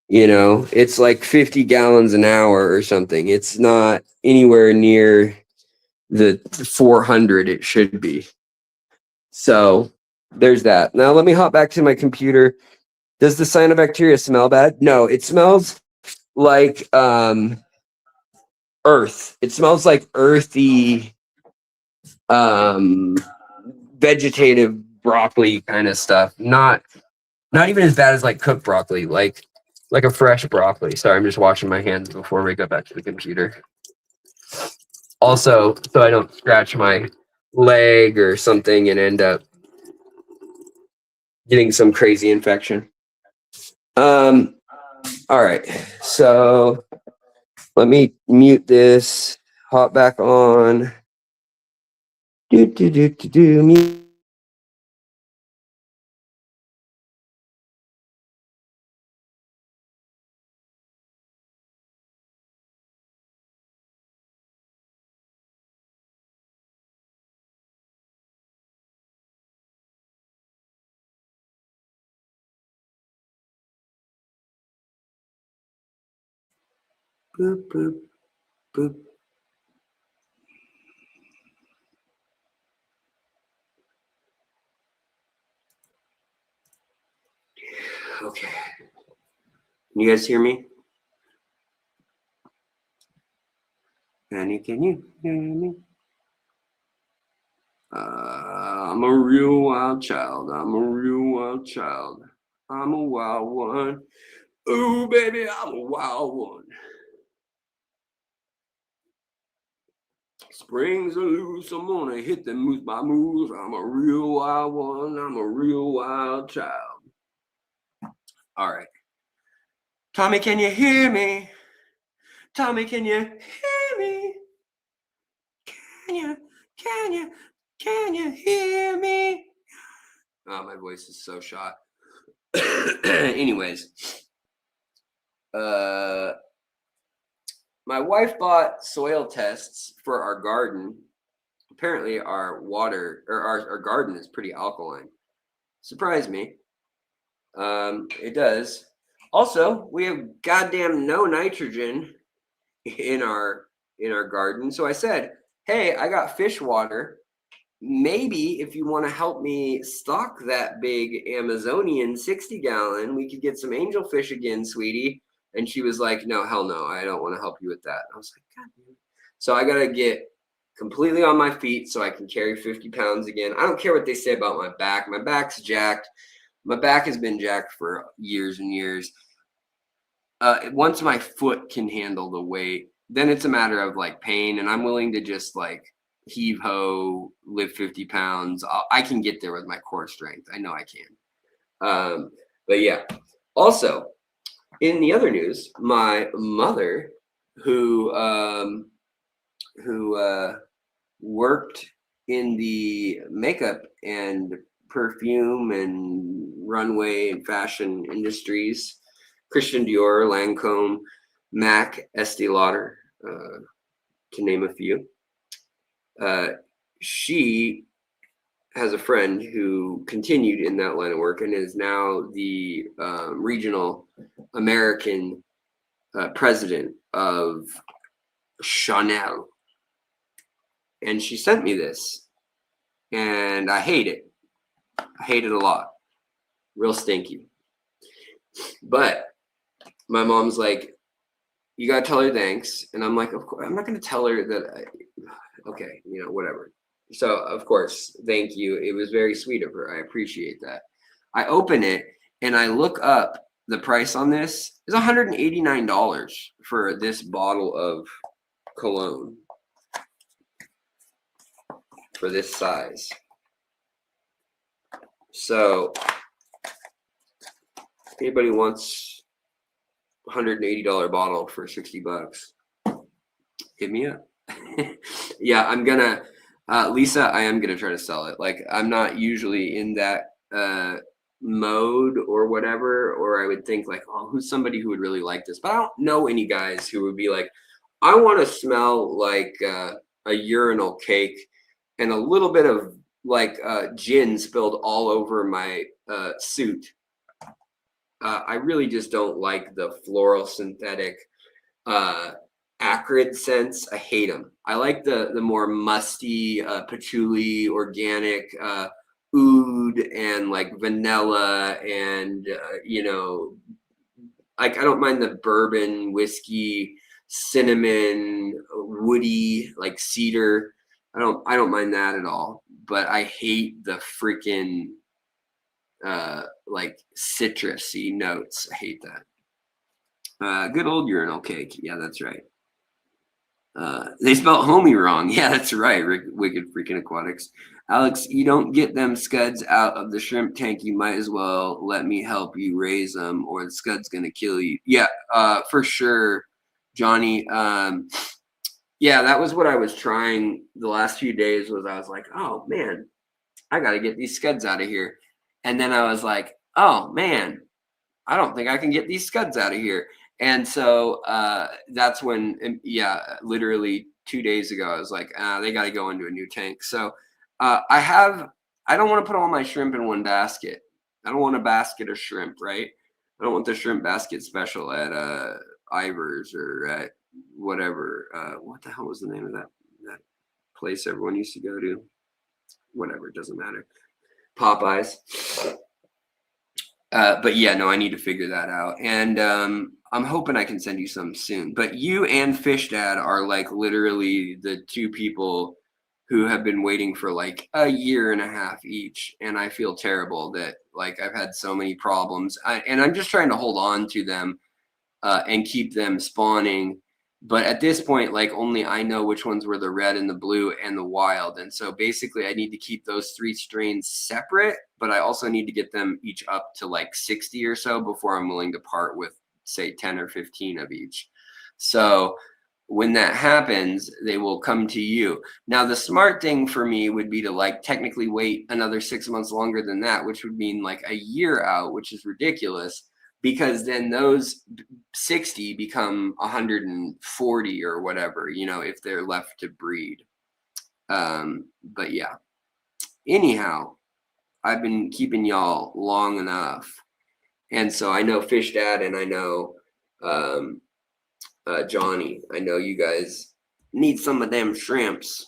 You know, it's like 50 gallons an hour or something. It's not anywhere near the 400 it should be. So there's that. Now let me hop back to my computer. Does the cyanobacteria smell bad? No, it smells like earth. It smells like earthy, vegetative broccoli kind of stuff. Not even as bad as like cooked broccoli, like a fresh broccoli. Sorry, I'm just washing my hands before we go back to the computer. Also, so I don't scratch my leg or something and end up getting some crazy infection. All right, so let me mute this, hop back on. Mute. Boop, boop, boop. Okay. Can you guys hear me? Can you hear me? I'm a real wild child. I'm a real wild child. I'm a wild one. Ooh, baby, I'm a wild one. Springs are loose. I'm gonna hit them moves by moves. I'm a real wild one. I'm a real wild child. All right. Tommy, can you hear me? Tommy, can you hear me? Can you hear me? Oh, my voice is so shot. Anyways, my wife bought soil tests for our garden. Apparently, our water or our garden is pretty alkaline. Surprised me. It does. Also, we have goddamn no nitrogen in our garden. So I said, "Hey, I got fish water. Maybe if you want to help me stock that big Amazonian 60-gallon, we could get some angelfish again, sweetie." And she was like, "No, hell no, I don't want to help you with that." I was like, "God damn it." So I gotta get completely on my feet so I can carry 50 pounds again. I don't care what they say about my back. My back's jacked. My back has been jacked for years and years. Once my foot can handle the weight, then it's a matter of like pain, and I'm willing to just like heave ho, lift 50 pounds. I can get there with my core strength. I know I can. But yeah. Also, in the other news, my mother, who worked in the makeup and perfume and runway and fashion industries, Christian Dior, Lancome, MAC, Estee Lauder, to name a few. She has a friend who continued in that line of work and is now the regional American president of Chanel. And she sent me this, and I hate it. I hate it a lot. Real stinky. But my mom's like, "You gotta tell her thanks." And I'm like, "Of course, I'm not gonna tell her that." Okay, whatever. So of course, thank you. It was very sweet of her. I appreciate that. I open it and I look up the price on this is $189 for this bottle of cologne for this size. So if anybody wants $180 bottle for $60, hit me up. Yeah, I'm gonna Lisa, I am gonna try to sell it. Like, I'm not usually in that mode or whatever, or I would think like, oh, who's somebody who would really like this? But I don't know any guys who would be like, I want to smell like a urinal cake and a little bit of like gin spilled all over my suit. I really just don't like the floral synthetic acrid scents. I hate them. I like the more musty patchouli, organic oud, and like vanilla, and like I don't mind the bourbon, whiskey, cinnamon, woody, like cedar. I don't mind that at all. But I hate the freaking like citrusy notes. I hate that. Good old urinal cake. Yeah, that's right. They spelled homie wrong. Yeah, that's right. Wicked freaking aquatics. Alex, you don't get them scuds out of the shrimp tank. You might as well let me help you raise them, or the scud's gonna kill you. Yeah, for sure, Johnny. Yeah, that was what I was trying the last few days. Was I was like, oh man, I got to get these scuds out of here, and then I was like, oh man, I don't think I can get these scuds out of here. And so that's when, yeah, literally 2 days ago, I was like, they got to go into a new tank. So I don't want to put all my shrimp in one basket. I don't want a basket of shrimp, right? I don't want the shrimp basket special at Ivar's or at whatever. What the hell was the name of that place everyone used to go to? Whatever, it doesn't matter. Popeyes. But yeah, no, I need to figure that out. And I'm hoping I can send you some soon. But you and Fish Dad are like literally the two people who have been waiting for like a year and a half each. And I feel terrible that like I've had so many problems. And I'm just trying to hold on to them and keep them spawning. But at this point, like only I know which ones were the red and the blue and the wild. And so basically I need to keep those 3 strains separate, but I also need to get them each up to like 60 or so before I'm willing to part with say 10 or 15 of each. So when that happens, they will come to you. Now, the smart thing for me would be to like technically wait another 6 months longer than that, which would mean like a year out, which is ridiculous, because then those 60 become 140 or whatever, you know, if they're left to breed. But yeah, anyhow, I've been keeping y'all long enough. And so I know Fish Dad and I know Johnny, I know you guys need some of them shrimps,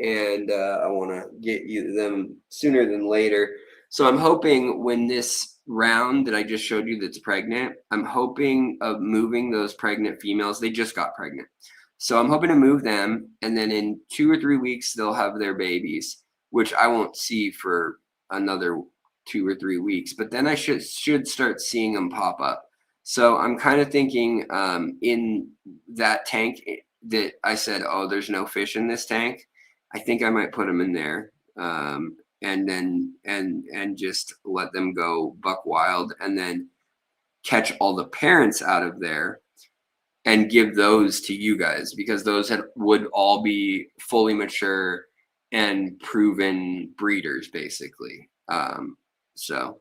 and I want to get you them sooner than later. So I'm hoping when this round that I just showed you that's pregnant, I'm hoping of moving those pregnant females. They just got pregnant. So I'm hoping to move them, and then in 2 or 3 weeks they'll have their babies, which I won't see for another 2 or 3 weeks. But then I should start seeing them pop up. So I'm kind of thinking in that tank that I said, oh, there's no fish in this tank. I think I might put them in there. And then and just let them go buck wild, and then catch all the parents out of there and give those to you guys, because those would all be fully mature and proven breeders basically. So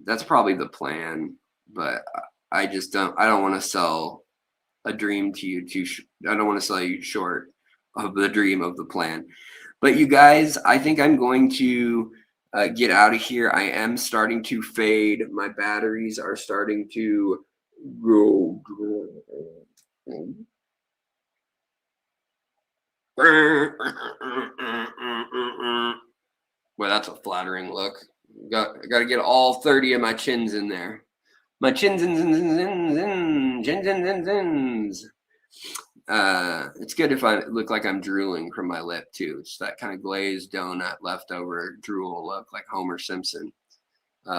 that's probably the plan, but I don't want to sell a dream to you I don't want to sell you short of the dream of the plan. But you guys, I think I'm going to get out of here. I am starting to fade. My batteries are starting to go. Well, that's a flattering look. Got to get all 30 of my chins in there. My chins and chins. It's good if I look like I'm drooling from my lip too. It's that kind of glazed donut leftover drool look, like Homer Simpson.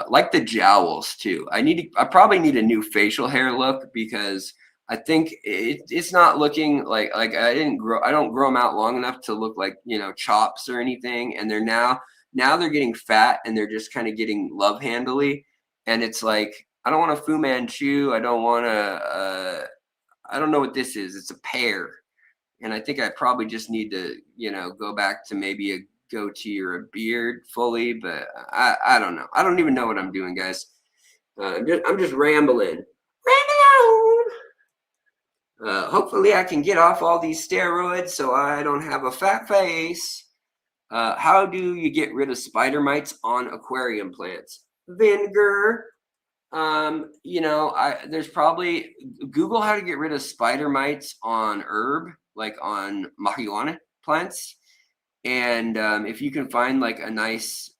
Like the jowls too. I probably need a new facial hair look, because I think it's not looking like I don't grow them out long enough to look like, you know, chops or anything. And they're now they're getting fat and they're just kind of getting love handily. And it's like, I don't want a Fu Manchu. I don't want I don't know what this is. It's a pear. And I think I probably just need to, you know, go back to maybe a goatee or a beard fully, but I don't know. I don't even know what I'm doing, guys. I'm just rambling. Hopefully I can get off all these steroids so I don't have a fat face. How do you get rid of spider mites on aquarium plants? Vinegar. You know, there's probably Google how to get rid of spider mites on herb, like on marijuana plants. And if you can find like a nice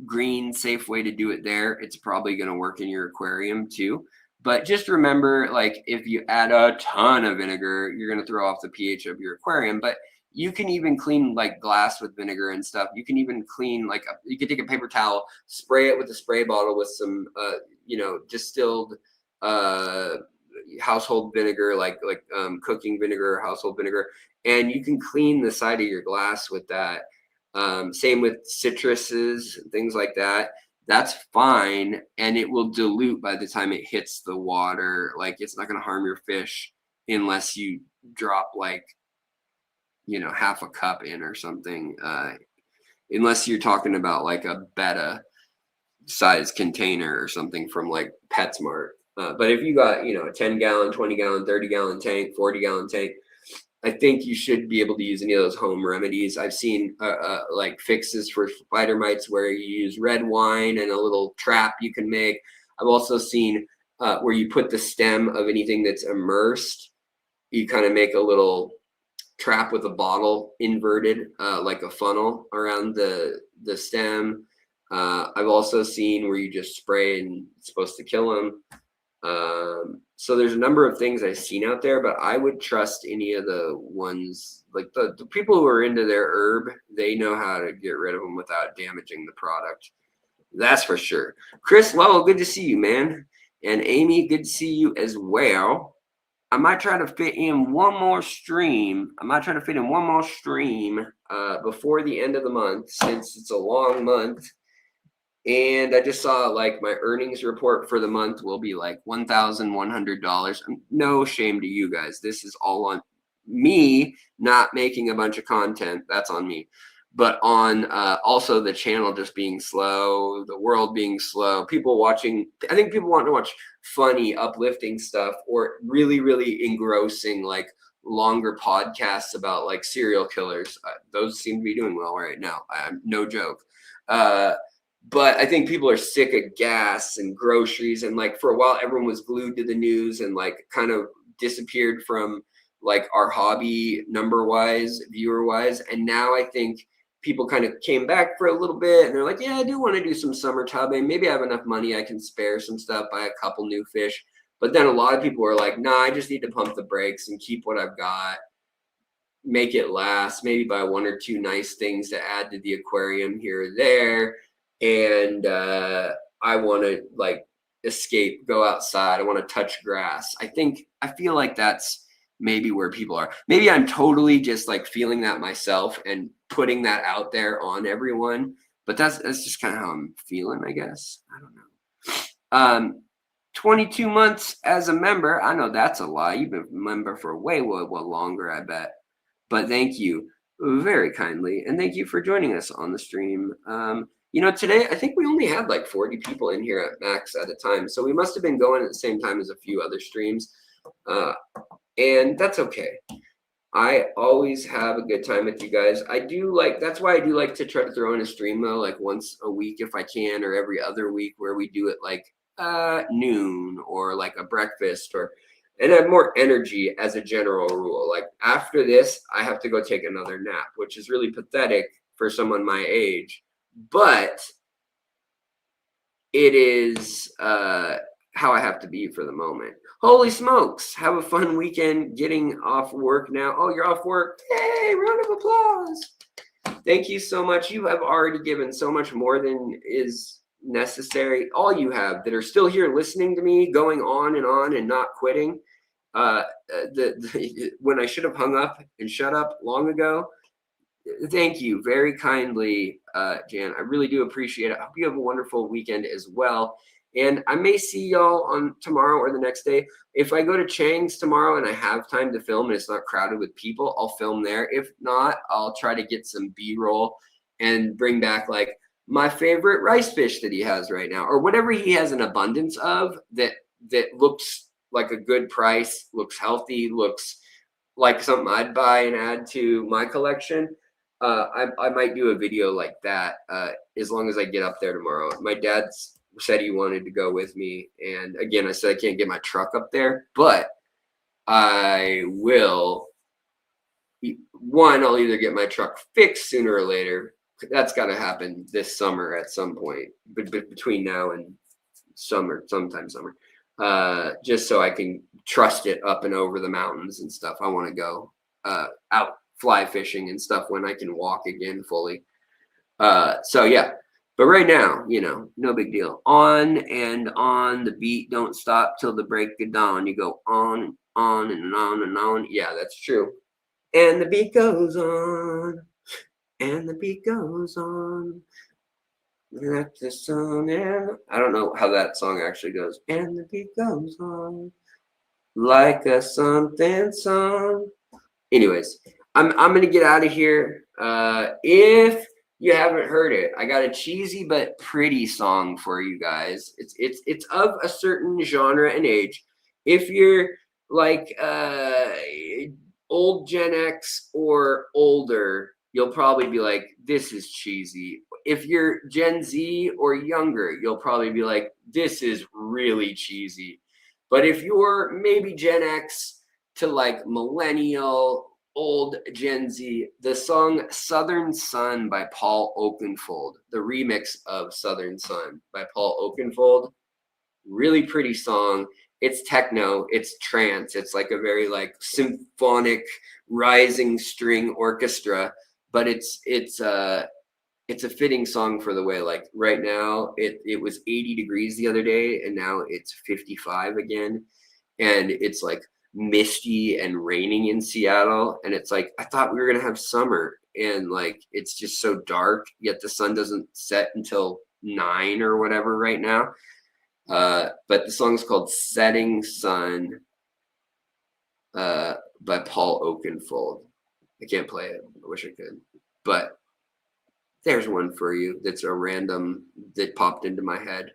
green, safe way to do it there, it's probably going to work in your aquarium too. But just remember, like if you add a ton of vinegar, you're going to throw off the pH of your aquarium. But you can even clean like glass with vinegar and stuff. You can even clean like you can take a paper towel, spray it with a spray bottle with some you know, distilled household vinegar, like cooking vinegar, household vinegar, and you can clean the side of your glass with that. Same with citruses, things like that. That's fine, and it will dilute by the time it hits the water. Like it's not going to harm your fish unless you drop like, you know, half a cup in or something. Unless you're talking about like a betta size container or something from like PetSmart. But if you got, you know, a 10-gallon, 20-gallon, 30-gallon tank, 40-gallon tank, I think you should be able to use any of those home remedies. I've seen like fixes for spider mites where you use red wine and a little trap you can make. I've also seen where you put the stem of anything that's immersed. You kind of make a little trap with a bottle inverted like a funnel around the stem. I've also seen where you just spray and it's supposed to kill them. So there's a number of things I've seen out there, but I would trust any of the ones like the people who are into their herb. They know how to get rid of them without damaging the product. That's for sure. Chris Lowell, good to see you, man. And Amy, good to see you as well. I might try to fit in one more stream. Before the end of the month, since it's a long month. And I just saw like my earnings report for the month will be like $1,100. No shame to you guys. This is all on me not making a bunch of content. That's on me. But on also the channel just being slow, the world being slow, people watching. I think people want to watch funny, uplifting stuff or really, really engrossing, like longer podcasts about like serial killers. Those seem to be doing well right now. No joke. But I think people are sick of gas and groceries. And like for a while, everyone was glued to the news and like kind of disappeared from like our hobby number wise, viewer wise. And now I think people kind of came back for a little bit and they're like, yeah, I do want to do some summer tubbing. Maybe I have enough money I can spare some stuff, buy a couple new fish. But then a lot of people are like, nah, I just need to pump the brakes and keep what I've got, make it last, maybe buy one or two nice things to add to the aquarium here or there. And I want to like escape, go outside. I want to touch grass. I feel like that's maybe where people are. Maybe I'm totally just like feeling that myself and putting that out there on everyone. But that's just kind of how I'm feeling, I guess. I don't know. 22 months as a member. I know that's a lie. You've been a member for way longer, I bet. But thank you very kindly. And thank you for joining us on the stream. Today, I think we only had like 40 people in here at max at a time. So we must have been going at the same time as a few other streams. And that's okay. I always have a good time with you guys. That's why I do like to try to throw in a stream though, like once a week if I can, or every other week where we do it like noon or like a breakfast and have more energy as a general rule. Like after this, I have to go take another nap, which is really pathetic for someone my age. But it is how I have to be for the moment. Holy smokes. Have a fun weekend getting off work now. Oh, you're off work. Yay, round of applause. Thank you so much. You have already given so much more than is necessary. All you have that are still here listening to me, going on and not quitting. When I should have hung up and shut up long ago. Thank you very kindly, Jan. I really do appreciate it. I hope you have a wonderful weekend as well. And I may see y'all on tomorrow or the next day. If I go to Chang's tomorrow and I have time to film and it's not crowded with people, I'll film there. If not, I'll try to get some B-roll and bring back like my favorite rice fish that he has right now, or whatever he has an abundance of that looks like a good price, looks healthy, looks like something I'd buy and add to my collection. I might do a video like that as long as I get up there tomorrow. My dad said he wanted to go with me. And again, I said I can't get my truck up there, but I will. One, I'll either get my truck fixed sooner or later. That's got to happen this summer at some point, but between now and sometime summer, just so I can trust it up and over the mountains and stuff. I want to go out fly fishing and stuff when I can walk again fully. So yeah, but right now, no big deal. On and on, the beat don't stop till the break of dawn. You go on and on and on and on. Yeah, that's true. And the beat goes on, and the beat goes on. Let the sun in. I don't know how that song actually goes. And the beat goes on like a something song. Anyways, I'm gonna get out of here. If you haven't heard it, I got a cheesy but pretty song for you guys. It's of a certain genre and age. If you're like old Gen X or older, you'll probably be like, this is cheesy. If you're Gen Z or younger, you'll probably be like, this is really cheesy. But if you're maybe Gen X to like millennial, old Gen Z, the song Southern Sun by Paul Oakenfold, the remix of Southern Sun by Paul Oakenfold. Really pretty song. It's techno, it's trance, it's like a very like symphonic rising string orchestra, but it's a fitting song for the way, like right now it was 80 degrees the other day and now it's 55 again, and it's like misty and raining in Seattle, and it's like I thought we were gonna have summer, and like it's just so dark, yet the sun doesn't set until 9 or whatever right now. But the song's called Setting Sun by Paul Oakenfold. I can't play it. I wish I could. But there's one for you that's a random that popped into my head.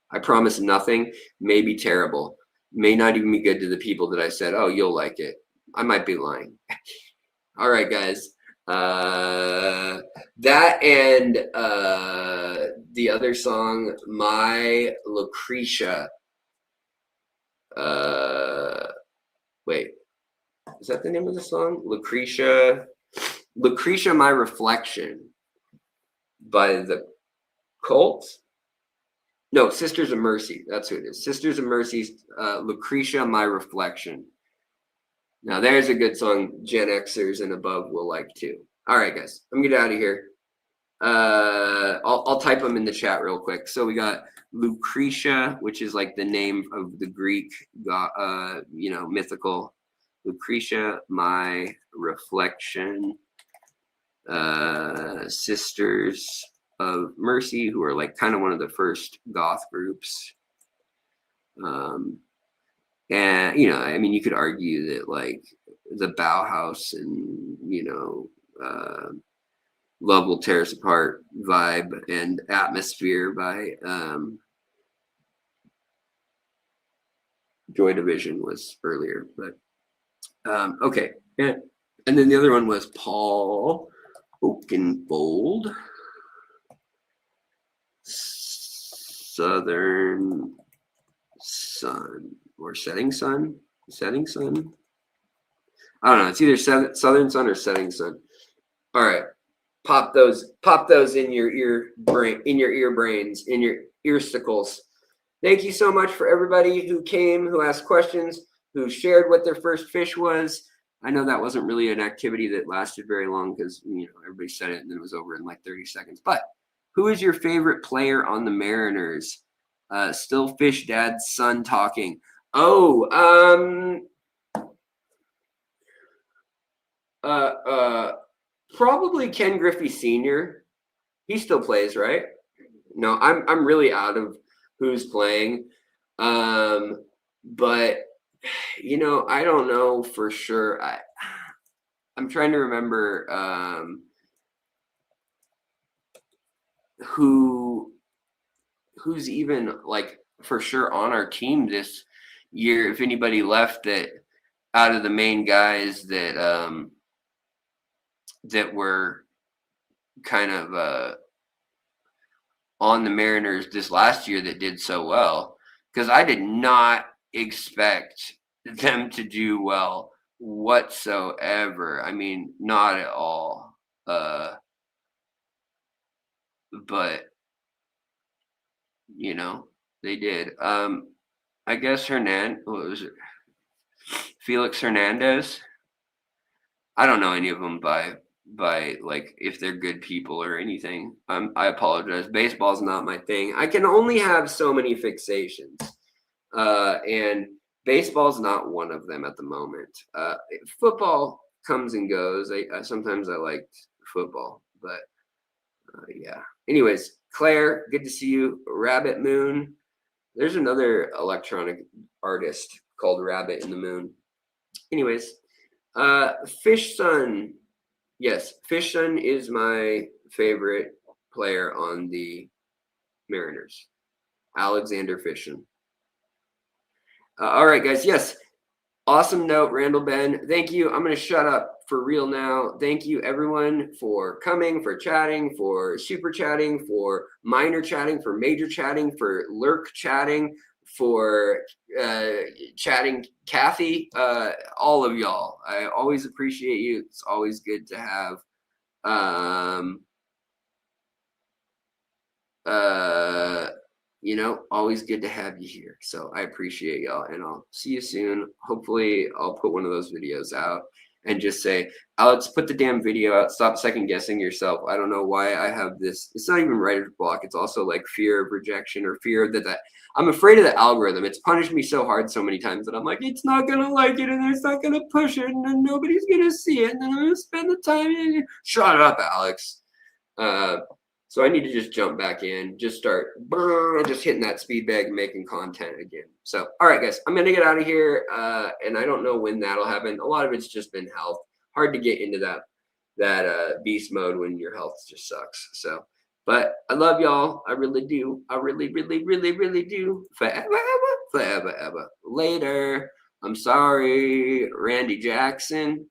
I promise nothing. May be terrible. May not even be good to the people that I said, oh, you'll like it. I might be lying. All right, guys. That and the other song, My Lucretia. Wait, is that the name of the song? Lucretia, My Reflection by the Colts. No, Sisters of Mercy. That's who it is. Sisters of Mercy, Lucretia, My Reflection. Now, there's a good song Gen Xers and above will like too. All right, guys, I'm gonna get out of here. I'll type them in the chat real quick. So we got Lucretia, which is like the name of the Greek, mythical Lucretia, My Reflection. Sisters of Mercy, who are like kind of one of the first goth groups. And I mean, you could argue that like the Bauhaus and Love Will Tear Us Apart vibe and Atmosphere by Joy Division was earlier, but okay. Yeah. And then the other one was Paul Oakenfold, Southern Sun or Setting Sun. I don't know. It's either Southern Sun or Setting Sun. All right, pop those in your ear brains, in your earsticles. Thank you so much for everybody who came, who asked questions, who shared what their first fish was. I know that wasn't really an activity that lasted very long because everybody said it and then it was over in like 30 seconds. But who is your favorite player on the Mariners? Still Fish Dad's son talking. Probably Ken Griffey Sr. He still plays, right? No, I'm really out of who's playing. But I don't know for sure. I'm trying to remember who's even like for sure on our team this year. If anybody left that out of the main guys that that were kind of on the Mariners this last year that did so well, because I did not expect them to do well whatsoever. I mean, not at all. But they did. I guess what was it? Felix Hernandez. I don't know any of them by like if they're good people or anything. I apologize. Baseball's not my thing. I can only have so many fixations, and baseball's not one of them at the moment. Football comes and goes. Sometimes I liked football, but yeah. Anyways, Claire, good to see you. Rabbit Moon. There's another electronic artist called Rabbit in the Moon. Anyways, Fish Sun. Yes, Fish Sun is my favorite player on the Mariners. Alexander Fishin. All right, guys. Yes. Awesome note, Randall Ben. Thank you. I'm going to shut up for real now. Thank you, everyone, for coming, for chatting, for super chatting, for minor chatting, for major chatting, for lurk chatting, for chatting, Kathy, all of y'all. I always appreciate you. It's always good to have you know, always good to have you here. So I appreciate y'all, and I'll see you soon. Hopefully I'll put one of those videos out and just say, Alex, put the damn video out. Stop second guessing yourself. I don't know why I have this. It's not even writer's block. It's also like fear of rejection or fear that I'm afraid of the algorithm. It's punished me so hard so many times that I'm like, it's not going to like it, and it's not going to push it, and then nobody's going to see it, and then I'm going to spend the time. Shut up, Alex. So I need to just jump back in, just start just hitting that speed bag and making content again. So, all right, guys, I'm going to get out of here. And I don't know when that'll happen. A lot of it's just been health. Hard to get into that beast mode when your health just sucks. So, but I love y'all. I really do. I really, really, really, really do. Forever, ever, forever, ever. Later. I'm sorry, Randy Jackson.